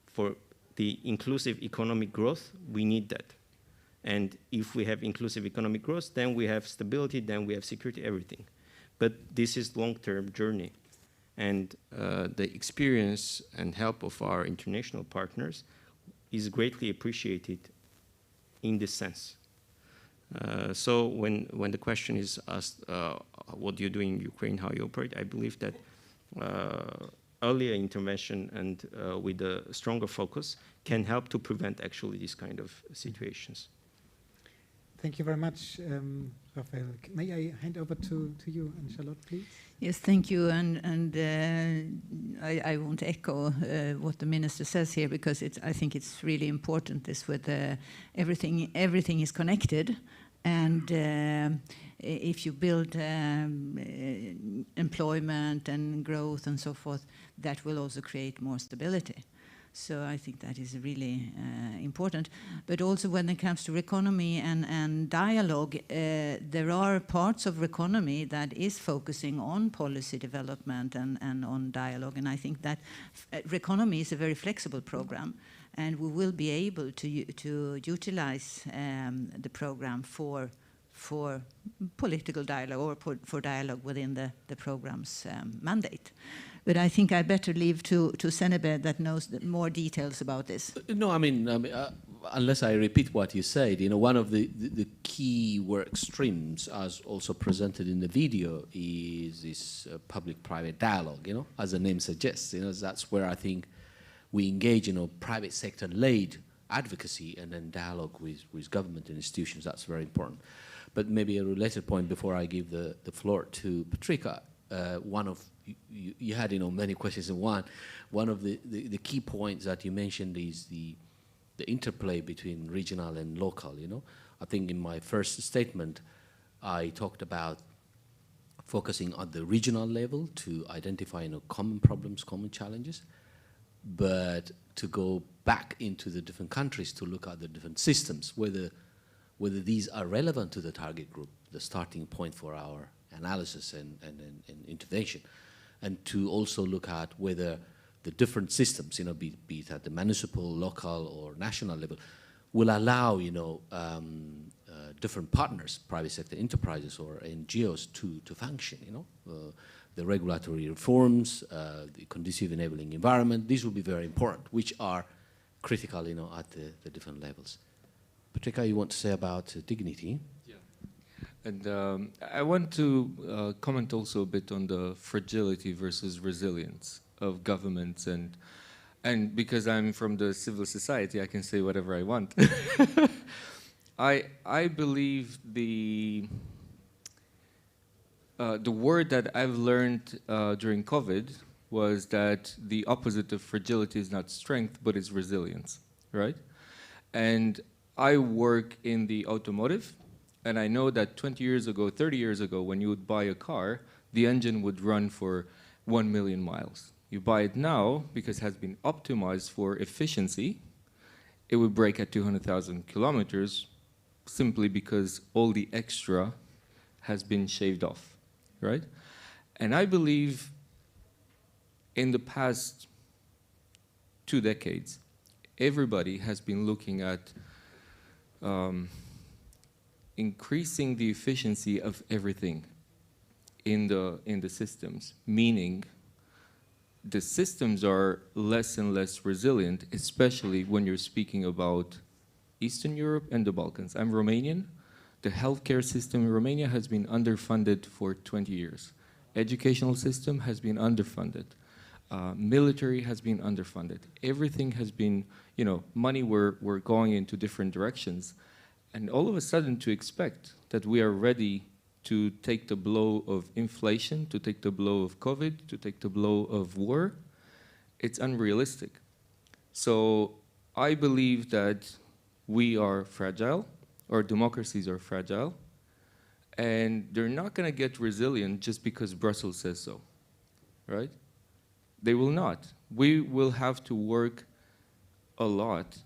For the inclusive economic growth, we need that. And if we have inclusive economic growth, then we have stability, then we have security, everything. But this is long-term journey. And the experience and help of our international partners is greatly appreciated in this sense. So when the question is asked, what do you do in Ukraine, how you operate, I believe that earlier intervention and with a stronger focus can help to prevent actually these kind of situations. Thank you very much, Raphael. May I hand over to you and Charlotte, please? Yes, thank you. And I won't echo what the minister says here, because I think it's really important, this with everything is connected. And if you build employment and growth and so forth, that will also create more stability. So I think that is really important. But also when it comes to RECONOMY and dialogue, there are parts of RECONOMY that is focusing on policy development and on dialogue. And I think that RECONOMY is a very flexible program, and we will be able to utilize the program for political dialogue or for dialogue within the program's mandate. But I think I better leave to Senebe that knows more details about this. No, I mean unless I repeat what you said, one of the key work streams, as also presented in the video, is this public-private dialogue. As the name suggests, that's where I think we engage in private sector-led advocacy and then dialogue with government institutions. That's very important. But maybe a related point before I give the floor to Patricia. One of you had many questions in one. One of the key points that you mentioned is the interplay between regional and local. I think in my first statement I talked about focusing on the regional level to identify common problems, common challenges, but to go back into the different countries to look at the different systems, whether these are relevant to the target group, the starting point for our analysis and intervention, and to also look at whether the different systems, be it at the municipal, local, or national level, will allow different partners, private sector enterprises or NGOs, to function. The regulatory reforms, the conducive enabling environment, these will be very important, which are critical, at the different levels. Patricia, you want to say about dignity? And I want to comment also a bit on the fragility versus resilience of governments, and because I'm from the civil society, I can say whatever I want. I believe the word that I've learned during COVID was that the opposite of fragility is not strength, but it's resilience, right? And I work in the automotive, and I know that 20 years ago, 30 years ago, when you would buy a car, the engine would run for 1 million miles. You buy it now, because it has been optimized for efficiency, it would break at 200,000 kilometers, simply because all the extra has been shaved off, right? And I believe in the past 2 decades, everybody has been looking at increasing the efficiency of everything in the systems, meaning the systems are less and less resilient, especially when you're speaking about Eastern Europe and the Balkans. I'm Romanian. The healthcare system in Romania has been underfunded for 20 years. Educational system has been underfunded. Military has been underfunded. Everything has been, money we're going into different directions. And all of a sudden to expect that we are ready to take the blow of inflation, to take the blow of COVID, to take the blow of war, it's unrealistic. So I believe that we are fragile, our democracies are fragile, and they're not going to get resilient just because Brussels says so, right? They will not. We will have to work a lot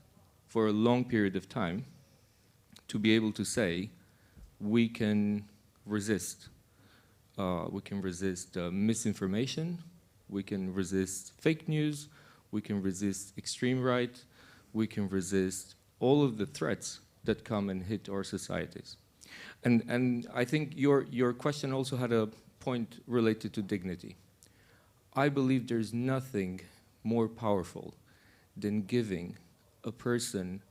for a long period of time to be able to say we can resist. We can resist misinformation, we can resist fake news, we can resist extreme right, we can resist all of the threats that come and hit our societies. And I think your question also had a point related to dignity. I believe there's nothing more powerful than giving a person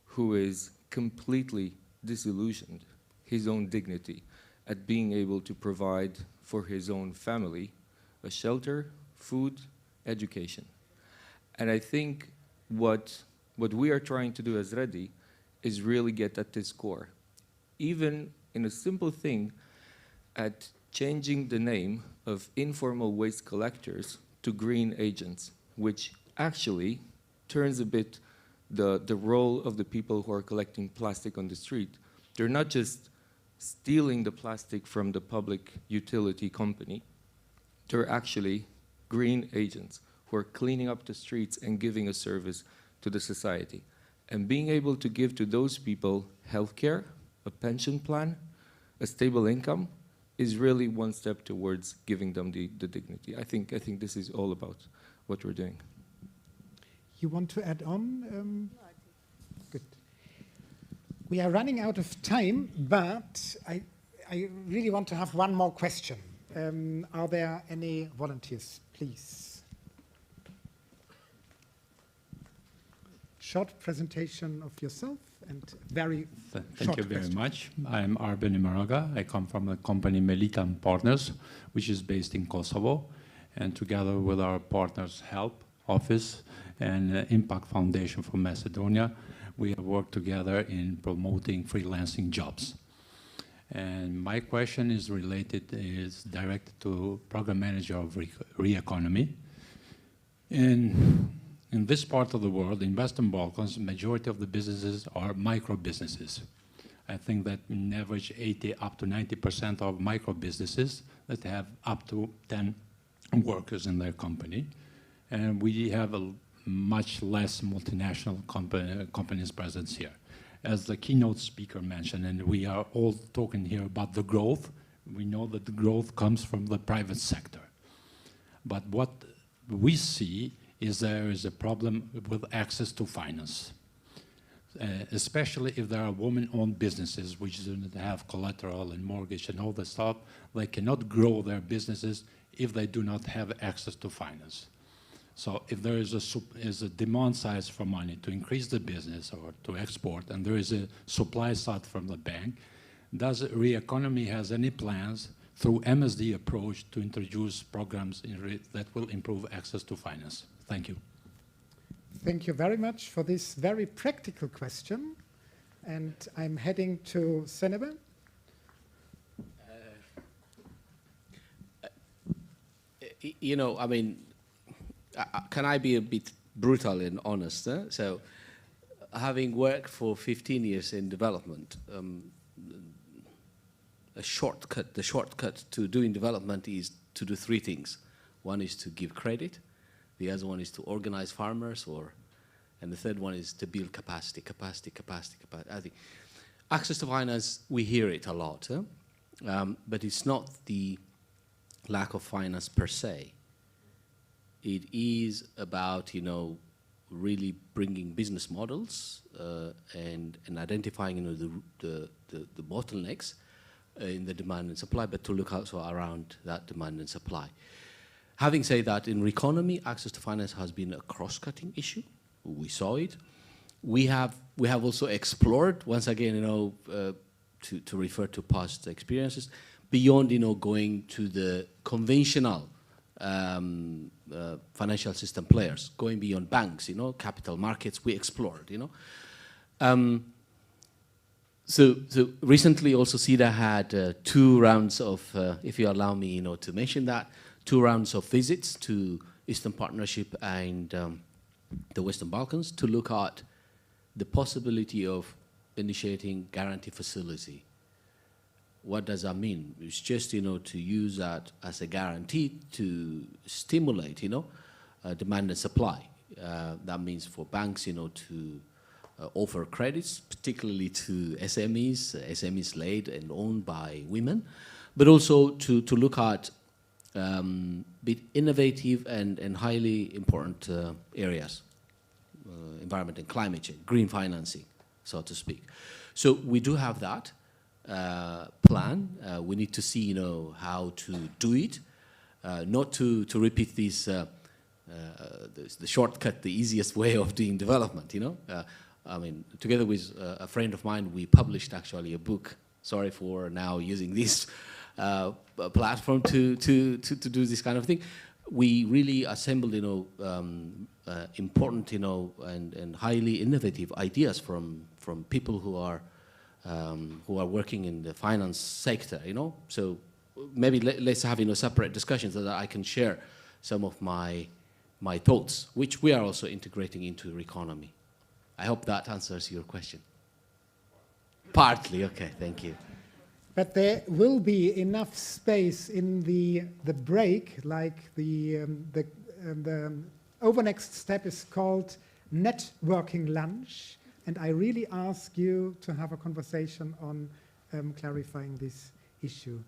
who is completely disillusioned his own dignity at being able to provide for his own family a shelter, food, education. And I think what we are trying to do as REDI is really get at this core. Even in a simple thing at changing the name of informal waste collectors to green agents, which actually turns a bit the role of the people who are collecting plastic on the street. They're not just stealing the plastic from the public utility company, they're actually green agents who are cleaning up the streets and giving a service to the society. And being able to give to those people healthcare, a pension plan, a stable income, is really one step towards giving them the dignity. I think this is all about what we're doing. You want to add on? Good. We are running out of time, but I really want to have one more question. Are there any volunteers, please? Short presentation of yourself and very short Thank you very question. much. I'm Arben Imaraga. I come from the company Melita and Partners, which is based in Kosovo. And together with our partners Help Office and Impact Foundation for Macedonia, we have worked together in promoting freelancing jobs. And my question is directed to Program Manager of RECONOMY. In this part of the world, in Western Balkans, the majority of the businesses are micro businesses. I think that on average 80 up to 90% of micro businesses that have up to 10 workers in their company. And we have a much less multinational companies presence here. As the keynote speaker mentioned, and we are all talking here about the growth, we know that the growth comes from the private sector. But what we see is there is a problem with access to finance, especially if there are women-owned businesses which do not have collateral and mortgage and all the stuff. They cannot grow their businesses if they do not have access to finance. So if there is a demand side for money to increase the business or to export, and there is a supply side from the bank, does RECONOMY has any plans through MSD approach to introduce programs that will improve access to finance? Thank you. Thank you very much for this very practical question. And I'm heading to Senebe. You know, I mean, can I be a bit brutal and honest? So, having worked for 15 years in development, the shortcut to doing development is to do three things. One is to give credit, the other one is to organize farmers, and the third one is to build capacity. I think access to finance, we hear it a lot, but it's not the lack of finance per se. It is about, you know, really bringing business models and identifying, you know, the bottlenecks in the demand and supply, but to look also around that demand and supply. Having said that, in RECONOMY, access to finance has been a cross-cutting issue. We saw it. We have also explored, once again, you know, to refer to past experiences, beyond, you know, going to the conventional financial system players, going beyond banks, you know, capital markets, we explored, you know. So recently also CEDA had 2 rounds of, if you allow me, you know, to mention that, 2 rounds of visits to Eastern Partnership and the Western Balkans to look at the possibility of initiating guarantee facility. What does that mean? It's just, to use that as a guarantee to stimulate, demand and supply. That means for banks, to offer credits, particularly to SMEs led and owned by women, but also to look at bit innovative and highly important areas, environment and climate change, green financing, so to speak. So we do have that plan. We need to see, how to do it, not to repeat this, the shortcut, the easiest way of doing development, I mean, together with a friend of mine, we published actually a book. Sorry for now using this platform to do this kind of thing. We really assembled, important, and highly innovative ideas from people who are working in the finance sector, So maybe let's have, separate discussions so that I can share some of my thoughts, which we are also integrating into RECONOMY. I hope that answers your question. Partly, okay, thank you. But there will be enough space in the break, like the over next step is called networking lunch, and I really ask you to have a conversation on clarifying this issue.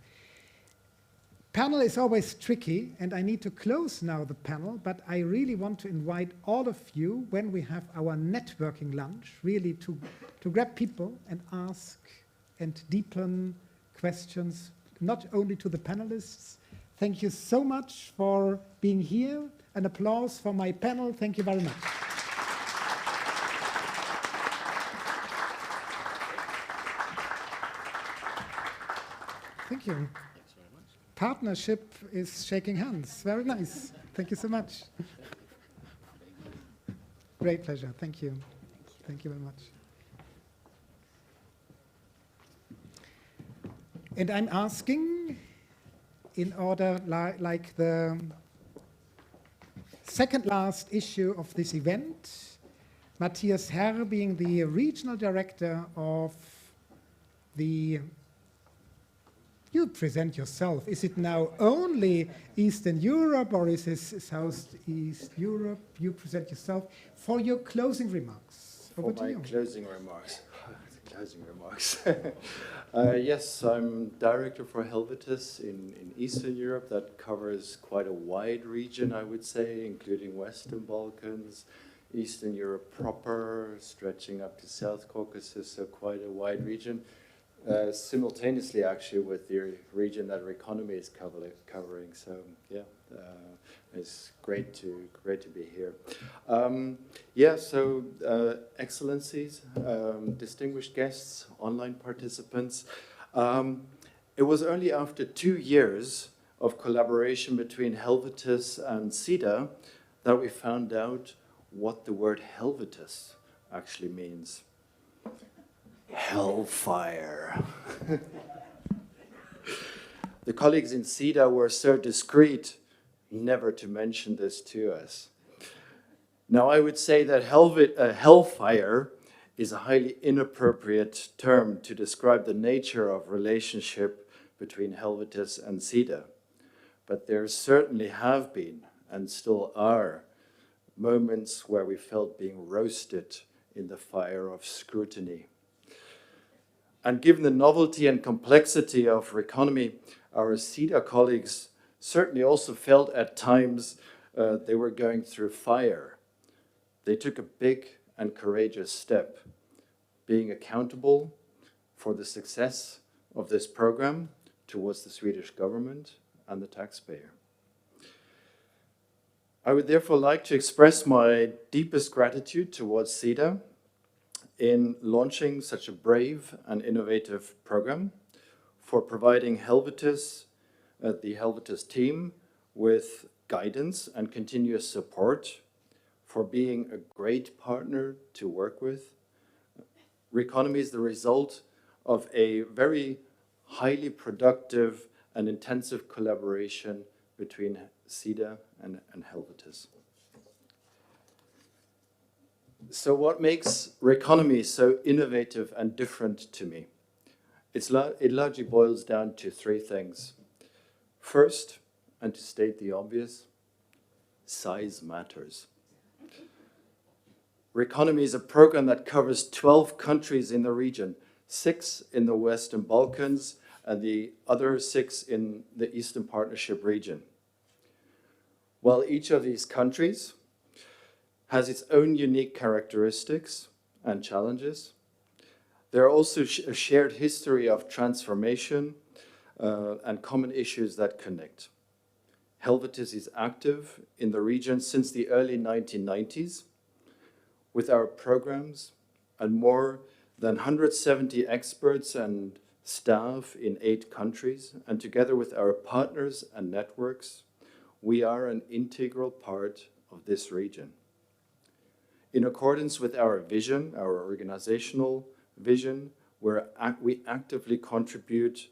Panel is always tricky, and I need to close now the panel, but I really want to invite all of you, when we have our networking lunch, really to grab people and ask and deepen questions, not only to the panelists. Thank you so much for being here. An applause for my panel. Thank you very much. Thank you. Partnership is shaking hands. Very nice. Thank you so much. Great pleasure. Thank you. Thank you very much. And I'm asking, in order, like the second last issue of this event, Matthias Herr, being the regional director of the, you present yourself. Is it now only Eastern Europe, or is it Southeast Europe? You present yourself for your closing remarks. Over to you. Closing remarks. Closing remarks. Yes, I'm director for Helvetis in Eastern Europe. That covers quite a wide region, I would say, including Western Balkans, Eastern Europe proper, stretching up to South Caucasus, so quite a wide region. Simultaneously, actually, with the region that RECONOMY is covering. So, yeah, it's great to be here. Yeah, so excellencies, distinguished guests, online participants. It was only after 2 years of collaboration between Helvetis and SIDA that we found out what the word Helvetis actually means. Hellfire. The colleagues in SIDA were so discreet never to mention this to us. Now, I would say that hellfire is a highly inappropriate term to describe the nature of relationship between Helvetis and SIDA. But there certainly have been, and still are, moments where we felt being roasted in the fire of scrutiny. And given the novelty and complexity of RECONOMY, our SIDA colleagues certainly also felt at times they were going through fire. They took a big and courageous step, being accountable for the success of this program towards the Swedish government and the taxpayer. I would therefore like to express my deepest gratitude towards SIDA in launching such a brave and innovative program, for providing Helvetis, the Helvetis team, with guidance and continuous support, for being a great partner to work with. RECONOMY is the result of a very highly productive and intensive collaboration between SIDA and Helvetis. So what makes RECONOMY so innovative and different to me? It largely boils down to three things. First, and to state the obvious, size matters. RECONOMY is a program that covers 12 countries in the region, 6 in the Western Balkans, and the other 6 in the Eastern Partnership region. While each of these countries has its own unique characteristics and challenges, there are also a shared history of transformation and common issues that connect. Helvetis is active in the region since the early 1990s with our programs and more than 170 experts and staff in 8 countries, and together with our partners and networks, we are an integral part of this region. In accordance with our vision, our organizational vision, we actively contribute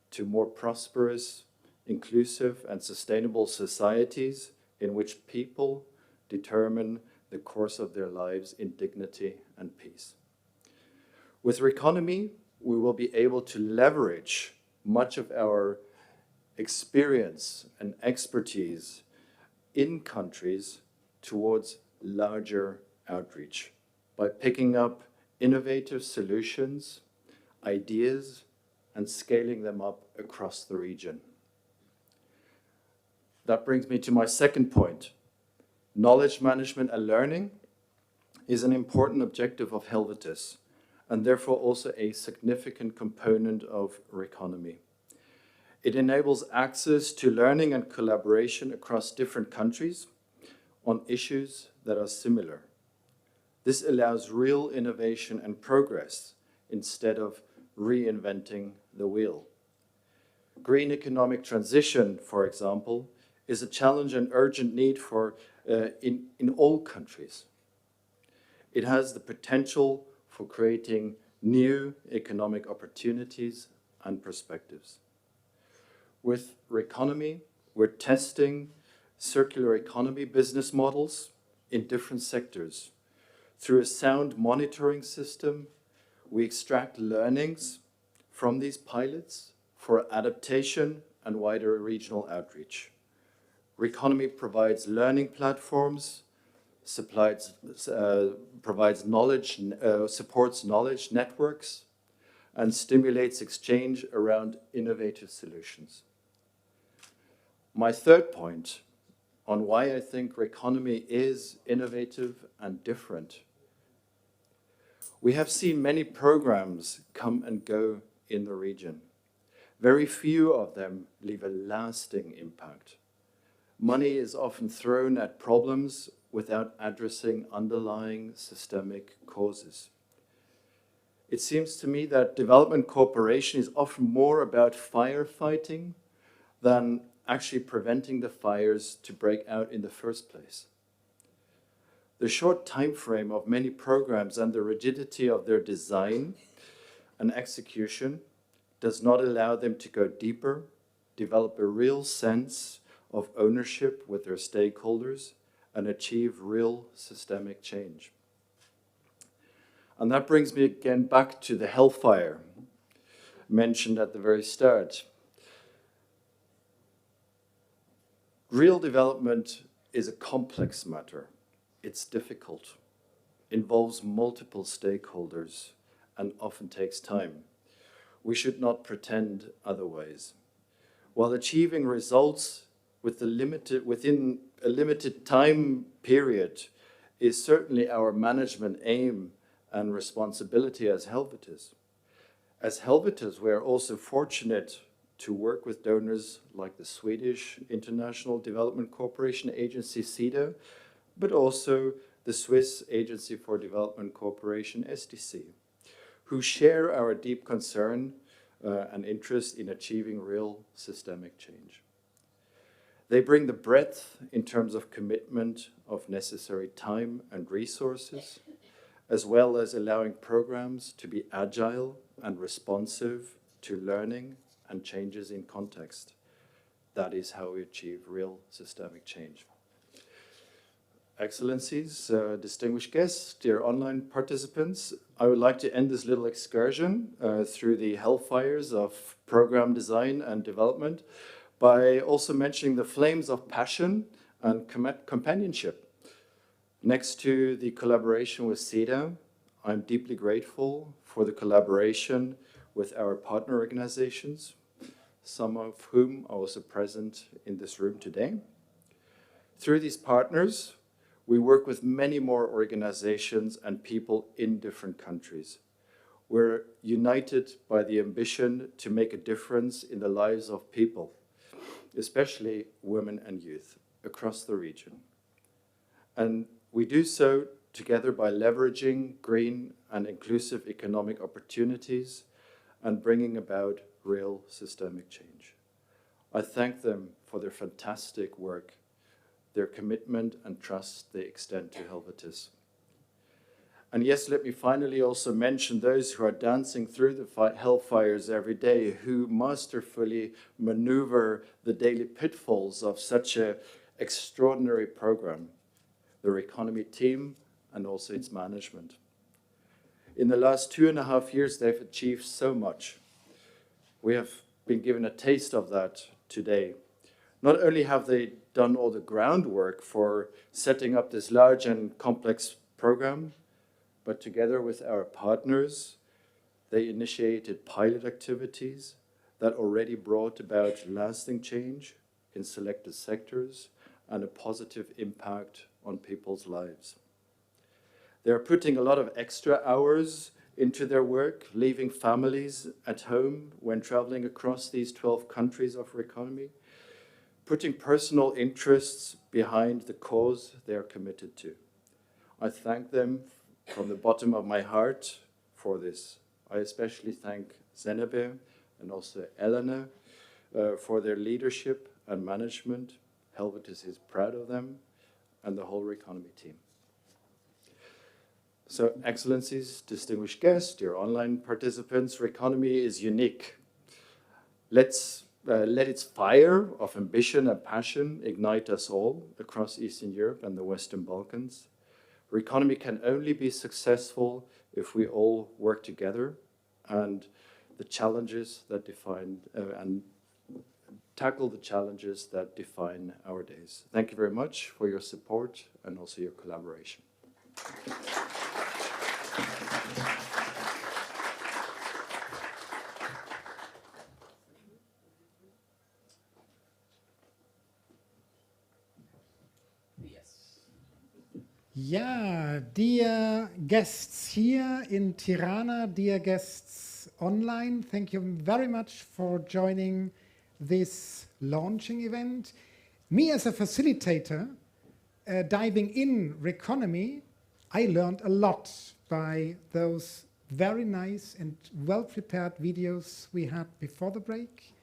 to more prosperous, inclusive, and sustainable societies in which people determine the course of their lives in dignity and peace. With RECONOMY, we will be able to leverage much of our experience and expertise in countries towards larger outreach by picking up innovative solutions, ideas, and scaling them up across the region. That brings me to my second point. Knowledge management and learning is an important objective of Helvetis, and therefore also a significant component of RECONOMY. It enables access to learning and collaboration across different countries on issues that are similar. This allows real innovation and progress instead of reinventing the wheel. Green economic transition, for example, is a challenge and urgent need in all countries. It has the potential for creating new economic opportunities and perspectives. With RECONOMY, we're testing circular economy business models in different sectors. Through a sound monitoring system, we extract learnings from these pilots for adaptation and wider regional outreach. RECONOMY provides learning platforms, provides knowledge, supports knowledge networks, and stimulates exchange around innovative solutions. My third point on why I think RECONOMY is innovative and different. We have seen many programs come and go in the region. Very few of them leave a lasting impact. Money is often thrown at problems without addressing underlying systemic causes. It seems to me that development cooperation is often more about firefighting than actually preventing the fires to break out in the first place. The short time frame of many programs and the rigidity of their design and execution does not allow them to go deeper, develop a real sense of ownership with their stakeholders, and achieve real systemic change. And that brings me again back to the hellfire mentioned at the very start. Real development is a complex matter. It's difficult, involves multiple stakeholders, and often takes time. We should not pretend otherwise. While achieving results within a limited time period is certainly our management aim and responsibility as Helvetis. As Helvetis, we are also fortunate to work with donors like the Swedish International Development Cooperation Agency, SIDA, but also the Swiss Agency for Development Cooperation, SDC, who share our deep concern and interest in achieving real systemic change. They bring the breadth in terms of commitment of necessary time and resources, as well as allowing programs to be agile and responsive to learning and changes in context. That is how we achieve real systemic change. Excellencies, distinguished guests, dear online participants, I would like to end this little excursion through the hellfires of program design and development by also mentioning the flames of passion and companionship. Next to the collaboration with CEDA, I'm deeply grateful for the collaboration with our partner organizations, some of whom are also present in this room today. Through these partners, we work with many more organizations and people in different countries. We're united by the ambition to make a difference in the lives of people, especially women and youth across the region. And we do so together by leveraging green and inclusive economic opportunities and bringing about real systemic change. I thank them for their fantastic work, their commitment and trust they extend to Helvetis. And yes, let me finally also mention those who are dancing through the hellfires every day, who masterfully maneuver the daily pitfalls of such an extraordinary program, the RECONOMY team and also its management. In the last 2.5 years, they've achieved so much. We have been given a taste of that today. Not only have they done all the groundwork for setting up this large and complex program, but together with our partners, they initiated pilot activities that already brought about lasting change in selected sectors and a positive impact on people's lives. They're putting a lot of extra hours into their work, leaving families at home when traveling across these 12 countries of RECONOMY, putting personal interests behind the cause they are committed to. I thank them from the bottom of my heart for this. I especially thank Zenabe and also Elena for their leadership and management. Helvetis is proud of them and the whole RECONOMY team. So, Excellencies, distinguished guests, dear online participants, RECONOMY is unique. Let its fire of ambition and passion ignite us all across Eastern Europe and the Western Balkans. RECONOMY can only be successful if we all work together and the challenges that define and tackle the challenges that define our days. Thank you very much for your support and also your collaboration. Yeah, dear guests here in Tirana, dear guests online, thank you very much for joining this launching event. Me as a facilitator, diving in RECONOMY, I learned a lot by those very nice and well-prepared videos we had before the break,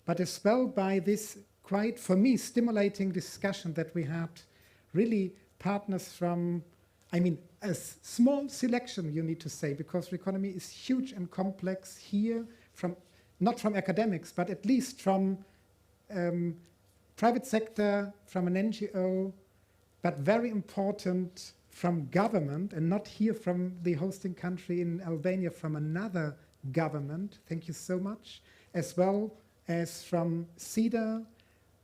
but as well by this quite, for me, stimulating discussion that we had, really partners from, I mean, a small selection, you need to say, because RECONOMY is huge and complex here, from not from academics, but at least from private sector, from an NGO, but very important from government, and not here from the hosting country in Albania, from another government. Thank you so much. As well as from CEDA.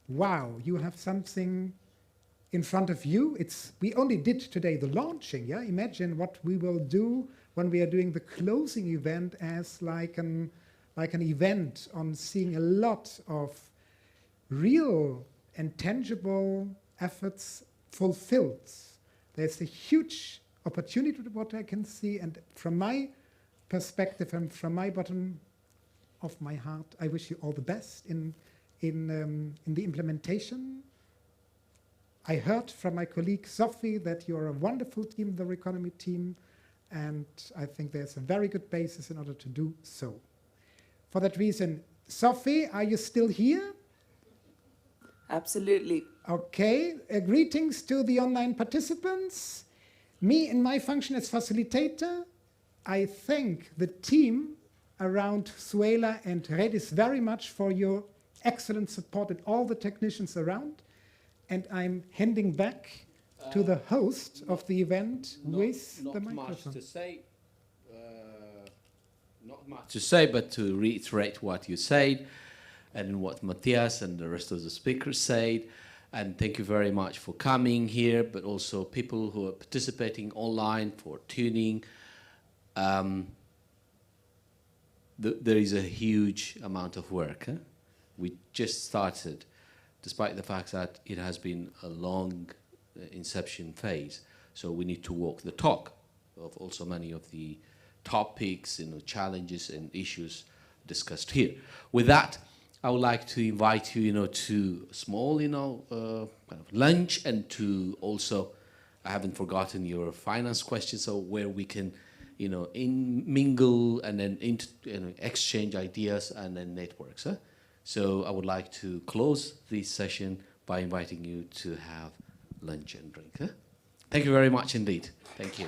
Wow, you have something in front of you. We only did today the launching, yeah? Imagine what we will do when we are doing the closing event as like an event on seeing a lot of real and tangible efforts fulfilled. There's a huge opportunity to what I can see, and from my perspective and from my bottom of my heart, I wish you all the best in the implementation. I heard from my colleague Sophie that you're a wonderful team, the RECONOMY team, and I think there's a very good basis in order to do so. For that reason, Sophie, are you still here? Absolutely. Okay, greetings to the online participants. Me in my function as facilitator, I thank the team around Suela and Redis very much for your excellent support and all the technicians around. And I'm handing back to the host of the event with not the much microphone. to say. Not much to say, but to reiterate what you said and what Matthias and the rest of the speakers said. And thank you very much for coming here, but also people who are participating online for tuning. There is a huge amount of work. We just started, despite the fact that it has been a long inception phase. So we need to walk the talk of also many of the topics, challenges and issues discussed here. With that, I would like to invite you, to a small, kind of lunch, and to also, I haven't forgotten your finance questions, so where we can, mingle and then exchange ideas and then networks. So I would like to close this session by inviting you to have lunch and drink. Thank you very much indeed. Thank you.